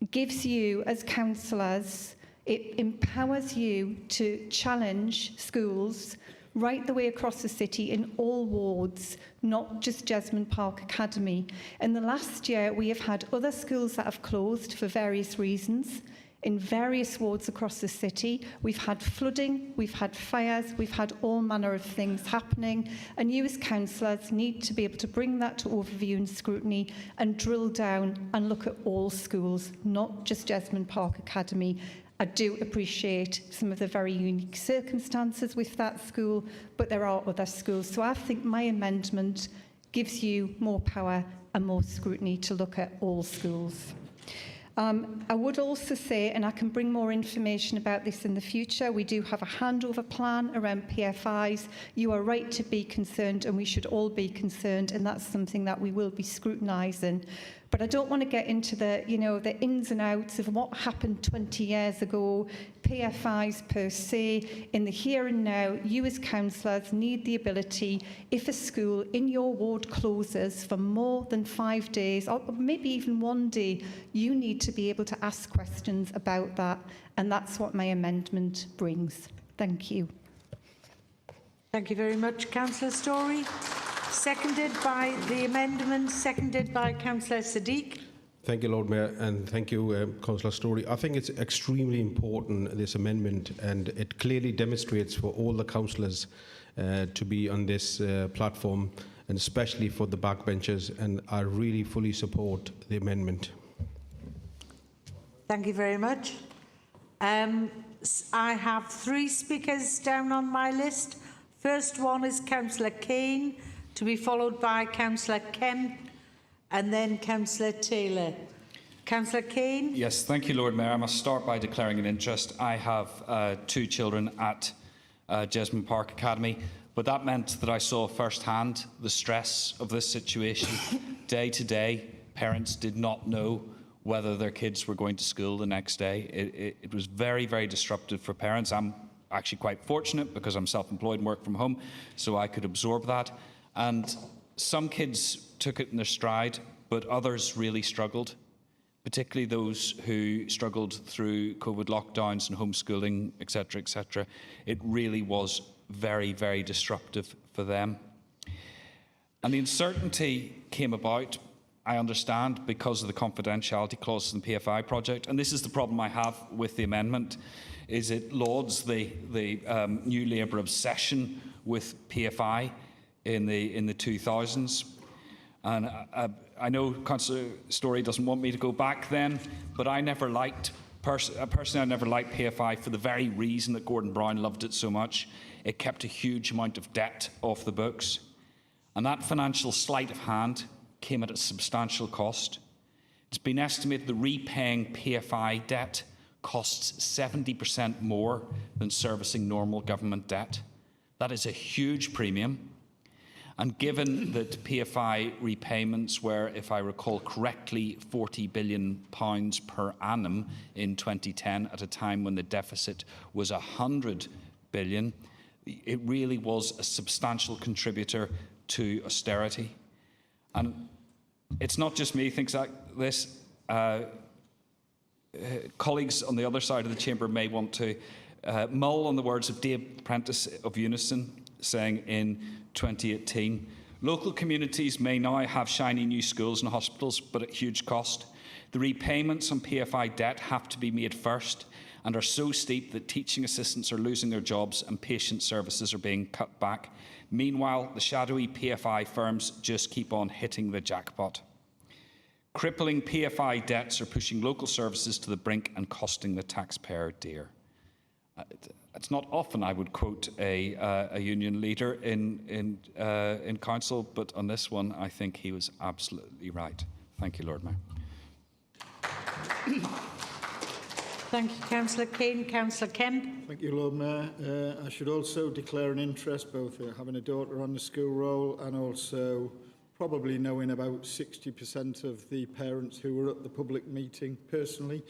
gives you, as councillors, it empowers you to challenge schools right the way across the city in all wards, not just Jesmond Park Academy. In the last year, we have had other schools that have closed for various reasons in various wards across the city. We've had flooding, we've had fires, we've had all manner of things happening, and you as councillors need to be able to bring that to overview and scrutiny and drill down and look at all schools, not just Jesmond Park Academy. I do appreciate some of the very unique circumstances with that school, but there are other schools. So I think my amendment gives you more power and more scrutiny to look at all schools. I would also say, and I can bring more information about this in the future, we do have a handover plan around PFIs. You are right to be concerned, and we should all be concerned, and that's something that we will be scrutinising. But I don't want to get into the, the ins and outs of what happened 20 years ago, PFIs per se. In the here and now, you as councillors need the ability, if a school in your ward closes for more than 5 days, or maybe even 1 day, you need to be able to ask questions about that. And that's what my amendment brings. Thank you. Thank you very much, Councillor Story. Seconded by the amendment, seconded by Councillor Sadiq. Thank you, Lord Mayor, and thank you, Councillor Story. I think it's extremely important, this amendment, and it clearly demonstrates for all the councillors to be on this platform, and especially for the backbenchers, and I really fully support the amendment. Thank you very much. I have 3 speakers down on my list. First one is Councillor Kane, to be followed by Councillor Kemp and then Councillor Taylor. Councillor Kane. Yes, thank you, Lord Mayor. I must start by declaring an interest. I have 2 children at Jesmond Park Academy, but that meant that I saw firsthand the stress of this situation. Day to day, parents did not know whether their kids were going to school the next day. It was very, very disruptive for parents. I'm actually quite fortunate because I'm self-employed and work from home, so I could absorb that. And some kids took it in their stride, but others really struggled, particularly those who struggled through COVID lockdowns and homeschooling, etc., etc. It really was very, very disruptive for them. And the uncertainty came about, I understand, because of the confidentiality clauses in the PFI project. And this is the problem I have with the amendment, is it lauds the New Labour obsession with PFI in the 2000s. And I know Councillor Story doesn't want me to go back then, but I never liked, personally I never liked PFI for the very reason that Gordon Brown loved it so much. It kept a huge amount of debt off the books. And that financial sleight of hand came at a substantial cost. It's been estimated that repaying PFI debt costs 70% more than servicing normal government debt. That is a huge premium. And given that PFI repayments were, if I recall correctly, £40 billion per annum in 2010, at a time when the deficit was £100 billion, it really was a substantial contributor to austerity. And it's not just me who thinks like this. Colleagues on the other side of the chamber may want to mull on the words of Dave Prentice of Unison, saying in 2018, local communities may now have shiny new schools and hospitals, but at huge cost. The repayments on PFI debt have to be made first and are so steep that teaching assistants are losing their jobs and patient services are being cut back. Meanwhile, the shadowy PFI firms just keep on hitting the jackpot. Crippling PFI debts are pushing local services to the brink and costing the taxpayer dear. It's not often I would quote a union leader in council, but on this one, I think he was absolutely right. Thank you, Lord Mayor. Thank you, Councillor Kane. Councillor Kemp. Thank you, Lord Mayor. I should also declare an interest, both having a daughter on the school roll and also probably knowing about 60% of the parents who were at the public meeting personally.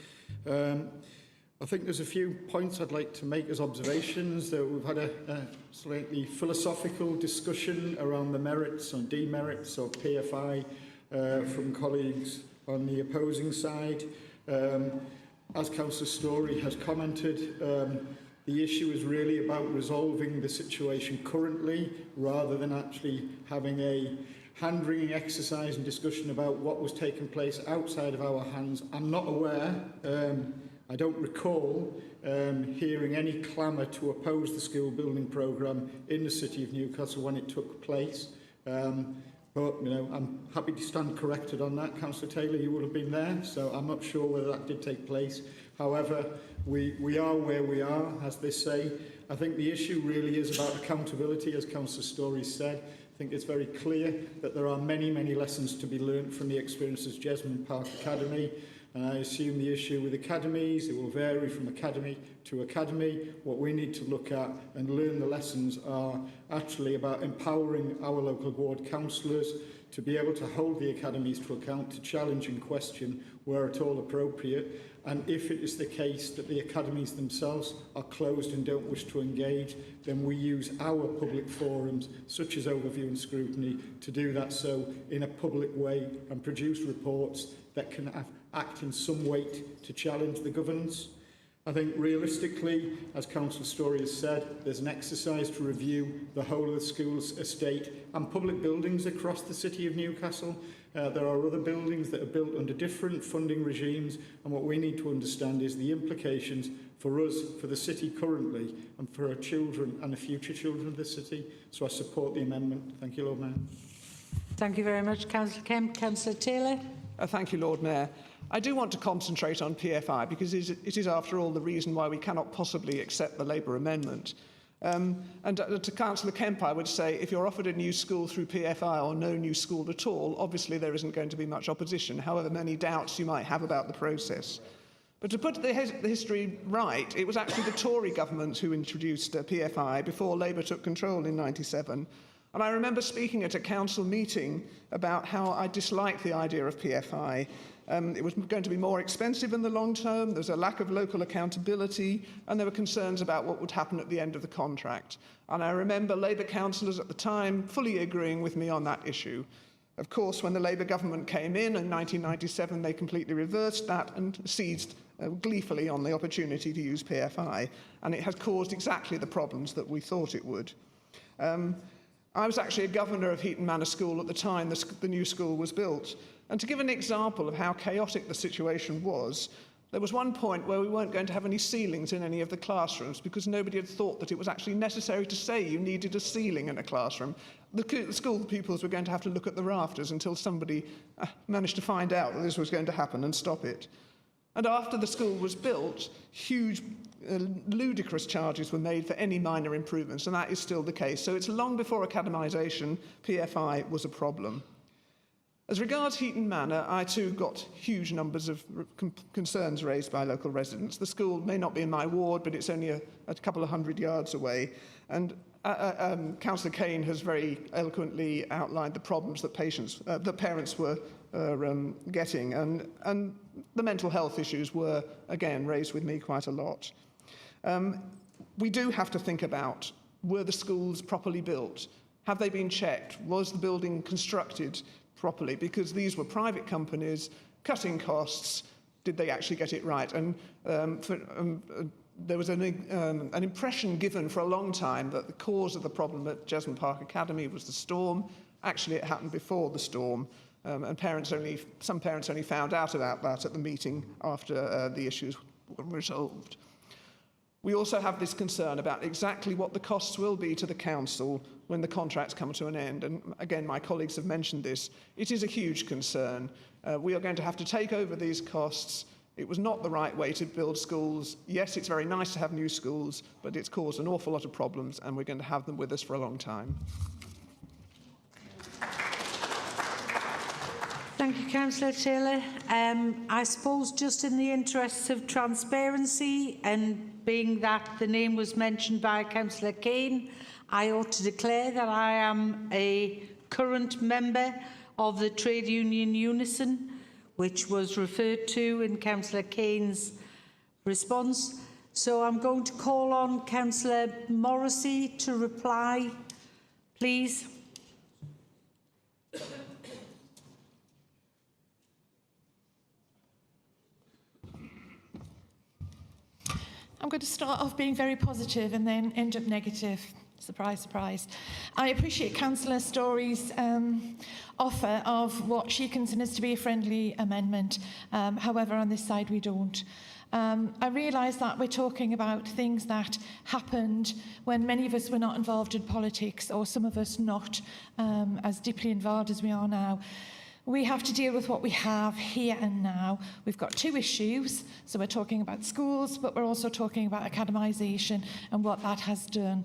I think there's a few points I'd like to make as observations. That we've had a slightly philosophical discussion around the merits or demerits of PFI from colleagues on the opposing side. As Councillor Story has commented, the issue is really about resolving the situation currently rather than actually having a hand-wringing exercise and discussion about what was taking place outside of our hands. I'm not aware, I don't recall hearing any clamour to oppose the school building programme in the City of Newcastle when it took place. But, you know, I'm happy to stand corrected on that. Councillor Taylor, you would have been there, so I'm not sure whether that did take place. However, we are where we are, as they say. I think the issue really is about accountability, as Councillor Story said. I think it's very clear that there are many, many lessons to be learnt from the experiences of Jesmond Park Academy. And I assume the issue with academies, it will vary from academy to academy. What we need to look at and learn the lessons are actually about empowering our local ward councillors to be able to hold the academies to account, to challenge and question where at all appropriate. And if it is the case that the academies themselves are closed and don't wish to engage, then we use our public forums, such as overview and scrutiny, to do that so in a public way and produce reports that can act in some weight to challenge the governance. I think realistically, as Councillor Story has said, there's an exercise to review the whole of the school's estate and public buildings across the City of Newcastle. There are other buildings that are built under different funding regimes, and what we need to understand is the implications for us, for the City currently, and for our children and the future children of the City. So I support the amendment. Thank you, Lord Mayor. Thank you very much, Councillor Kemp. Councillor Taylor. Thank you, Lord Mayor. I do want to concentrate on PFI because it is, after all, the reason why we cannot possibly accept the Labour amendment. And to Councillor Kemp, I would say, if you're offered a new school through PFI or no new school at all, obviously there isn't going to be much opposition, however many doubts you might have about the process. But to put the history right, it was actually the Tory government who introduced PFI before Labour took control in '97. And I remember speaking at a council meeting about how I disliked the idea of PFI. It was going to be more expensive in the long term, there was a lack of local accountability, and there were concerns about what would happen at the end of the contract. And I remember Labour councillors at the time fully agreeing with me on that issue. Of course, when the Labour government came in 1997, they completely reversed that and seized gleefully on the opportunity to use PFI, and it has caused exactly the problems that we thought it would. I was actually a governor of Heaton Manor School at the time the new school was built. And to give an example of how chaotic the situation was, there was one point where we weren't going to have any ceilings in any of the classrooms because nobody had thought that it was actually necessary to say you needed a ceiling in a classroom. The school pupils were going to have to look at the rafters until somebody managed to find out that this was going to happen and stop it. And after the school was built, huge, ludicrous charges were made for any minor improvements, and that is still the case. So it's long before academisation, PFI was a problem. As regards Heaton Manor, I too got huge numbers of concerns raised by local residents. The school may not be in my ward, but it's only a couple of hundred yards away. And Councillor Kane has very eloquently outlined the problems that parents were getting, and the mental health issues were, again, raised with me quite a lot. We do have to think about, were the schools properly built? Have they been checked? Was the building constructed properly? Because these were private companies cutting costs. Did they actually get it right? And there was an impression given for a long time that the cause of the problem at Jesmond Park Academy was the storm. Actually, it happened before the storm, and some parents only found out about that at the meeting after the issues were resolved. We also have this concern about exactly what the costs will be to the council when the contracts come to an end. And again, my colleagues have mentioned this. It is a huge concern. We are going to have to take over these costs. It was not the right way to build schools. Yes, it's very nice to have new schools, but it's caused an awful lot of problems, and we're going to have them with us for a long time. Thank you, Councillor Taylor. I suppose just in the interests of transparency and being that the name was mentioned by Councillor Kane, I ought to declare that I am a current member of the trade union Unison, which was referred to in Councillor Kane's response. So I'm going to call on Councillor Morrissey to reply, please. I'm going to start off being very positive and then end up negative. Surprise, surprise. I appreciate Councillor Story's offer of what she considers to be a friendly amendment. However, on this side, we don't. I realise that we're talking about things that happened when many of us were not involved in politics, or some of us not as deeply involved as we are now. We have to deal with what we have here and now. We've got two issues. So we're talking about schools, but we're also talking about academisation and what that has done.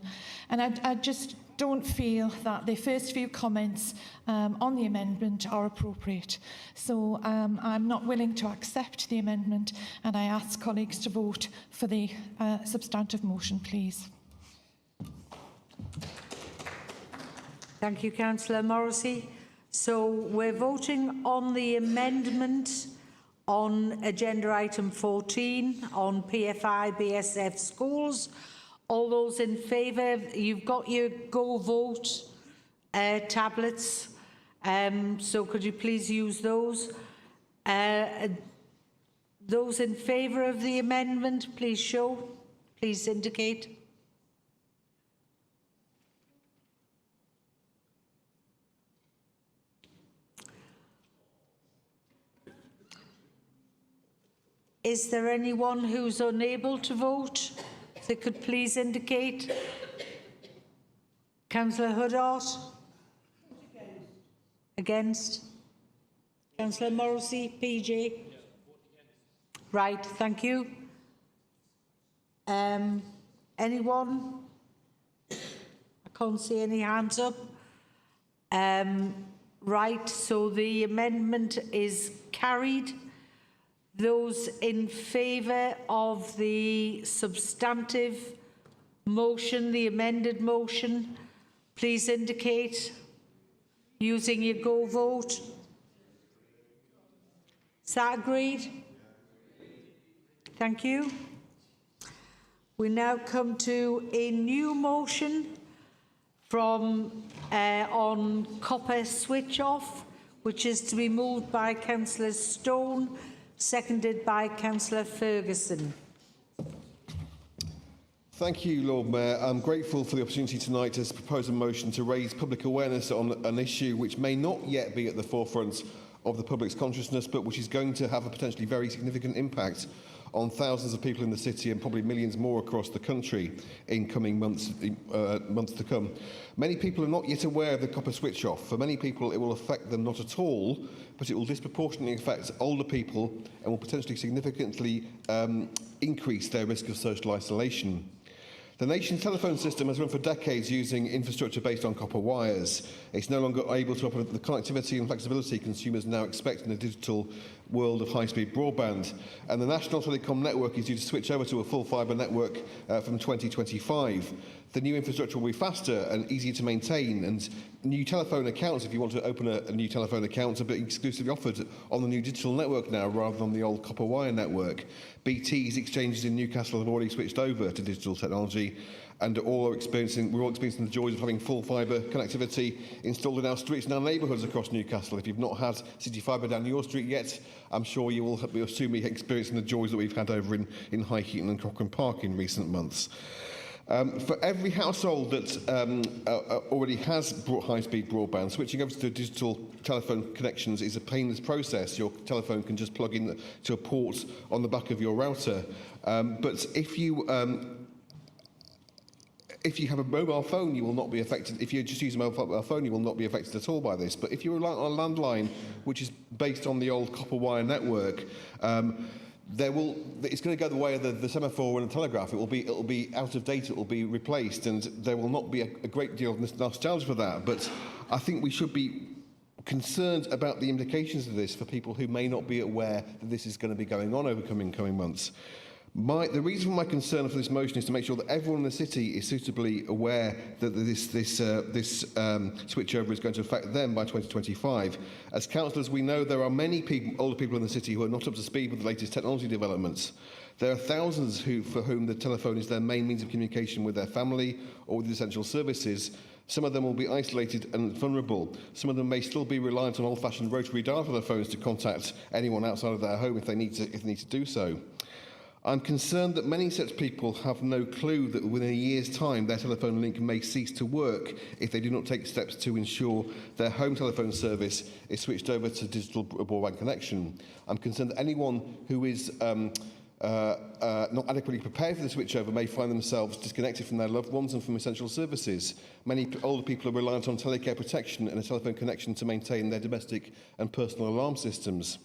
And I just don't feel that the first few comments on the amendment are appropriate. So I'm not willing to accept the amendment, and I ask colleagues to vote for the substantive motion, please. Thank you, Councillor Morrissey. So we're voting on the amendment on agenda item 14 on PFI BSF schools. All those in favour, you've got your Go Vote tablets, so could you please use those? Those in favour of the amendment, please show, please indicate. Is there anyone who's unable to vote? If they could please indicate. Councillor Huddart? Against? Councillor Morrissey, PJ? Right, thank you. Anyone? I can't see any hands up. Right, so the amendment is carried. Those in favour of the substantive motion, the amended motion, please indicate using your Go Vote. Is that agreed? Thank you. We now come to a new motion from on copper switch off, which is to be moved by Councillor Stone, seconded by Councillor Ferguson. Thank you, Lord Mayor. I'm grateful for the opportunity tonight to propose a motion to raise public awareness on an issue which may not yet be at the forefront of the public's consciousness, but which is going to have a potentially very significant impact on thousands of people in the city and probably millions more across the country in coming months to come. Many people are not yet aware of the copper switch off. For many people, it will affect them not at all, but it will disproportionately affect older people and will potentially significantly increase their risk of social isolation. The nation's telephone system has run for decades using infrastructure based on copper wires. It's no longer able to offer the connectivity and flexibility consumers now expect in a digital world of high-speed broadband. And the National Telecom Network is due to switch over to a full fibre network from 2025. The new infrastructure will be faster and easier to maintain, and new telephone accounts, if you want to open a new telephone account, are being exclusively offered on the new digital network now rather than the old copper wire network. BT's exchanges in Newcastle have already switched over to digital technology, and we're all experiencing the joys of having full fibre connectivity installed in our streets and our neighbourhoods across Newcastle. If you've not had City Fibre down your street yet, I'm sure you will soon be experiencing the joys that we've had over in High Heaton and Cochrane Park in recent months. For every household that already has high-speed broadband, switching over to digital telephone connections is a painless process. Your telephone can just plug in to a port on the back of your router. But if you have a mobile phone, you will not be affected. If you just use a mobile phone, you will not be affected at all by this. But if you're on a landline, which is based on the old copper wire network, it's going to go the way of the semaphore and the telegraph. It will be out of date. It will be replaced, and there will not be a great deal of nostalgia for that. But I think we should be concerned about the implications of this for people who may not be aware that this is going to be going on over coming months. The reason for my concern for this motion is to make sure that everyone in the city is suitably aware that this switchover is going to affect them by 2025. As councillors, we know there are many older people in the city who are not up to speed with the latest technology developments. There are thousands for whom the telephone is their main means of communication with their family or with essential services. Some of them will be isolated and vulnerable. Some of them may still be reliant on old-fashioned rotary dial telephones to contact anyone outside of their home if they need to do so. I'm concerned that many such people have no clue that within a year's time their telephone link may cease to work if they do not take steps to ensure their home telephone service is switched over to digital broadband connection. I'm concerned that anyone who is not adequately prepared for the switchover may find themselves disconnected from their loved ones and from essential services. Many older people are reliant on telecare protection and a telephone connection to maintain their domestic and personal alarm systems.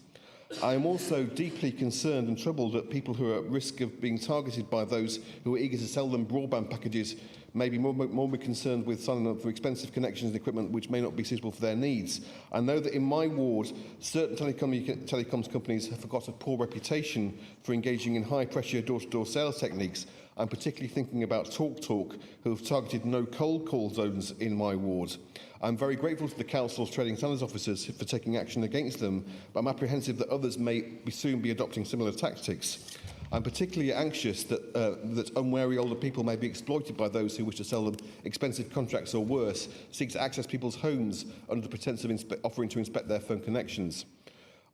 I am also deeply concerned and troubled that people who are at risk of being targeted by those who are eager to sell them broadband packages may be more concerned with signing up for expensive connections and equipment which may not be suitable for their needs. I know that in my ward, certain telecoms companies have got a poor reputation for engaging in high-pressure door-to-door sales techniques. I'm particularly thinking about TalkTalk, who have targeted no cold call zones in my ward. I'm very grateful to the Council's trading standards officers for taking action against them, but I'm apprehensive that others may soon be adopting similar tactics. I'm particularly anxious that, that unwary older people may be exploited by those who wish to sell them expensive contracts or worse, seek to access people's homes under the pretence of offering to inspect their phone connections.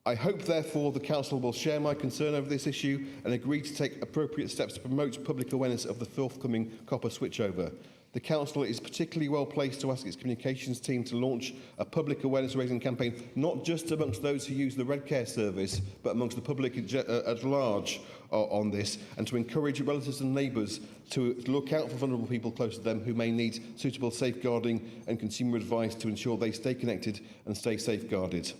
I hope, therefore, the Council will share my concern over this issue and agree to take appropriate steps to promote public awareness of the forthcoming copper switchover. The Council is particularly well placed to ask its communications team to launch a public awareness raising campaign, not just amongst those who use the Red Care service, but amongst the public at large on this, and to encourage relatives and neighbours to look out for vulnerable people close to them who may need suitable safeguarding and consumer advice to ensure they stay connected and stay safeguarded.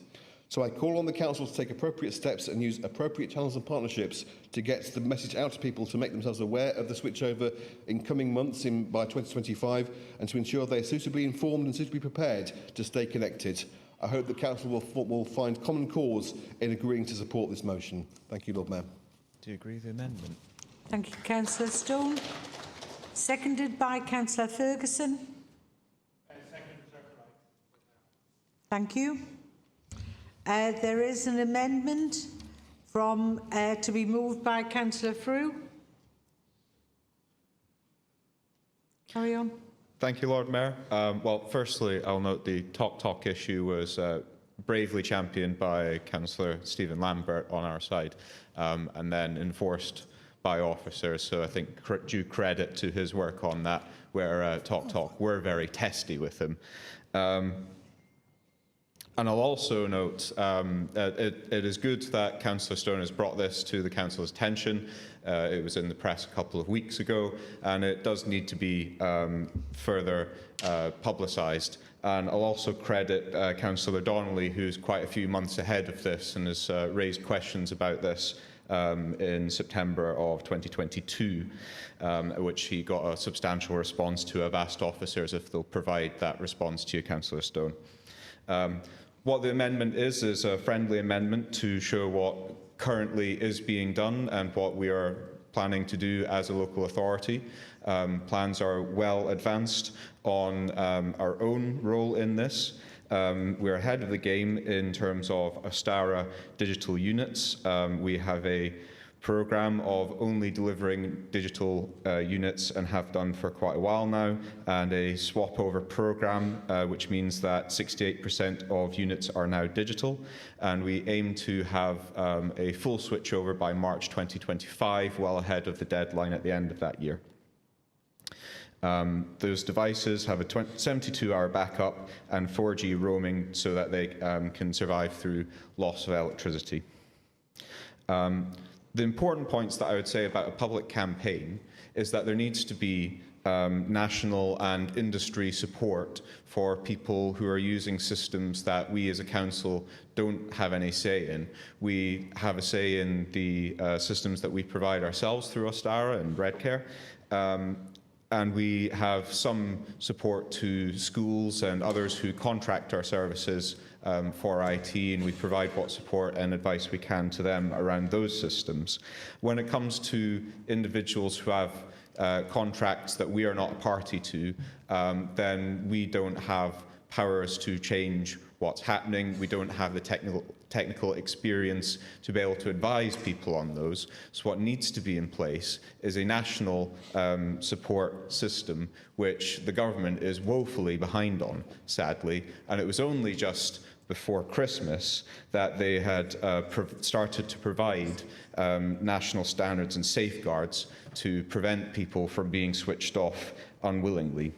So I call on the Council to take appropriate steps and use appropriate channels and partnerships to get the message out to people to make themselves aware of the switchover in coming months by 2025 and to ensure they are suitably informed and suitably prepared to stay connected. I hope the Council will find common cause in agreeing to support this motion. Thank you, Lord Mayor. Do you agree with the amendment? Thank you, Councillor Stone. Seconded by Councillor Ferguson. Thank you. There is an amendment to be moved by Councillor Frew. Carry on. Thank you, Lord Mayor. Well, firstly, I'll note the talk issue was bravely championed by Councillor Stephen Lambert on our side and then enforced by officers. So I think due credit to his work on that, where talk were very testy with him. And I'll also note it is good that Councillor Stone has brought this to the Council's attention. It was in the press a couple of weeks ago, and it does need to be further publicised. And I'll also credit Councillor Donnelly, who's quite a few months ahead of this and has raised questions about this in September of 2022, which he got a substantial response to. I've asked officers if they'll provide that response to you, Councillor Stone. What the amendment is a friendly amendment to show what currently is being done and what we are planning to do as a local authority. Plans are well advanced on our own role in this. We're ahead of the game in terms of Astara digital units. We have a programme of only delivering digital units and have done for quite a while now, and a swap over programme, which means that 68% of units are now digital, and we aim to have a full switchover by March 2025, well ahead of the deadline at the end of that year. Those devices have a 72-hour backup and 4G roaming so that they can survive through loss of electricity. The important points that I would say about a public campaign is that there needs to be national and industry support for people who are using systems that we as a council don't have any say in. We have a say in the systems that we provide ourselves through Astara and Red Care. And we have some support to schools and others who contract our services for IT, and we provide what support and advice we can to them around those systems. When it comes to individuals who have contracts that we are not a party to, then we don't have powers to change what's happening. We don't have the technical experience to be able to advise people on those. So what needs to be in place is a national support system, which the government is woefully behind on, sadly. And it was only just before Christmas that they had started to provide national standards and safeguards to prevent people from being switched off unwillingly.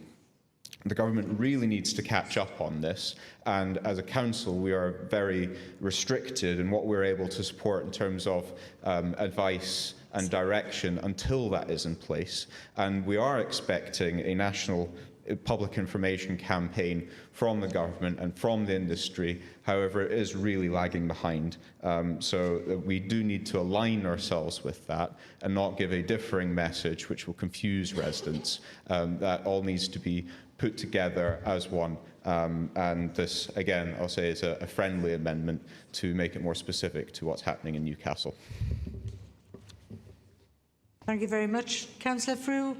The government really needs to catch up on this, and as a council we are very restricted in what we're able to support in terms of advice and direction until that is in place. And we are expecting a national public information campaign from the government and from the industry. However, it is really lagging behind. So we do need to align ourselves with that and not give a differing message which will confuse residents. That all needs to be put together as one. And this, again, I'll say is a friendly amendment to make it more specific to what's happening in Newcastle. Thank you very much. Councillor Frew,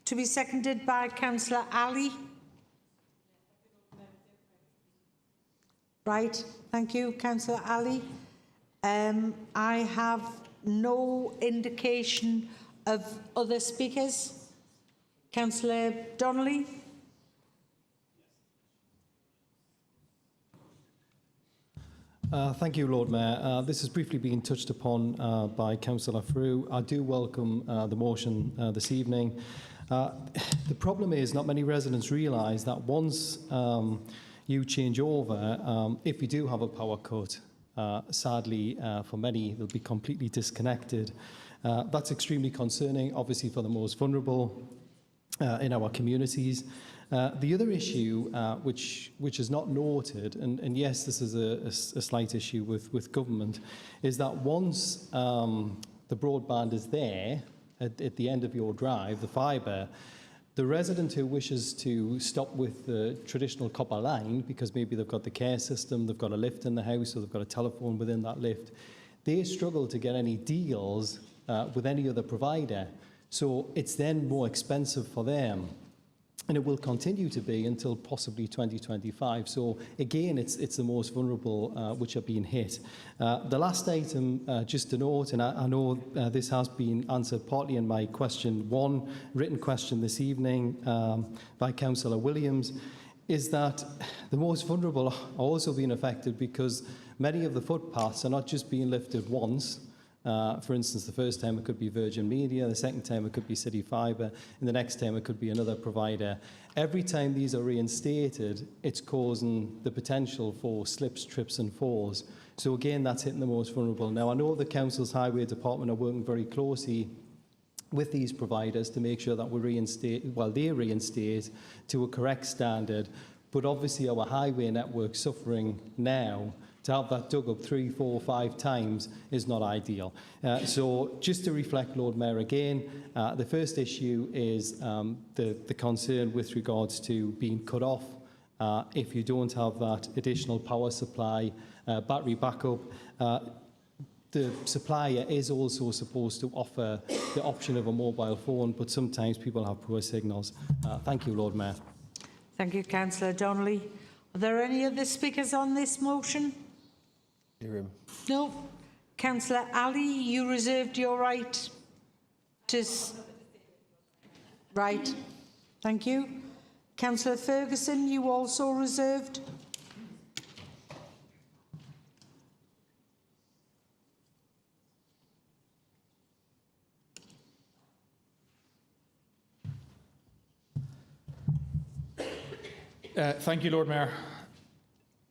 to be seconded by Councillor Ali. Right, thank you, Councillor Ali. I have no indication of other speakers. Councillor Donnelly. Thank you, Lord Mayor. This has briefly been touched upon by Councillor Frew. I do welcome the motion this evening. The problem is not many residents realise that once you change over, if you do have a power cut, sadly for many they'll be completely disconnected. That's extremely concerning, obviously for the most vulnerable in our communities. The other issue, which is not noted, and yes, this is a slight issue with government, is that once the broadband is there, at the end of your drive, the fibre, the resident who wishes to stop with the traditional copper line, because maybe they've got the care system, they've got a lift in the house, or they've got a telephone within that lift, they struggle to get any deals with any other provider. So it's then more expensive for them. And it will continue to be until possibly 2025. So again, it's the most vulnerable which are being hit. The last item, just to note, and I know this has been answered partly in my question one, written question this evening by Councillor Williams, is that the most vulnerable are also being affected because many of the footpaths are not just being lifted once. For instance, the first time it could be Virgin Media, the second time it could be City Fibre, and the next time it could be another provider. Every time these are reinstated, it's causing the potential for slips, trips and falls. So again, that's hitting the most vulnerable. Now, I know the Council's Highway Department are working very closely with these providers to make sure that we they reinstate to a correct standard. But obviously our highway network suffering now. To have that dug up 3, 4, 5 times is not ideal. So just to reflect, Lord Mayor, again, the first issue is the concern with regards to being cut off if you don't have that additional power supply, battery backup. The supplier is also supposed to offer the option of a mobile phone, but sometimes people have poor signals. Thank you, Lord Mayor. Thank you, Councillor Donnelly. Are there any other speakers on this motion? No. Councillor Ali, you reserved your right to... Right. Thank you. Councillor Ferguson, you also reserved. Thank you, Lord Mayor.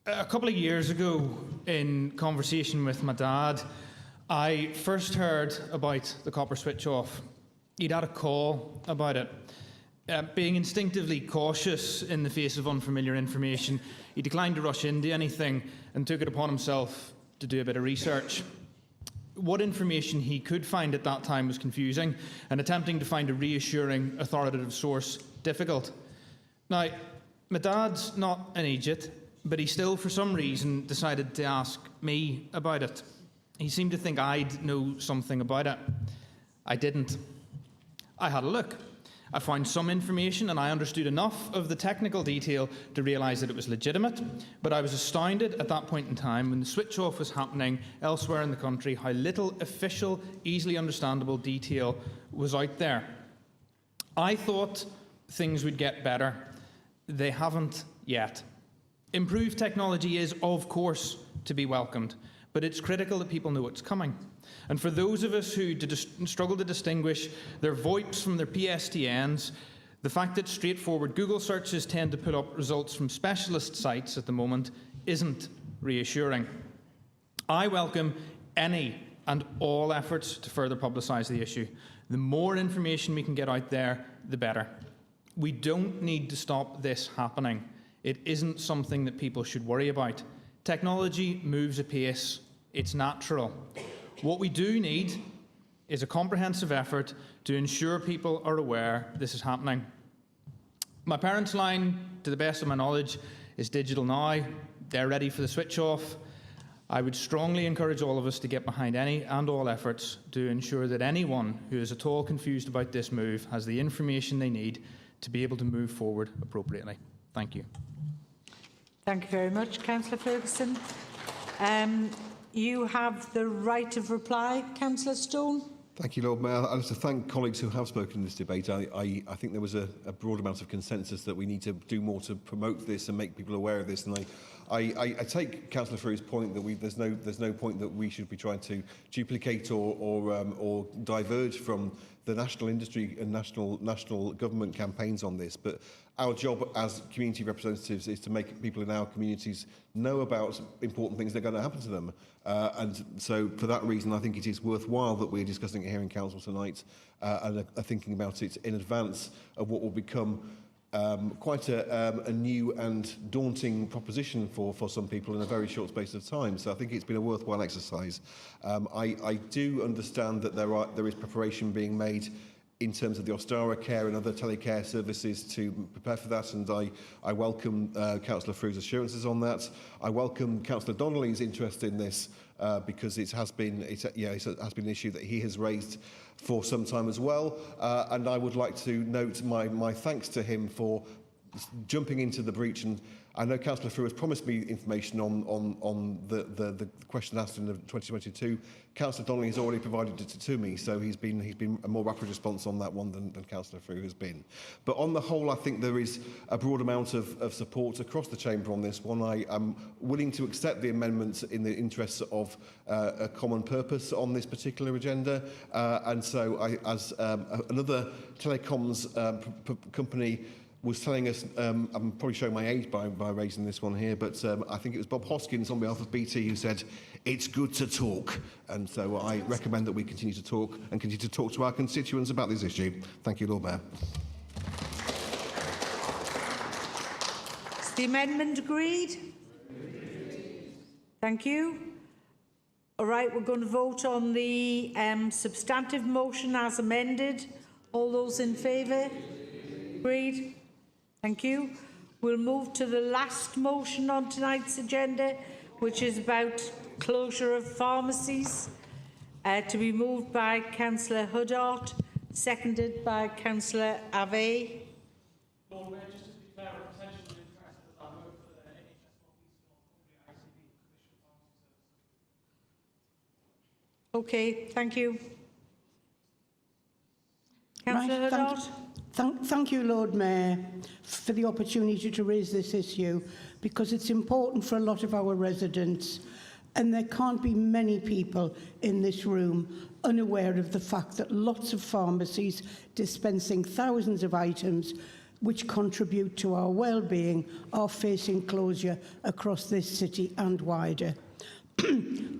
A couple of years ago, in conversation with my dad, I first heard about the copper switch off. He'd had a call about it. Being instinctively cautious in the face of unfamiliar information, he declined to rush into anything and took it upon himself to do a bit of research. What information he could find at that time was confusing, and attempting to find a reassuring, authoritative source difficult. Now, my dad's not an idiot, but he still, for some reason, decided to ask me about it. He seemed to think I'd know something about it. I didn't. I had a look. I found some information and I understood enough of the technical detail to realise that it was legitimate, but I was astounded at that point in time when the switch off was happening elsewhere in the country how little official, easily understandable detail was out there. I thought things would get better. They haven't yet. Improved technology is, of course, to be welcomed, but it's critical that people know it's coming. And for those of us who struggle to distinguish their VoIPs from their PSTNs, the fact that straightforward Google searches tend to put up results from specialist sites at the moment isn't reassuring. I welcome any and all efforts to further publicise the issue. The more information we can get out there, the better. We don't need to stop this happening. It isn't something that people should worry about. Technology moves apace. It's natural. What we do need is a comprehensive effort to ensure people are aware this is happening. My parents' line, to the best of my knowledge, is digital now. They're ready for the switch off. I would strongly encourage all of us to get behind any and all efforts to ensure that anyone who is at all confused about this move has the information they need to be able to move forward appropriately. Thank you. Thank you very much, Councillor Ferguson. You have the right of reply, Councillor Stone. Thank you, Lord Mayor. I'd like to thank colleagues who have spoken in this debate. I think there was a broad amount of consensus that we need to do more to promote this and make people aware of this. And I take Councillor Frew's point that there's no point that we should be trying to duplicate or diverge from the national industry and national government campaigns on this. But our job as community representatives is to make people in our communities know about important things that are going to happen to them. And so for that reason, I think it is worthwhile that we're discussing it here in Council tonight and are thinking about it in advance of what will become quite a new and daunting proposition for some people in a very short space of time. So I think it's been a worthwhile exercise. I do understand that there is preparation being made in terms of the Ostara care and other telecare services to prepare for that, and I welcome Councillor Frew's assurances on that. I welcome Councillor Donnelly's interest in this because it has been an issue that he has raised for some time as well, and I would like to note my thanks to him for jumping into the breach. And I know Councillor Frew has promised me information on the question asked in 2022. Councillor Donnelly has already provided it to me, so he's been a more rapid response on that one than Councillor Frew has been. But on the whole, I think there is a broad amount of support across the chamber on this one. I am willing to accept the amendments in the interests of a common purpose on this particular agenda, and so as another telecoms company was telling us, I'm probably showing my age by raising this one here, but I think it was Bob Hoskins on behalf of BT who said, it's good to talk. And so I recommend that we continue to talk and continue to talk to our constituents about this issue. Thank you, Lord Mayor. Is the amendment agreed? Thank you. All right, we're going to vote on the substantive motion as amended. All those in favour? Agreed. Thank you. We'll move to the last motion on tonight's agenda, which is about closure of pharmacies, to be moved by Councillor Huddart, seconded by Councillor Ave. Lord Mayor, just to be fair, representation of interest that I vote for the NHS Office and Okay, thank you. Councillor Huddart. Thank you, Lord Mayor, for the opportunity to raise this issue, because it's important for a lot of our residents, and there can't be many people in this room unaware of the fact that lots of pharmacies dispensing thousands of items which contribute to our well-being are facing closure across this city and wider.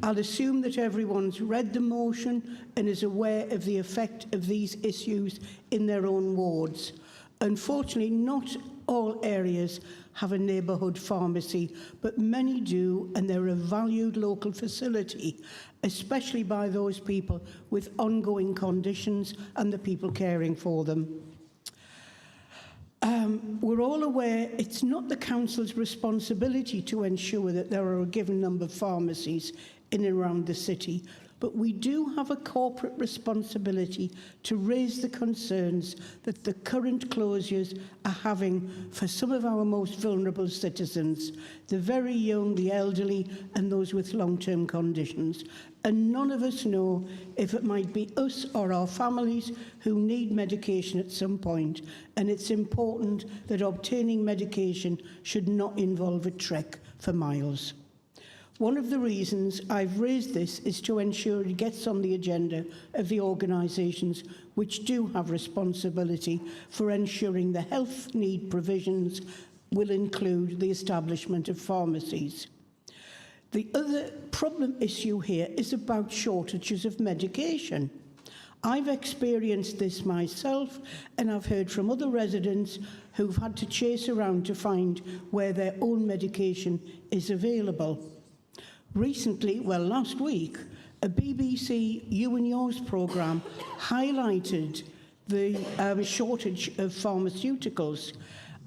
I'll assume that everyone's read the motion and is aware of the effect of these issues in their own wards. Unfortunately, not all areas have a neighbourhood pharmacy, but many do, and they're a valued local facility, especially by those people with ongoing conditions and the people caring for them. We're all aware it's not the council's responsibility to ensure that there are a given number of pharmacies in and around the city, but we do have a corporate responsibility to raise the concerns that the current closures are having for some of our most vulnerable citizens, the very young, the elderly, and those with long-term conditions. And none of us know if it might be us or our families who need medication at some point. And it's important that obtaining medication should not involve a trek for miles. One of the reasons I've raised this is to ensure it gets on the agenda of the organisations which do have responsibility for ensuring the health need provisions will include the establishment of pharmacies. The other problem issue here is about shortages of medication. I've experienced this myself, and I've heard from other residents who've had to chase around to find where their own medication is available. Recently, well, last week, a BBC You and Yours programme highlighted the shortage of pharmaceuticals,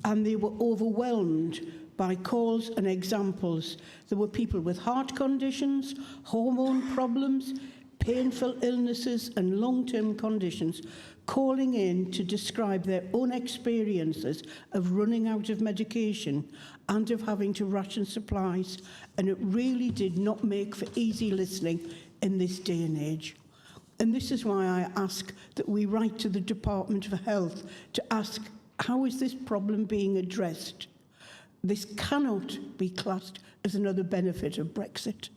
and they were overwhelmed by calls and examples. There were people with heart conditions, hormone problems, painful illnesses and long-term conditions calling in to describe their own experiences of running out of medication and of having to ration supplies, and it really did not make for easy listening in this day and age. And this is why I ask that we write to the Department for Health to ask, how is this problem being addressed? This cannot be classed as another benefit of Brexit.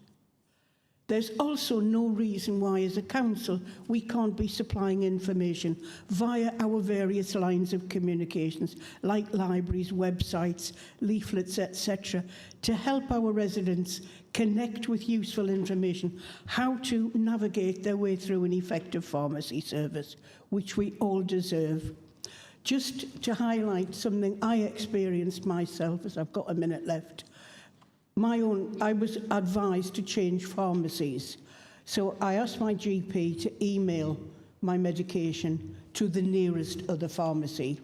There's also no reason why, as a council, we can't be supplying information via our various lines of communications, like libraries, websites, leaflets, etc., to help our residents connect with useful information, how to navigate their way through an effective pharmacy service, which we all deserve. Just to highlight something I experienced myself, as I've got a minute left. I was advised to change pharmacies. So I asked my GP to email my medication to the nearest other pharmacy.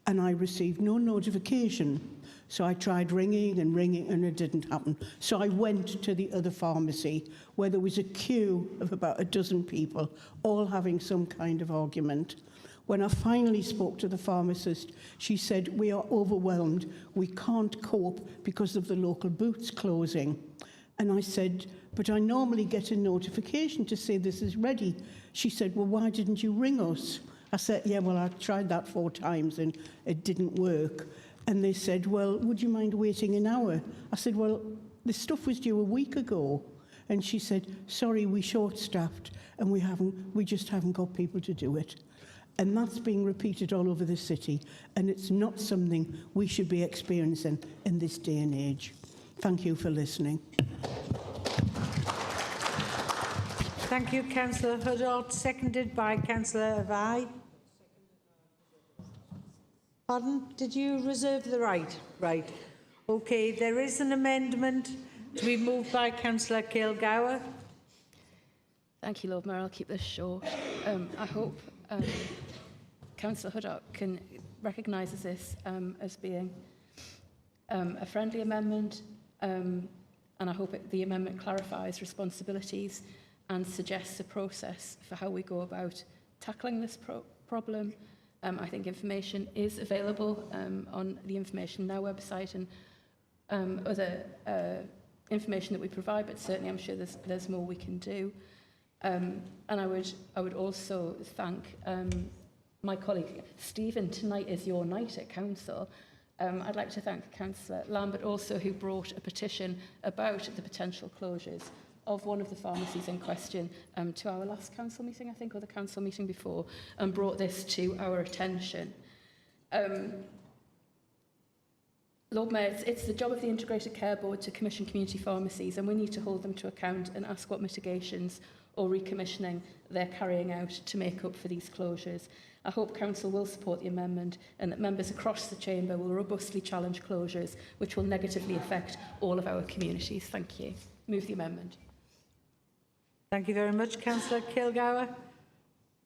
And I received no notification. So I tried ringing, and it didn't happen. So I went to the other pharmacy, where there was a queue of about a dozen people, all having some kind of argument. When I finally spoke to the pharmacist, she said, "We are overwhelmed. We can't cope because of the local Boots closing." And I said, "But I normally get a notification to say this is ready." She said, "Well, why didn't you ring us?" I said, "Yeah, well, I tried that 4 times and it didn't work." And they said, "Well, would you mind waiting an hour?" I said, "Well, this stuff was due a week ago." And she said, "Sorry, we short-staffed and we just haven't got people to do it." And that's being repeated all over the city, and it's not something we should be experiencing in this day and age. Thank you for listening. Thank you, Councillor Huddart. Seconded by Councillor Vai. Pardon? Did you reserve the right? Right. OK, there is an amendment to be moved by Councillor Kilgour. Thank you, Lord Mayor. I'll keep this short. I hope Councillor Huddart can recognises this as being a friendly amendment, and I hope the amendment clarifies responsibilities and suggests a process for how we go about tackling this problem. I think information is available on the Information Now website and other information that we provide, but certainly I'm sure there's more we can do. And I would also thank my colleague Stephen. Tonight is your night at Council. I'd like to thank Councillor Lambert also, who brought a petition about the potential closures of one of the pharmacies in question to our last council meeting, I think, or the council meeting before, and brought this to our attention. Lord Mayor, it's the job of the Integrated Care Board to commission community pharmacies, and we need to hold them to account and ask what mitigations or recommissioning they're carrying out to make up for these closures. I hope Council will support the amendment and that members across the Chamber will robustly challenge closures which will negatively affect all of our communities. Thank you. Move the amendment. Thank you very much, Councillor Kilgour.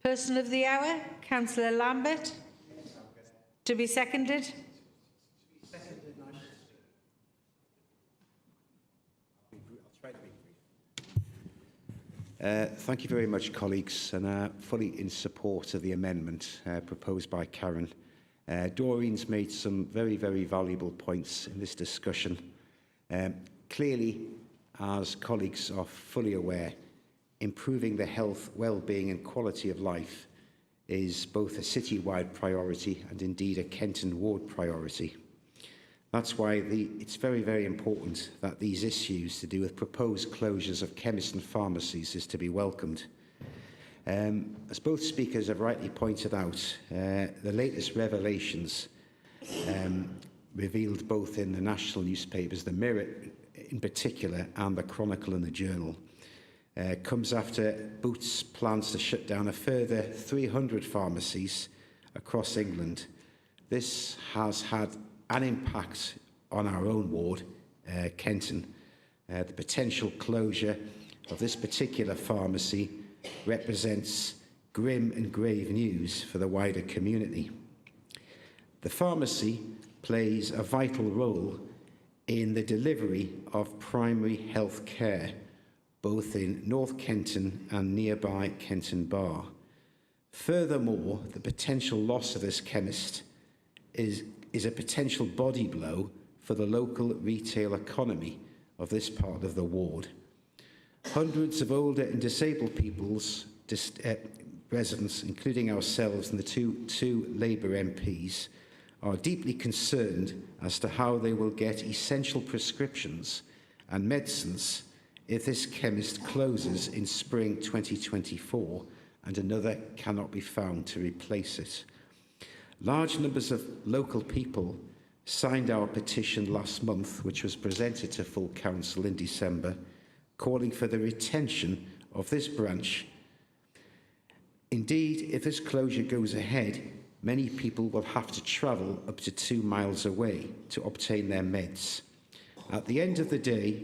Person of the hour, Councillor Lambert. To be seconded. Thank you very much, colleagues, and fully in support of the amendment proposed by Karen. Doreen's made some very, very valuable points in this discussion. Clearly, as colleagues are fully aware, improving the health, well-being and quality of life is both a city-wide priority and indeed a Kenton ward priority. That's why it's very, very important that these issues to do with proposed closures of chemists and pharmacies is to be welcomed. As both speakers have rightly pointed out, the latest revelations revealed both in the national newspapers, the Mirror in particular, and the Chronicle and the Journal, comes after Boots plans to shut down a further 300 pharmacies across England. This has had an impact on our own ward, Kenton. The potential closure of this particular pharmacy represents grim and grave news for the wider community. The pharmacy plays a vital role in the delivery of primary health care, both in North Kenton and nearby Kenton Bar. Furthermore, the potential loss of this chemist is a potential body blow for the local retail economy of this part of the ward. Hundreds of older and disabled people's residents, including ourselves and the two Labour MPs, are deeply concerned as to how they will get essential prescriptions and medicines if this chemist closes in spring 2024 and another cannot be found to replace it. Large numbers of local people signed our petition last month, which was presented to full council in December, calling for the retention of this branch. Indeed, if this closure goes ahead, many people will have to travel up to 2 miles away to obtain their meds. At the end of the day,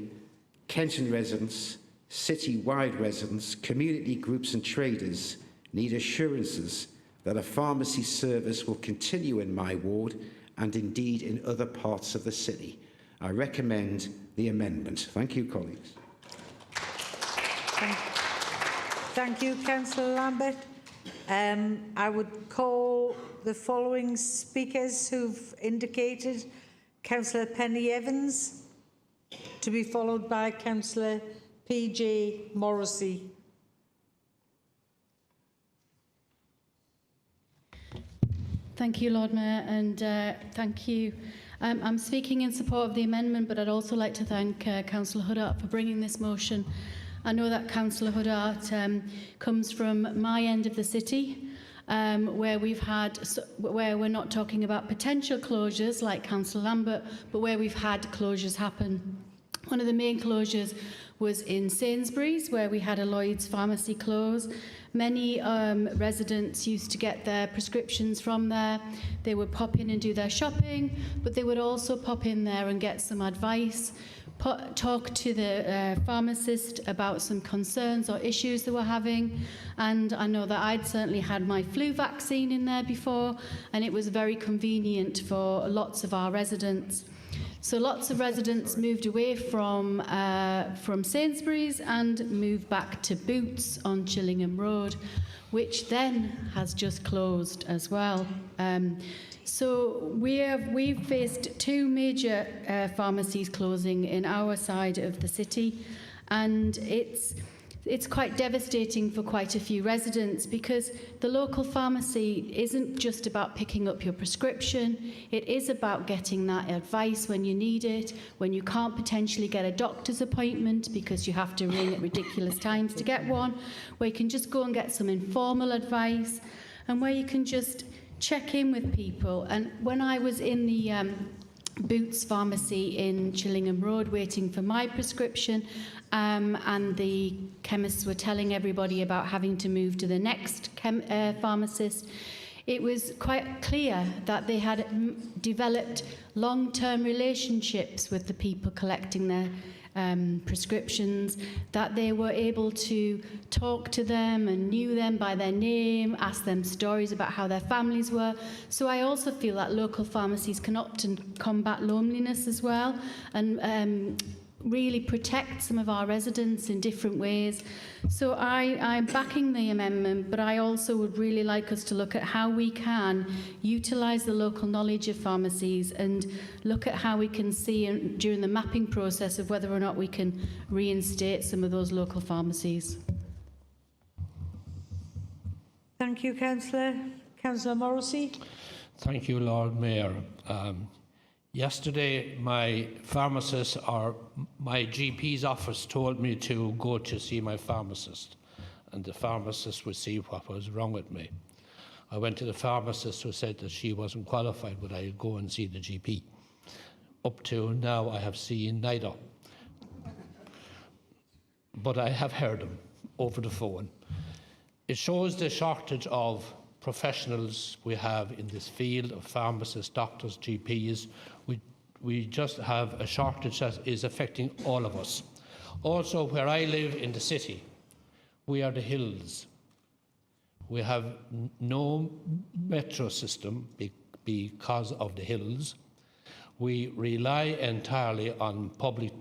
Kenton residents, city-wide residents, community groups and traders need assurances that a pharmacy service will continue in my ward and indeed in other parts of the city. I recommend the amendment. Thank you, colleagues. Thank you, Councillor Lambert. I would call the following speakers who've indicated: Councillor Penny Evans, to be followed by Councillor PJ Morrissey. Thank you, Lord Mayor, and thank you. I'm speaking in support of the amendment, but I'd also like to thank Councillor Huddart for bringing this motion. I know that Councillor Huddart comes from my end of the city, where we're not talking about potential closures like Councillor Lambert, but where we've had closures happen. One of the main closures was in Sainsbury's, where we had a Lloyd's pharmacy close. Many residents used to get their prescriptions from there. They would pop in and do their shopping, but they would also pop in there and get some advice, talk to the pharmacist about some concerns or issues they were having. And I know that I'd certainly had my flu vaccine in there before, and it was very convenient for lots of our residents. So lots of residents moved away from Sainsbury's and moved back to Boots on Chillingham Road, which then has just closed as well. So we've faced two major pharmacies closing in our side of the city, and it's quite devastating for quite a few residents, because the local pharmacy isn't just about picking up your prescription. It is about getting that advice when you need it, when you can't potentially get a doctor's appointment because you have to ring at ridiculous times to get one, where you can just go and get some informal advice, and where you can just check in with people. And when I was in the Boots pharmacy in Chillingham Road waiting for my prescription, and the chemists were telling everybody about having to move to the next pharmacist, it was quite clear that they had developed long-term relationships with the people collecting their prescriptions, that they were able to talk to them and knew them by their name, ask them stories about how their families were. So I also feel that local pharmacies can often combat loneliness as well, and really protect some of our residents in different ways. So I'm backing the amendment, but I also would really like us to look at how we can utilise the local knowledge of pharmacies and look at how we can see during the mapping process of whether or not we can reinstate some of those local pharmacies. Thank you, Councillor. Councillor Morrissey. Thank you, Lord Mayor. Yesterday, my pharmacist or my GP's office told me to go to see my pharmacist, and the pharmacist would see what was wrong with me. I went to the pharmacist who said that she wasn't qualified, but I'd go and see the GP. Up to now, I have seen neither. But I have heard them over the phone. It shows the shortage of professionals we have in this field of pharmacists, doctors, GPs. We just have a shortage that is affecting all of us. Also, where I live in the city, we are the hills. We have no metro system because of the hills. We rely entirely on public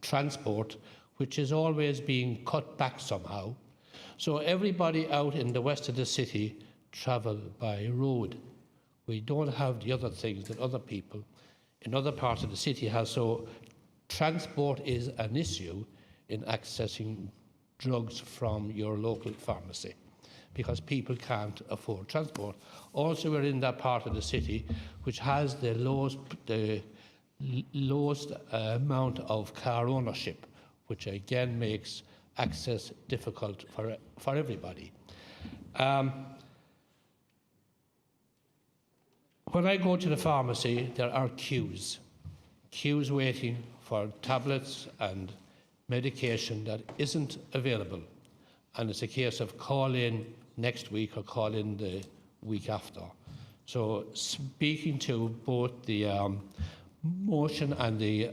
transport, which is always being cut back somehow. So everybody out in the west of the city travel by road. We don't have the other things that other people in other parts of the city have. So transport is an issue in accessing drugs from your local pharmacy because people can't afford transport. Also, we're in that part of the city which has the lowest amount of car ownership, which again makes access difficult for everybody. When I go to the pharmacy, there are queues waiting for tablets and medication that isn't available. And it's a case of call in next week or call in the week after. So speaking to both the motion and the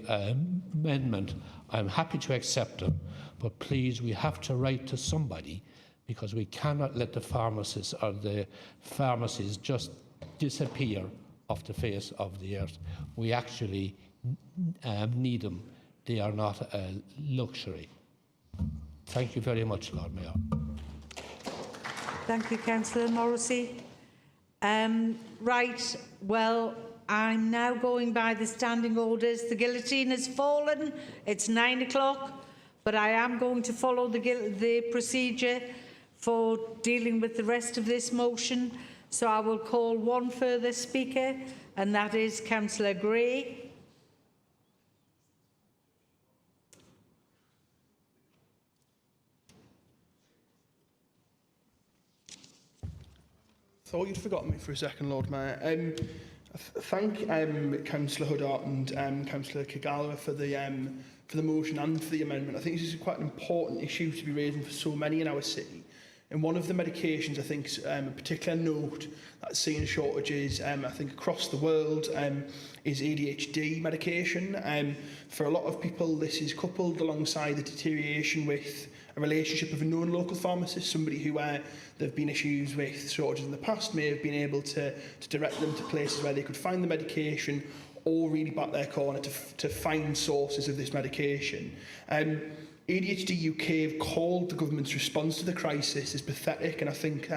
amendment, I'm happy to accept them, but please, we have to write to somebody because we cannot let the pharmacists or the pharmacies just disappear off the face of the earth. We actually need them. They are not a luxury. Thank you very much, Lord Mayor. Thank you, Councillor Morrissey. Right, well, I'm now going by the standing orders. The guillotine has fallen. It's 9 o'clock, but I am going to follow the procedure for dealing with the rest of this motion. So I will call one further speaker, and that is Councillor Gray. Thought you'd forgotten me for a second, Lord Mayor. Thank Councillor Huddart and Councillor Kagawa for the motion and for the amendment. I think this is quite an important issue to be raising for so many in our city. And one of the medications I think is a particular note that's seeing shortages, I think across the world, is ADHD medication. For a lot of people, this is coupled alongside the deterioration with a relationship of a known local pharmacist, somebody who there have been issues with shortages in the past, may have been able to direct them to places where they could find the medication or really back their corner to find sources of this medication. ADHD UK have called the government's response to the crisis as pathetic, and I think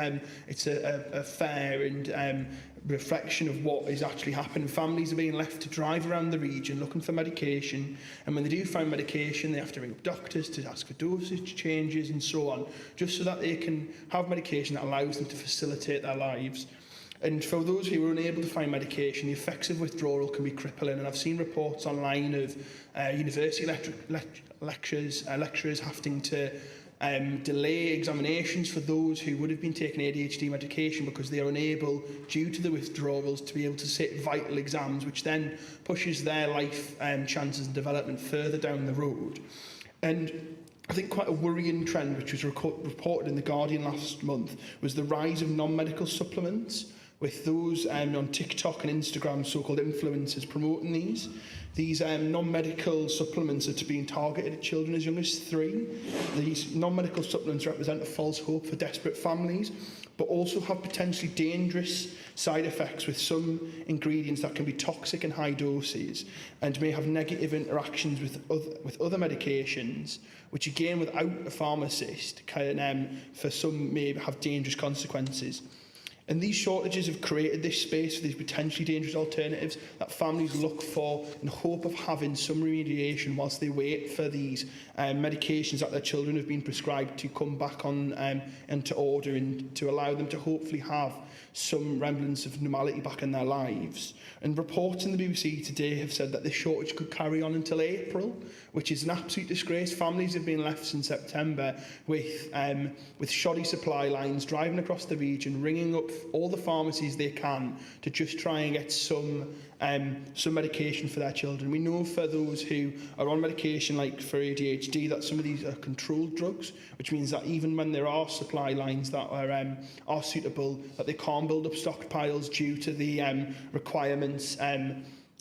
it's a fair and reflection of what is actually happening. Families are being left to drive around the region looking for medication, and when they do find medication, they have to ring up doctors to ask for dosage changes and so on, just so that they can have medication that allows them to facilitate their lives. And for those who are unable to find medication, the effects of withdrawal can be crippling. And I've seen reports online of university lecturers having to delay examinations for those who would have been taking ADHD medication because they are unable, due to the withdrawals, to be able to sit vital exams, which then pushes their life chances and development further down the road. And I think quite a worrying trend, which was reported in The Guardian last month, was the rise of non-medical supplements, with those on TikTok and Instagram, so-called influencers, promoting these. These non-medical supplements are being targeted at children as young as 3. These non-medical supplements represent a false hope for desperate families, but also have potentially dangerous side effects with some ingredients that can be toxic in high doses and may have negative interactions with other medications, which again, without a pharmacist, can for some may have dangerous consequences. And these shortages have created this space for these potentially dangerous alternatives that families look for in hope of having some remediation whilst they wait for these medications that their children have been prescribed to come back on and to order, and to allow them to hopefully have some remnants of normality back in their lives. And reports in the BBC today have said that this shortage could carry on until April, which is an absolute disgrace. Families have been left since September with shoddy supply lines driving across the region, ringing up all the pharmacies they can to just try and get some medication for their children. We know for those who are on medication, like for ADHD, that some of these are controlled drugs, which means that even when there are supply lines that are suitable, that they can't build up stockpiles due to the requirements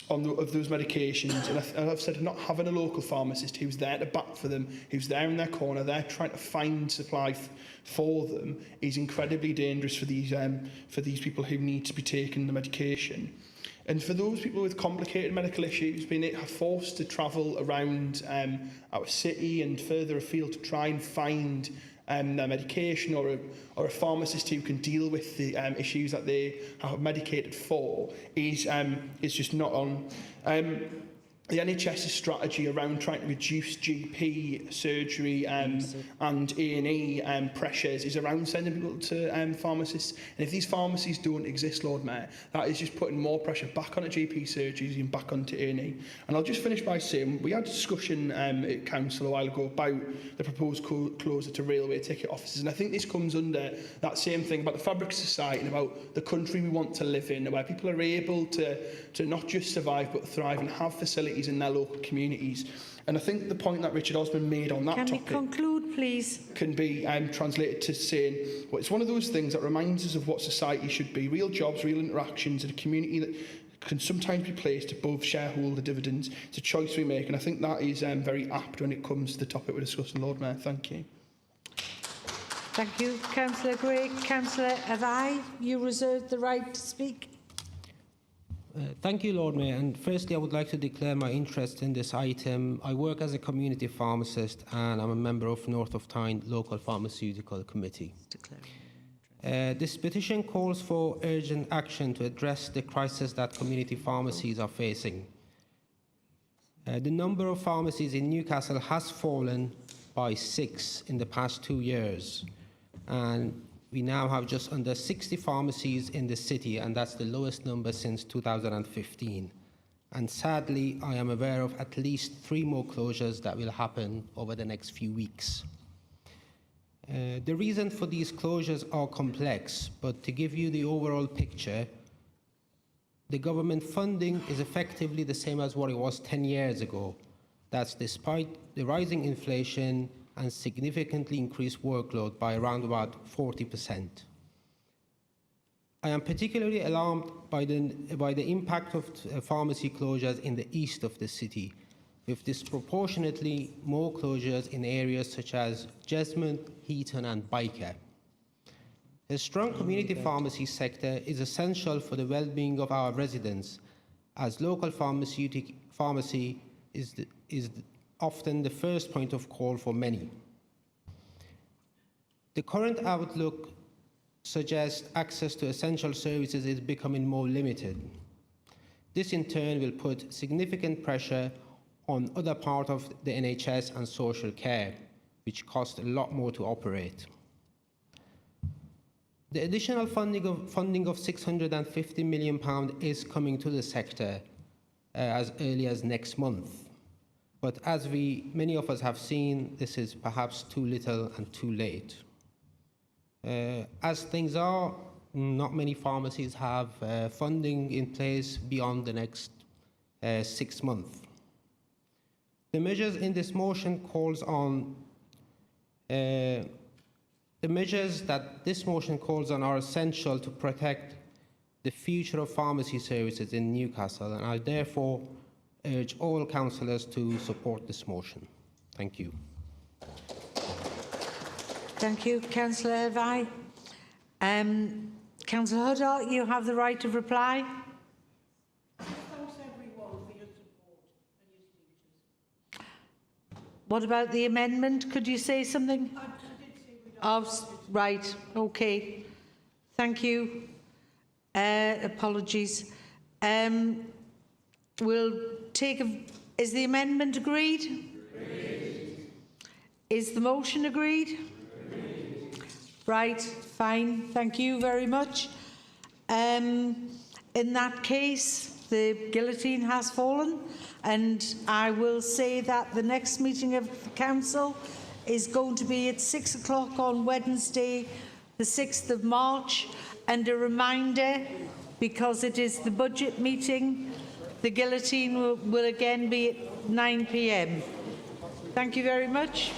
of those medications. And I've said, not having a local pharmacist who's there to bat for them, who's there in their corner, they're trying to find supply for them, is incredibly dangerous for these people who need to be taking the medication. And for those people with complicated medical issues, being forced to travel around our city and further afield to try and find their medication, or a pharmacist who can deal with the issues that they are medicated for, is just not on. The NHS's strategy around trying to reduce GP surgery and A&E pressures is around sending people to pharmacists. And if these pharmacies don't exist, Lord Mayor, that is just putting more pressure back onto GP surgeries and back onto A&E. And I'll just finish by saying we had a discussion at Council a while ago about the proposed closure to railway ticket offices. And I think this comes under that same thing about the fabric of society and about the country we want to live in, where people are able to not just survive but thrive and have facilities in their local communities. And I think the point that Richard Osman made on that topic... Can we conclude, please? ...can be translated to saying, well, it's one of those things that reminds us of what society should be: real jobs, real interactions, and a community that can sometimes be placed above shareholder dividends. It's a choice we make, and I think that is very apt when it comes to the topic we're discussing, Lord Mayor. Thank you. Thank you, Councillor Gray. Councillor Adai, you reserve the right to speak. Thank you, Lord Mayor. And firstly, I would like to declare my interest in this item. I work as a community pharmacist and I'm a member of North of Tyne Local Pharmaceutical Committee. This petition calls for urgent action to address the crisis that community pharmacies are facing. The number of pharmacies in Newcastle has fallen by 6 in the past 2 years. And we now have just under 60 pharmacies in the city, and that's the lowest number since 2015. And sadly, I am aware of at least 3 more closures that will happen over the next few weeks. The reason for these closures are complex, but to give you the overall picture, the government funding is effectively the same as what it was 10 years ago. That's despite the rising inflation and significantly increased workload by around about 40%. I am particularly alarmed by the impact of pharmacy closures in the east of the city, with disproportionately more closures in areas such as Jesmond, Heaton and Byker. A strong community pharmacy sector is essential for the well-being of our residents, as local pharmacy is often the first point of call for many. The current outlook suggests access to essential services is becoming more limited. This in turn will put significant pressure on other parts of the NHS and social care, which cost a lot more to operate. The additional funding of £650 million is coming to the sector as early as next month. But as many of us have seen, this is perhaps too little and too late. As things are, not many pharmacies have funding in place beyond the next 6 months. The measures in this motion calls on are essential to protect the future of pharmacy services in Newcastle, and I therefore urge all councillors to support this motion. Thank you. Thank you, Councillor Vai. Councillor Huddart, you have the right of reply. Thanks everyone for your support and your speeches. What about the amendment? Could you say something? I did say we'd Right, okay. Thank you. Apologies. We'll take a... Is the amendment agreed? Agreed. Is the motion agreed? Agreed. Right, fine. Thank you very much. In that case, the guillotine has fallen, and I will say that the next meeting of the council is going to be at 6 o'clock on Wednesday, the 6th of March. And a reminder, because it is the budget meeting, the guillotine will again be at 9 p.m. Thank you very much.